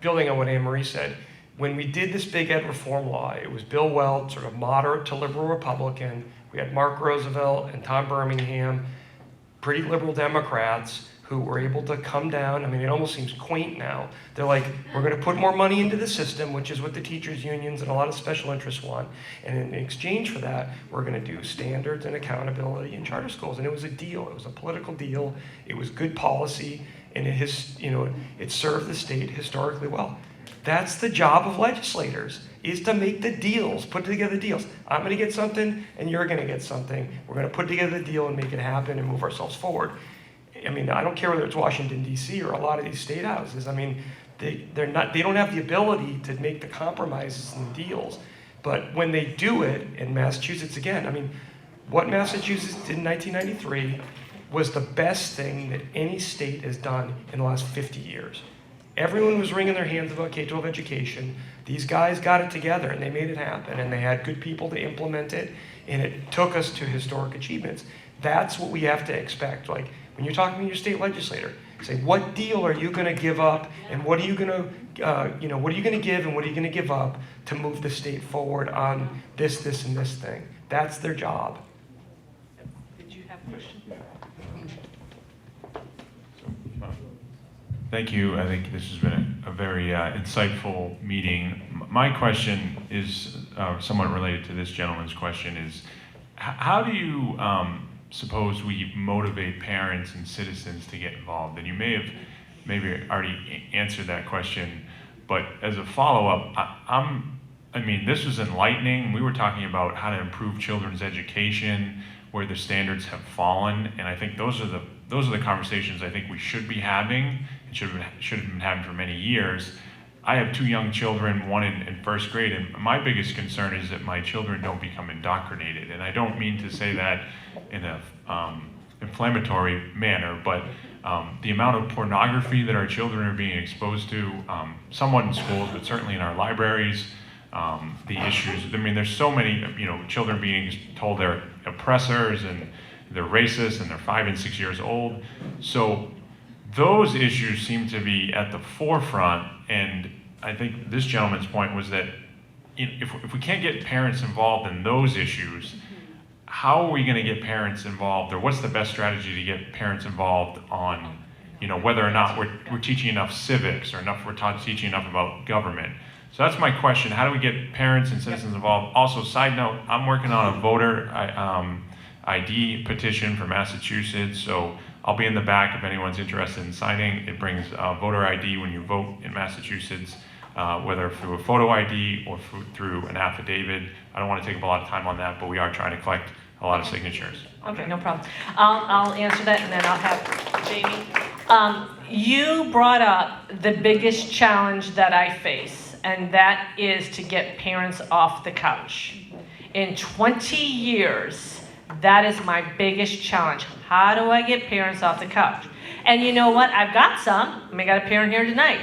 building on what Anne Marie said, when we did this big ed reform law, it was Bill Weld, sort of moderate to liberal Republican. We had Mark Roosevelt and Tom Birmingham, pretty liberal Democrats who were able to come down. It almost seems quaint now. They're like, we're going to put more money into the system, which is what the teachers' unions and a lot of special interests want. And in exchange for that, we're going to do standards and accountability in charter schools. And it was a deal. It was a political deal. It was good policy. And it served the state historically well. That's the job of legislators, is to make the deals, put together deals. I'm going to get something, and you're going to get something. We're going to put together the deal and make it happen and move ourselves forward. I don't care whether it's Washington, D.C. or a lot of these state houses. They don't have the ability to make the compromises and the deals. But when they do it, in Massachusetts again, what Massachusetts did in 1993 was the best thing that any state has done in the last 50 years. Everyone was wringing their hands about K-12 education. These guys got it together and they made it happen and they had good people to implement it and it took us to historic achievements. That's what we have to expect. Like when you're talking to your state legislator, say, what deal are you going to give up and what are you going to, what are you going to give and what are you going to give up to move the state forward on this, and this thing? That's their job. Did you have a question? Thank you. I think this has been a very insightful meeting. My question is somewhat related to this gentleman's question is, how do you suppose we motivate parents and citizens to get involved? And you may have maybe already answered that question, but as a follow-up, this was enlightening. We were talking about how to improve children's education, where the standards have fallen, and I think those are those are the conversations I think we should be having and should have been having for many years. I have 2 young children, one in first grade, and my biggest concern is that my children don't become indoctrinated. And I don't mean to say that in a inflammatory manner, but the amount of pornography that our children are being exposed to, somewhat in schools, but certainly in our libraries, the issues. I mean, there's so many, children being told they're oppressors and they're racist and they're 5 and 6 years old. So those issues seem to be at the forefront, and I think this gentleman's point was that if we can't get parents involved in those issues, how are we going to get parents involved, or what's the best strategy to get parents involved on, whether or not we're teaching enough civics or we're teaching enough about government? So that's my question. How do we get parents and citizens involved? Also, side note, I'm working on a voter ID petition for Massachusetts, so I'll be in the back if anyone's interested in signing. It brings voter ID when you vote in Massachusetts, whether through a photo ID or through an affidavit. I don't want to take up a lot of time on that, but we are trying to collect a lot of signatures. Okay, no problem. I'll answer that, and then I'll have Jamie. You brought up the biggest challenge that I face, and that is to get parents off the couch. In 20 years, that is my biggest challenge. How do I get parents off the couch? And you know what? I've got some. I got a parent here tonight.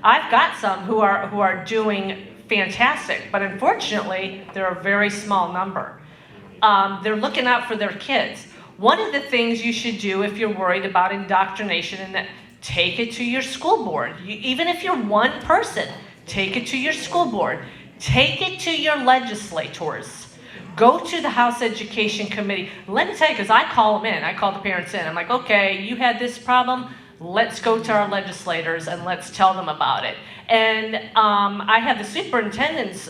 I've got some who are doing fantastic, but unfortunately, they're a very small number. They're looking out for their kids. One of the things you should do if you're worried about indoctrination, and that, take it to your school board. Even if you're one person, take it to your school board. Take it to your legislators. Go to the House Education Committee. Let me tell you, because I call them in. I call the parents in. I'm like, okay, you had this problem. Let's go to our legislators and let's tell them about it. And I have the superintendent's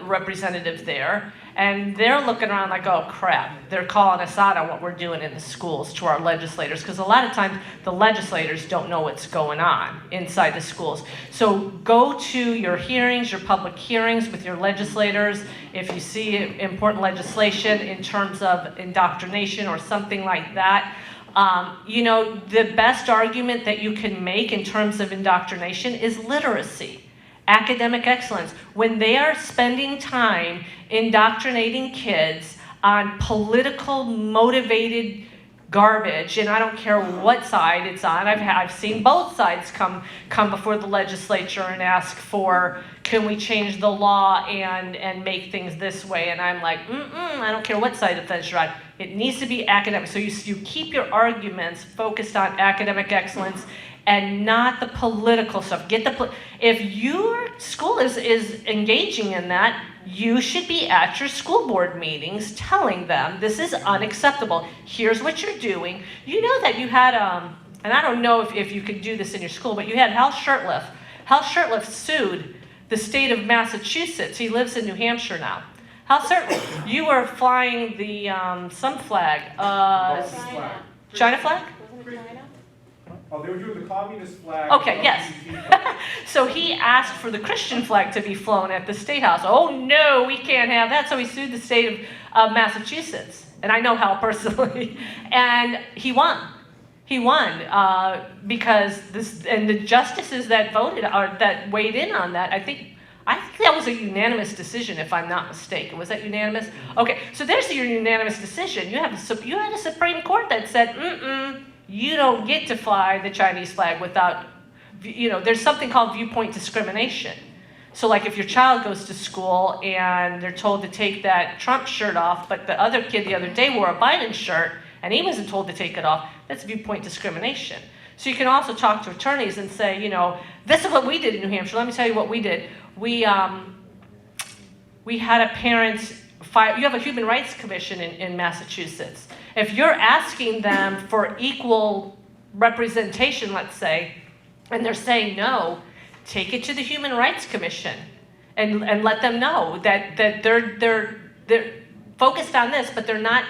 representative there, and they're looking around like, oh crap, they're calling us out on what we're doing in the schools to our legislators, because a lot of times the legislators don't know what's going on inside the schools. So go to your hearings, your public hearings with your legislators. If you see important legislation in terms of indoctrination or something like that, the best argument that you can make in terms of indoctrination is literacy, academic excellence. When they are spending time indoctrinating kids on political motivated garbage, and I don't care what side it's on. I've seen both sides come before the legislature and ask for, can we change the law and make things this way? And I'm like, I don't care what side of the fence you're on. It needs to be academic. So you keep your arguments focused on academic excellence and not the political stuff. If your school is engaging in that, you should be at your school board meetings telling them this is unacceptable. Here's what you're doing. You know that you had, and I don't know if you could do this in your school, but you had Hal Shurtleff. Hal Shurtleff sued the state of Massachusetts. He lives in New Hampshire now. Hal Shurtleff, you were flying the some flag. China flag? Oh, they were doing the communist flag. Okay, yes. So he asked for the Christian flag to be flown at the State House. Oh no, we can't have that. So he sued the state of Massachusetts. And I know Hal personally. And he won. He won because the justices that voted that weighed in on that, I think that was a unanimous decision, if I'm not mistaken. Was that unanimous? Okay, so there's your unanimous decision. You had a Supreme Court that said, you don't get to fly the Chinese flag without, there's something called viewpoint discrimination. So like if your child goes to school and they're told to take that Trump shirt off, but the other kid the other day wore a Biden shirt and he wasn't told to take it off, that's viewpoint discrimination. So you can also talk to attorneys and say, this is what we did in New Hampshire. Let me tell you what we did. We had a parent file. You have a Human Rights Commission in Massachusetts. If you're asking them for equal representation, let's say, and they're saying no, take it to the Human Rights Commission and let them know that they're focused on this, but they're not,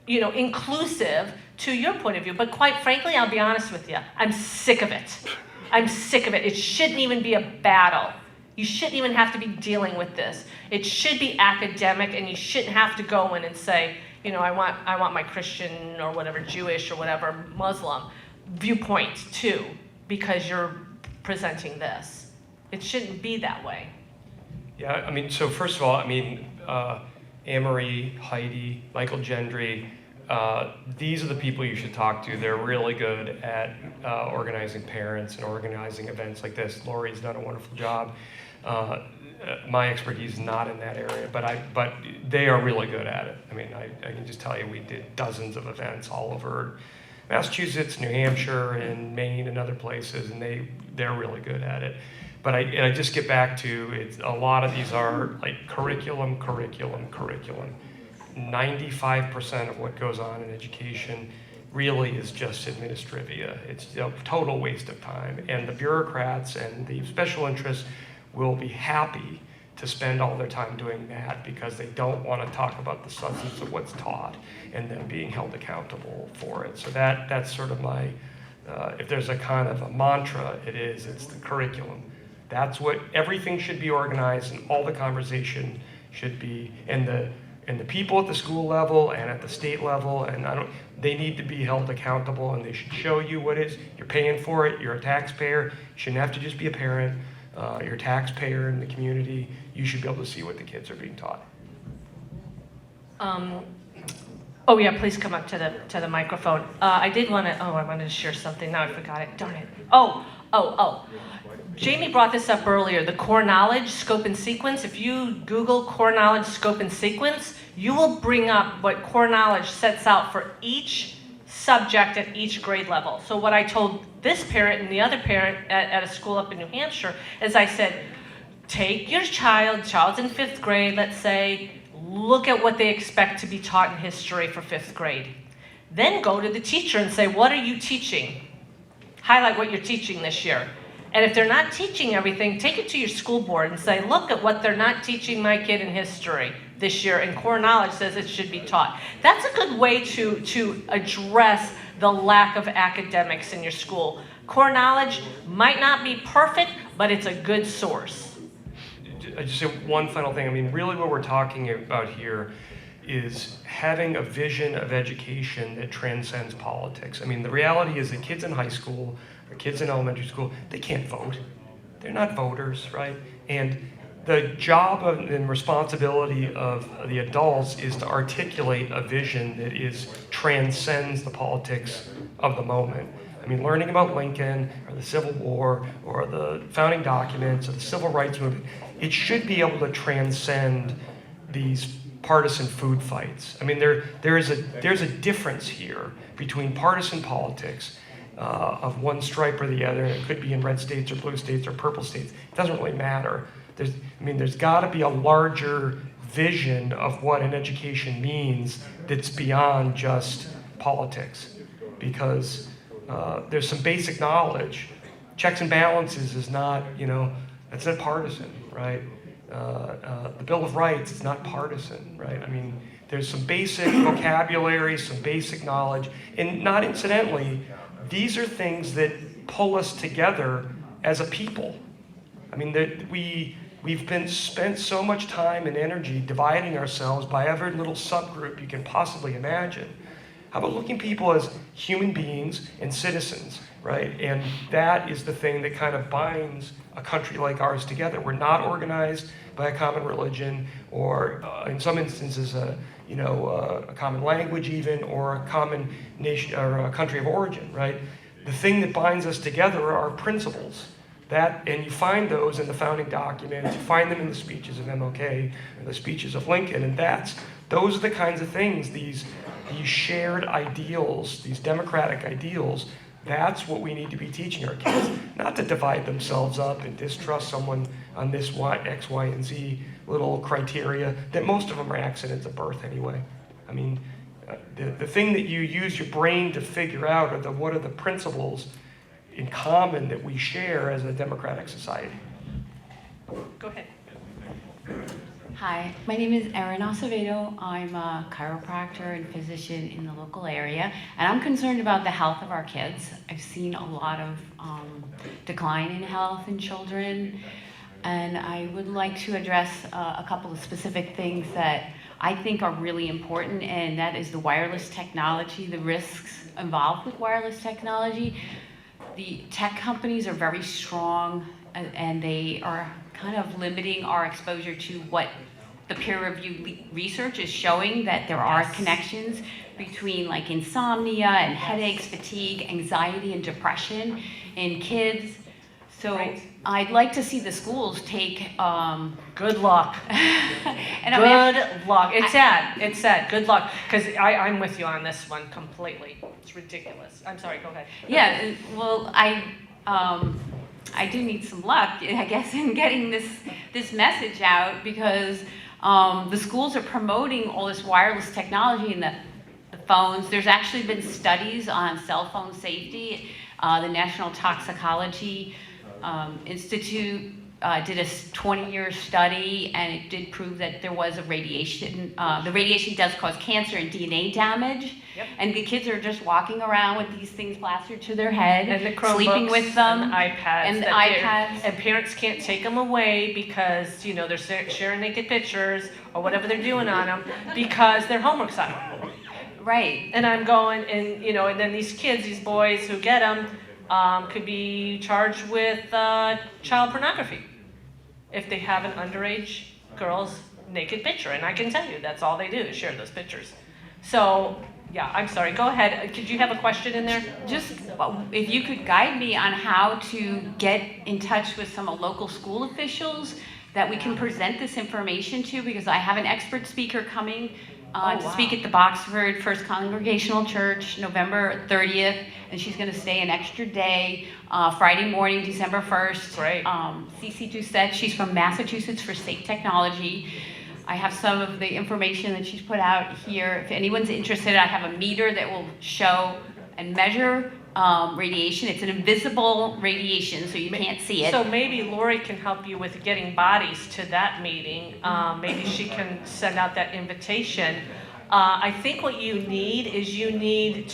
inclusive to your point of view. But quite frankly, I'll be honest with you, I'm sick of it. I'm sick of it. It shouldn't even be a battle. You shouldn't even have to be dealing with this. It should be academic, and you shouldn't have to go in and say, you know, I want my Christian or whatever, Jewish or whatever, Muslim viewpoint too, because you're presenting this. It shouldn't be that way. Yeah, I mean, so first of all, I mean, Anne-Marie, Heidi, Michael Gendry, these are the people you should talk to. They're really good at organizing parents and organizing events like this. Lori's done a wonderful job. My expertise is not in that area, but they are really good at it. I mean, I can just tell you, we did dozens of events all over Massachusetts, New Hampshire, and Maine, and other places, and they're really good at it. But I just get back to a lot of these are like curriculum. 95% of what goes on in education really is just administrivia. It's a total waste of time. And the bureaucrats and the special interests will be happy to spend all their time doing that because they don't want to talk about the substance of what's taught and then being held accountable for it. So that's sort of my, if there's a kind of a mantra, it's the curriculum. That's what everything should be organized, and all the conversation should be, and the people at the school level and at the state level, and they need to be held accountable, and they should show you what it is. You're paying for it. You're a taxpayer. You shouldn't have to just be a parent. You're a taxpayer in the community. You should be able to see what the kids are being taught. Oh yeah, please come up to the microphone. I wanted to share something. Now I forgot it. Darn it. Oh. Jamie brought this up earlier, the core knowledge, scope and sequence. If you Google core knowledge, scope and sequence, you will bring up what core knowledge sets out for each subject at each grade level. So what I told this parent and the other parent at a school up in New Hampshire is I said, take your child's in 5th grade, let's say, look at what they expect to be taught in history for 5th grade. Then go to the teacher and say, what are you teaching? Highlight what you're teaching this year. And if they're not teaching everything, take it to your school board and say, look at what they're not teaching my kid in history this year, and core knowledge says it should be taught. That's a good way to address the lack of academics in your school. Core knowledge might not be perfect, but it's a good source. I just say one final thing. I mean, really what we're talking about here is having a vision of education that transcends politics. I mean, the reality is that kids in high school or kids in elementary school, they can't vote. They're not voters, right? And the job and responsibility of the adults is to articulate a vision that transcends the politics of the moment. I mean, learning about Lincoln or the Civil War or the founding documents or the Civil Rights Movement, it should be able to transcend these partisan food fights. I mean, there's a difference here between partisan politics of one stripe or the other. It could be in red states or blue states or purple states. It doesn't really matter. There's got to be a larger vision of what an education means that's beyond just politics, because there's some basic knowledge. Checks and balances is not, that's not partisan, right? The Bill of Rights is not partisan, right? I mean, there's some basic vocabulary, some basic knowledge, and not incidentally, these are things that pull us together as a people. I mean, we've spent so much time and energy dividing ourselves by every little subgroup you can possibly imagine. How about looking at people as human beings and citizens, right? And that is the thing that kind of binds a country like ours together. We're not organized by a common religion, or in some instances, a common language even, or a common nation or a country of origin, right? The thing that binds us together are principles. And you find those in the founding documents, you find them in the speeches of MLK, and the speeches of Lincoln, and those are the kinds of things, these shared ideals, these democratic ideals. That's what we need to be teaching our kids, not to divide themselves up and distrust someone on this X, Y, and Z little criteria, that most of them are accidents of birth anyway. I mean, the thing that you use your brain to figure out are what are the principles in common that we share as a democratic society. Go ahead. Hi, my name is Erin Acevedo. I'm a chiropractor and physician in the local area, and I'm concerned about the health of our kids. I've seen a lot of decline in health in children, and I would like to address a couple of specific things that I think are really important, and that is the wireless technology, the risks involved with wireless technology. The tech companies are very strong, and they are kind of limiting our exposure to what the peer-reviewed research is showing, that there are connections between like insomnia and headaches, fatigue, anxiety, and depression in kids. So I'd like to see the schools take. Good luck. And Good luck. It's sad. Good luck. Because I'm with you on this one completely. It's ridiculous. I'm sorry. Go ahead. Yeah. Well, I do need some luck, I guess, in getting this message out, because the schools are promoting all this wireless technology in the phones. There's actually been studies on cell phone safety. The National Toxicology Institute did a 20-year study, and it did prove that there was a radiation. The radiation does cause cancer and DNA damage. Yep. And the kids are just walking around with these things plastered to their head, And the Chromebooks, sleeping with them, and the iPads, and the iPads. And parents can't take them away because, you know, they're sharing naked pictures or whatever they're doing on them because their homework's on them. Right. And I'm going, and you know, and then these kids, these boys who get them, could be charged with child pornography if they have an underage girl's naked picture. And I can tell you, that's all they do is share those pictures. So, yeah, I'm sorry. Go ahead. Did you have a question in there? Just if you could guide me on how to get in touch with some local school officials that we can present this information to, because I have an expert speaker coming to speak at the Boxford First Congregational Church, November 30th, and she's going to stay an extra day, Friday morning, December 1st. Great. Cece Doucette, she's from Massachusetts for Safe Technology. I have some of the information that she's put out here. If anyone's interested, I have a meter that will show and measure radiation. It's an invisible radiation, so you can't see it. So maybe Lori can help you with getting bodies to that meeting. Maybe she can send out that invitation. I think what you need is you don't need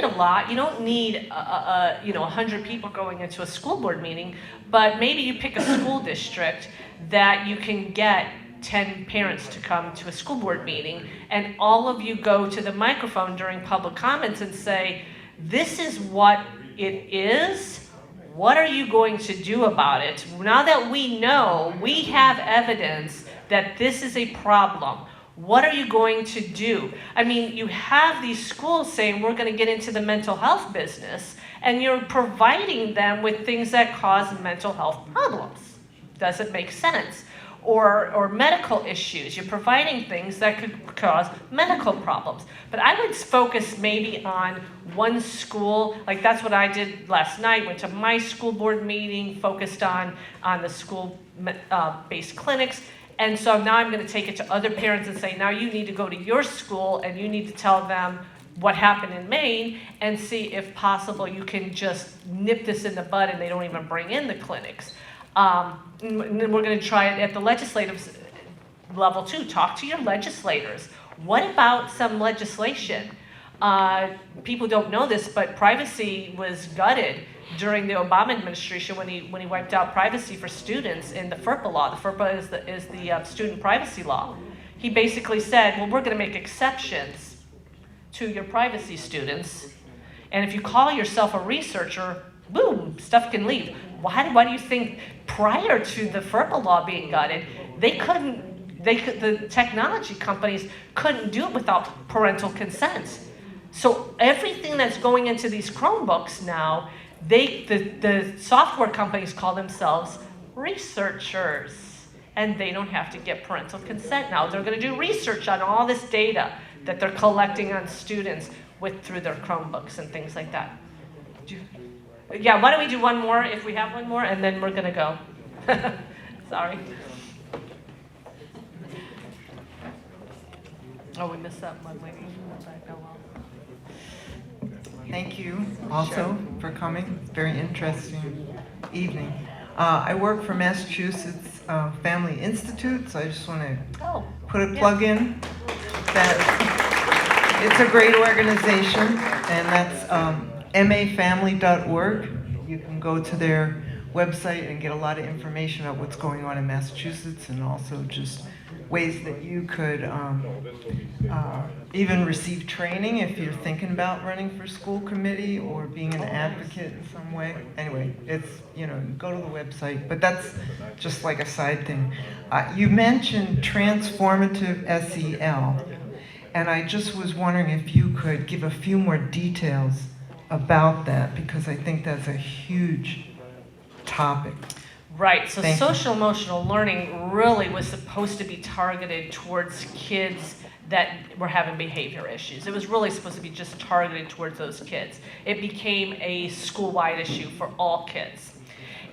a lot. You don't need 100 people going into a school board meeting, but maybe you pick a school district that you can get 10 parents to come to a school board meeting, and all of you go to the microphone during public comments and say, this is what it is. What are you going to do about it? Now that we know, we have evidence that this is a problem. What are you going to do? I mean, you have these schools saying we're going to get into the mental health business, and you're providing them with things that cause mental health problems. Does it make sense? Or medical issues. You're providing things that could cause medical problems. But I would focus maybe on one school. Like that's what I did last night. Went to my school board meeting, focused on the school-based clinics. And so now I'm going to take it to other parents and say, now you need to go to your school and you need to tell them what happened in Maine and see if possible you can just nip this in the bud and they don't even bring in the clinics. And then we're going to try it at the legislative level too. Talk to your legislators. What about some legislation? People don't know this, but privacy was gutted during the Obama administration when he wiped out privacy for students in the FERPA law. The FERPA is the student privacy law. He basically said, well, we're going to make exceptions to your privacy, students. And if you call yourself a researcher, boom, stuff can leave. Why do you think prior to the FERPA law being gutted, the technology companies couldn't do it without parental consent? So everything that's going into these Chromebooks now, the software companies call themselves researchers, and they don't have to get parental consent now. They're going to do research on all this data that they're collecting on students through their Chromebooks and things like that. Yeah, why don't we do one more if we have one more, and then we're going to go. Sorry. Oh, we missed that one lady. Oh, well. Thank you also for coming. Very interesting evening. I work for Massachusetts Family Institute, so I just want to put a plug in that it's a great organization, and that's mafamily.org. You can go to their website and get a lot of information about what's going on in Massachusetts, and also just ways that you could even receive training if you're thinking about running for school committee or being an advocate in some way. Anyway, it's, you know, go to the website, but that's just like a side thing. You mentioned transformative SEL, and I just was wondering if you could give a few more details about that, because I think that's a huge topic. Right, so Thank you. social emotional learning really was supposed to be targeted towards kids that were having behavior issues. It was really supposed to be just targeted towards those kids. It became a school-wide issue for all kids.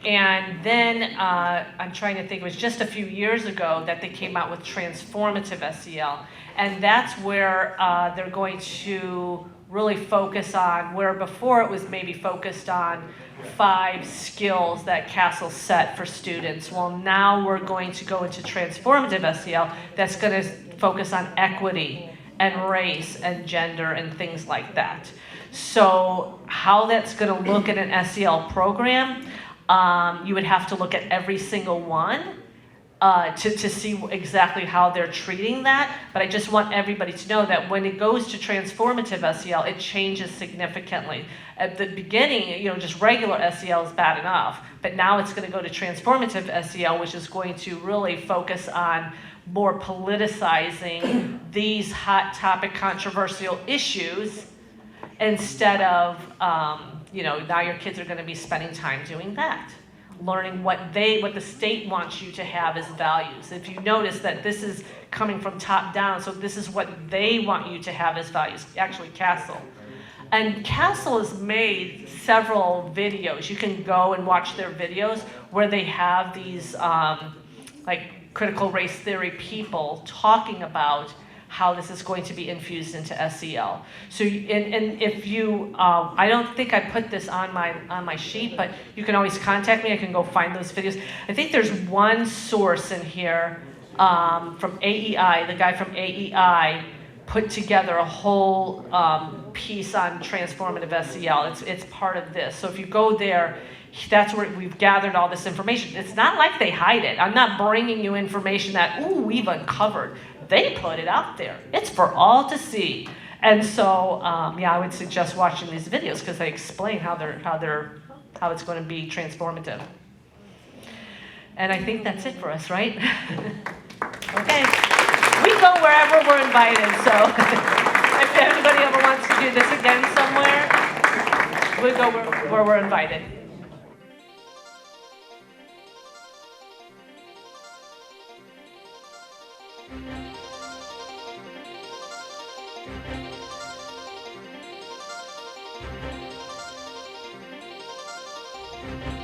And then I'm trying to think, it was just a few years ago that they came out with transformative SEL. And that's where they're going to really focus on, where before it was maybe focused on 5 skills that Castle set for students. Well, now we're going to go into transformative SEL that's going to focus on equity and race and gender and things like that. So how that's going to look in an SEL program, you would have to look at every single one to see exactly how they're treating that. But I just want everybody to know that when it goes to transformative SEL, it changes significantly. At the beginning, you know, just regular SEL is bad enough, but now it's going to go to transformative SEL, which is going to really focus on more politicizing these hot topic controversial issues instead of, you know, now your kids are going to be spending time doing that. Learning what the state wants you to have as values. If you notice that this is coming from top down, so this is what they want you to have as values, actually Castle. And Castle has made several videos. You can go and watch their videos where they have these like critical race theory people talking about how this is going to be infused into SEL. So, and if you, I don't think I put this on my sheet, but you can always contact me. I can go find those videos. I think there's one source in here from AEI. The guy from AEI put together a whole piece on transformative SEL. It's part of this. So if you go there, that's where we've gathered all this information. It's not like they hide it. I'm not bringing you information that, ooh, we've uncovered. They put it out there. It's for all to see. And so, yeah, I would suggest watching these videos because they explain how it's going to be transformative. And I think that's it for us, right? Okay. We go wherever we're invited. So if anybody ever wants to do this again somewhere, we go where we're invited. Thank you.